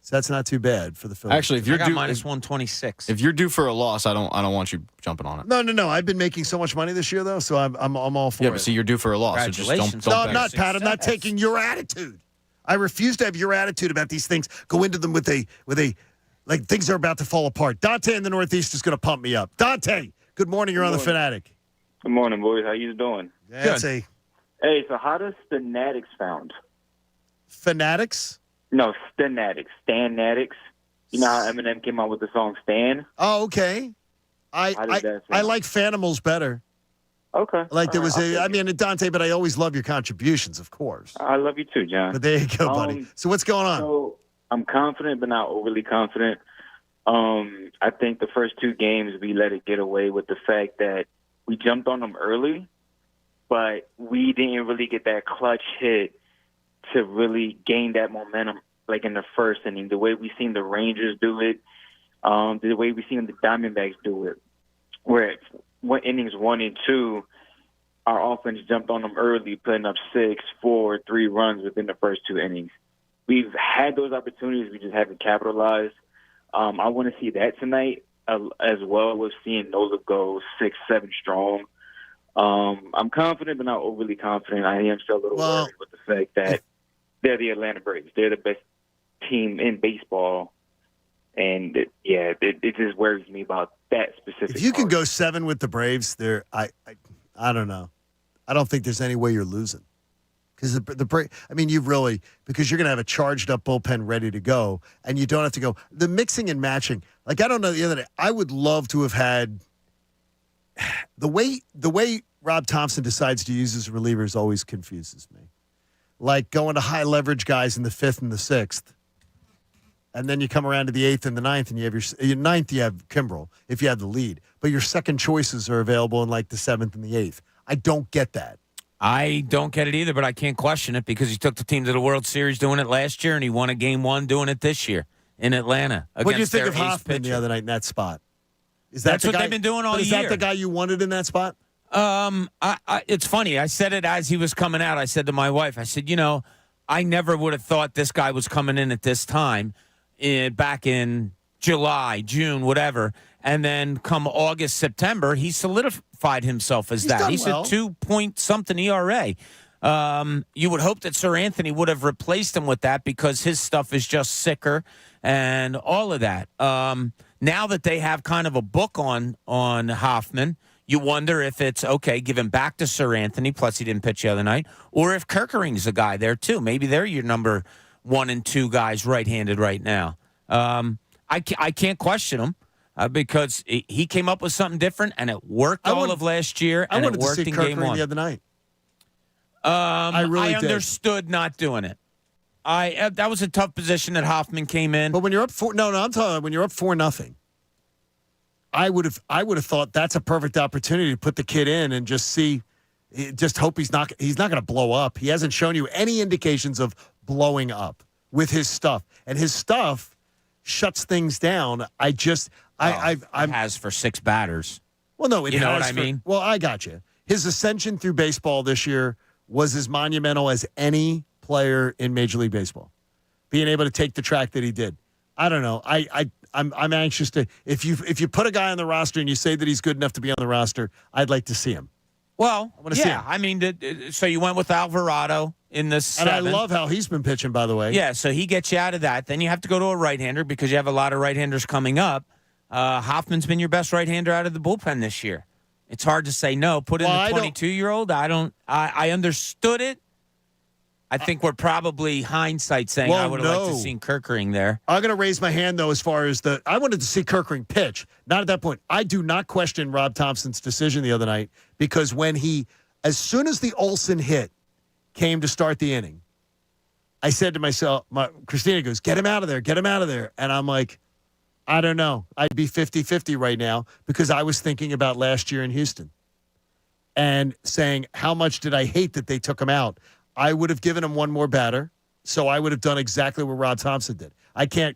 So that's not too bad for the Phillies. Actually, if you're due minus 126, if you're due for a loss, I don't want you jumping on it. No. I've been making so much money this year, though, so I'm all for it. Yeah, but see, you're due for a loss. So just don't. No, I'm not, Pat. I'm not taking your attitude. I refuse to have your attitude about these things. Go into them with a like things are about to fall apart. Dante in the Northeast is going to pump me up. Dante, good morning. You're on the Fanatic. Good morning, boys. How you doing? Yeah, Hey, so how does Stanatics found? Fanatics? No, Stanatics. Stanatics. You know how Eminem came out with the song Stan? Oh, okay. I like Fanimals better. Okay. Like there was Dante, but I always love your contributions, of course. I love you too, John. But there you go, buddy. So what's going on? So I'm confident, but not overly confident. I think the first 2 games we let it get away with the fact that we jumped on them early, but we didn't really get that clutch hit to really gain that momentum, like in the first inning. The way we seen the Rangers do it, the way we seen the Diamondbacks do it, where innings 1 and 2, our offense jumped on them early, putting up 6, 4, 3 runs within the first 2 innings. We've had those opportunities, we just haven't capitalized. I want to see that tonight, as well as seeing Nola go 6, 7 strong. I'm confident, but not overly confident. I am still a little worried with the fact that they're the Atlanta Braves. They're the best team in baseball. And, it just worries me about that specific If you can go 7 with the Braves, I don't know. I don't think there's any way you're losing. Because because you're going to have a charged up bullpen ready to go, and you don't have to go. The mixing and matching, like I don't know the other day, I would love to have had the way Rob Thompson decides to use his relievers always confuses me. Like going to high leverage guys in the 5th and the 6th, and then you come around to the 8th and the 9th, and you have your 9th, you have Kimbrel if you have the lead, but your second choices are available in like the 7th and the 8th. I don't get that. I don't get it either, but I can't question it because he took the team to the World Series doing it last year, and he won a Game 1 doing it this year in Atlanta. What do you think their of Hoffman pitcher. the other night in that spot? That's what they've been doing all year. Is that the guy you wanted in that spot? It's funny. I said it as he was coming out. I said to my wife, I said, I never would have thought this guy was coming in at this time back in July, June, whatever. And then come August, September, he solidified himself as that. He's well. a 2-point-something ERA. You would hope that Sir Anthony would have replaced him with that because his stuff is just sicker and all of that. Now that they have kind of a book on Hoffman, you wonder if it's, okay, give him back to Sir Anthony, plus he didn't pitch the other night, or if Kerkering's the guy there too. Maybe they're your number 1 and 2 guys right-handed right now. I can't question him. Because he came up with something different, and it worked all of last year, and it worked in Game 1. The other night. I really did. understood not doing it. That was a tough position that Hoffman came in. But when you're up 4, I'm talking about when you're up 4-0. I would have thought that's a perfect opportunity to put the kid in and just see, just hope he's not going to blow up. He hasn't shown you any indications of blowing up with his stuff, and his stuff shuts things down. It has for 6 batters. Well, no, you know what I mean? Well, I got you. His ascension through baseball this year was as monumental as any player in Major League Baseball. Being able to take the track that he did. I don't know. I'm anxious to if you put a guy on the roster and you say that he's good enough to be on the roster, I'd like to see him. Well, I want to see him. I mean, so you went with Alvarado in the 7th. And I love how he's been pitching, by the way. Yeah, so he gets you out of that. Then you have to go to a right-hander because you have a lot of right-handers coming up. Hoffman's been your best right-hander out of the bullpen this year. It's hard to say no. Put in the 22-year-old. I understood it. I think we're probably hindsight saying I would have liked to have seen Kerkering there. I'm going to raise my hand, though, as far as I wanted to see Kerkering pitch. Not at that point. I do not question Rob Thompson's decision the other night because as soon as the Olsen hit came to start the inning, I said to myself, Christina goes, get him out of there, get him out of there. And I'm like, I don't know. I'd be 50-50 right now because I was thinking about last year in Houston and saying, how much did I hate that they took him out? I would have given him one more batter, so I would have done exactly what Rob Thompson did. I can't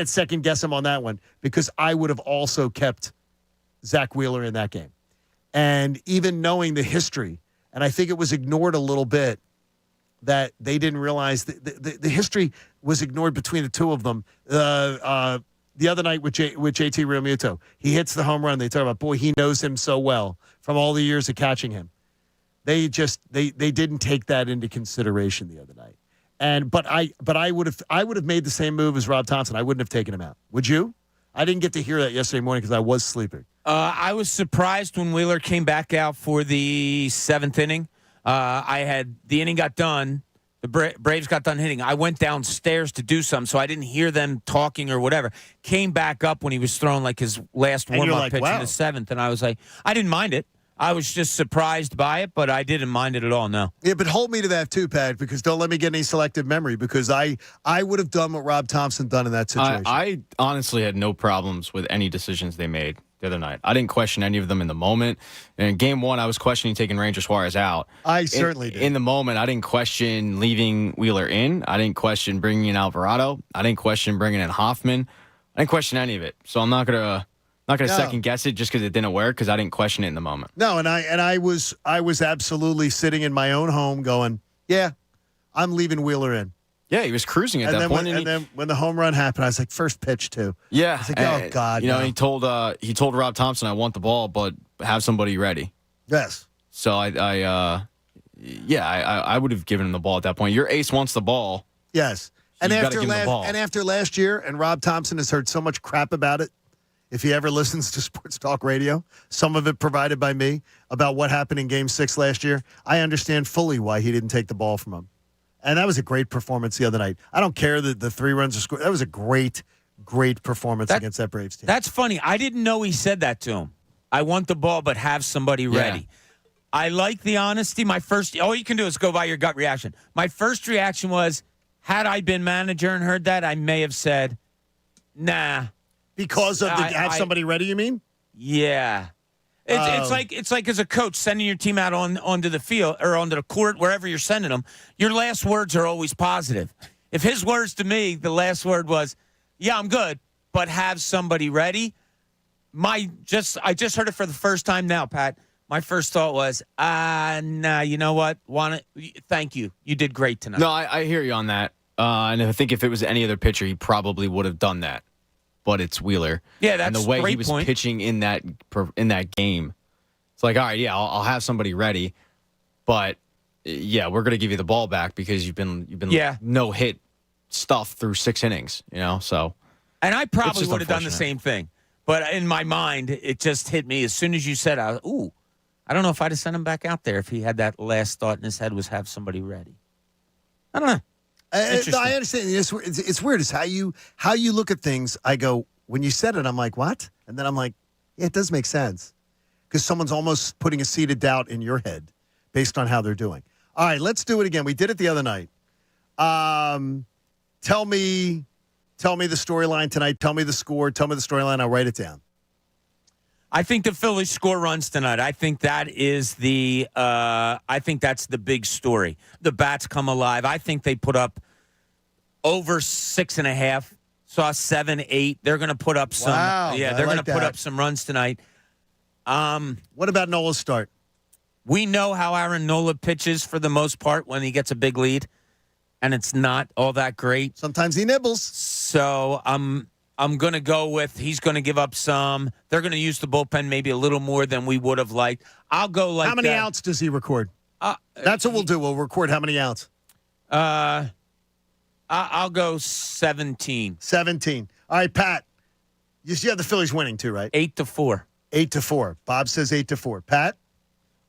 second guess him on that one because I would have also kept Zach Wheeler in that game. And even knowing the history, and I think it was ignored a little bit, that they didn't realize the history was ignored between the two of them. The other night with JT Realmuto, he hits the home run. They talk about, boy, he knows him so well from all the years of catching him. They didn't take that into consideration the other night. But I would have made the same move as Rob Thompson. I wouldn't have taken him out. Would you? I didn't get to hear that yesterday morning because I was sleeping. I was surprised when Wheeler came back out for the 7th inning. The inning got done. The Braves got done hitting. I went downstairs to do something, so I didn't hear them talking or whatever. Came back up when he was throwing like his last warm-up pitch in the 7th, and I was like, I didn't mind it. I was just surprised by it, but I didn't mind it at all, no. Yeah, but hold me to that too, Pat, because don't let me get any selective memory, because I would have done what Rob Thompson done in that situation. I honestly had no problems with any decisions they made the other night. I didn't question any of them in the moment. And in Game 1, I was questioning taking Ranger Suarez out. I certainly did. In the moment, I didn't question leaving Wheeler in. I didn't question bringing in Alvarado. I didn't question bringing in Hoffman. I didn't question any of it. So I'm not gonna second guess it just because it didn't work because I didn't question it in the moment. No, and I was absolutely sitting in my own home going, yeah, I'm leaving Wheeler in. Yeah, he was cruising at that point. And then when the home run happened, I was like, first pitch too. Yeah. I was like, oh God. He told Rob Thompson, I want the ball, but have somebody ready. Yes. So I would have given him the ball at that point. Your ace wants the ball. Yes. So And you gotta give him the ball. after last year, and Rob Thompson has heard so much crap about it, if he ever listens to Sports Talk Radio, some of it provided by me, about what happened in Game 6 last year, I understand fully why he didn't take the ball from him. And that was a great performance the other night. I don't care that the 3 runs are scored. That was a great performance against that Braves team. That's funny. I didn't know he said that to him. I want the ball, but have somebody ready. I like the honesty. All you can do is go by your gut reaction. My first reaction was, had I been manager and heard that, I may have said, nah. Because of have somebody ready, you mean? Yeah. It's like as a coach sending your team out onto the field or onto the court, wherever you're sending them, your last words are always positive. If his words to me, the last word was, yeah, I'm good, but have somebody ready. I just heard it for the first time now, Pat. My first thought was, nah, you know what? Thank you. You did great tonight. No, I hear you on that. And I think if it was any other pitcher, he probably would have done that. But it's Wheeler. Yeah, that's and the way great he was point. pitching in that game. It's like, all right, yeah, I'll have somebody ready, but yeah, we're gonna give you the ball back because you've been no hit stuff through 6 innings, so. And I probably would have done the same thing, but in my mind, it just hit me as soon as you said, I don't know if I'd have sent him back out there if he had that last thought in his head was have somebody ready. I don't know. I understand. It's weird. It's how you look at things. I go, when you said it, I'm like, what? And then I'm like, yeah, it does make sense. Because someone's almost putting a seed of doubt in your head based on how they're doing. All right, let's do it again. We did it the other night. Tell me the storyline tonight. Tell me the score. Tell me the storyline. I'll write it down. I think the Phillies score runs tonight. I think that is I think that's the big story. The bats come alive. I think they put up over 6.5. Saw 7, 8. They're going to put up some. Wow, yeah, they're going to put up some runs tonight. What about Nola's start? We know how Aaron Nola pitches for the most part when he gets a big lead, and it's not all that great. Sometimes he nibbles. So I'm going to go with he's going to give up some. They're going to use the bullpen maybe a little more than we would have liked. I'll go like how many outs does he record? That's what we'll do. We'll record how many outs. I'll go 17. 17. All right, Pat. You have the Phillies winning too, right? 8-4. 8-4. Bob says 8-4. Pat?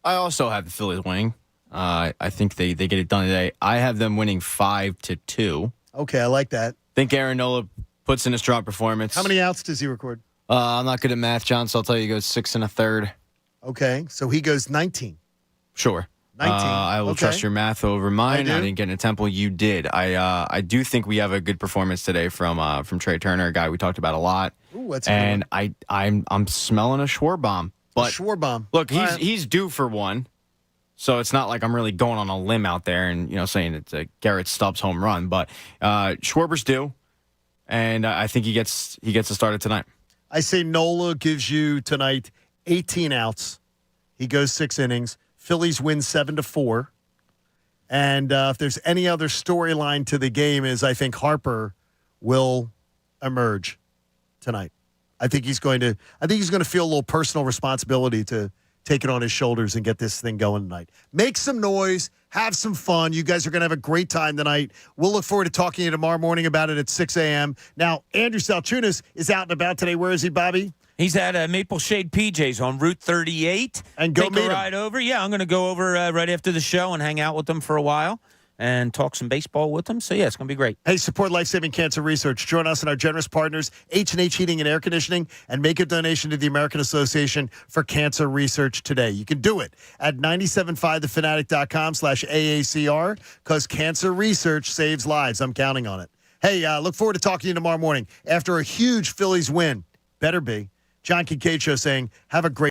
I also have the Phillies winning. I think they get it done today. I have them winning 5-2. Okay, I like that. Think Aaron Nola puts in a strong performance. How many outs does he record? I'm not good at math, John, so I'll tell you he goes 6 1/3. Okay, so he goes 19. Sure. 19. I will trust your math over mine. I didn't get in a temple. You did. I do think we have a good performance today from Trey Turner, a guy we talked about a lot. Ooh, that's and I'm smelling a Schwarbaum. But Schwarbaum. Look, he's due for one. So it's not like I'm really going on a limb out there and saying it's a Garrett Stubbs home run, but Schwarber's due, and I think he gets started tonight. I say Nola gives you tonight 18 outs. He goes 6 innings. Phillies win 7-4. And if there's any other storyline to the game, is I think Harper will emerge tonight. I think he's going to feel a little personal responsibility to take it on his shoulders and get this thing going tonight. Make some noise, have some fun. You guys are going to have a great time tonight. We'll look forward to talking to you tomorrow morning about it at 6 a.m. Now, Andrew Salchunas is out and about today. Where is he, Bobby? He's at Maple Shade PJ's on Route 38. And go Take meet a ride over. Yeah, I'm going to go over right after the show and hang out with them for a while and talk some baseball with them. So, yeah, it's going to be great. Hey, support life-saving cancer research. Join us and our generous partners, H&H Heating and Air Conditioning, and make a donation to the American Association for Cancer Research today. You can do it at 975thefanatic.com/AACR because cancer research saves lives. I'm counting on it. Hey, look forward to talking to you tomorrow morning after a huge Phillies win. Better be. John Kincade Show saying, have a great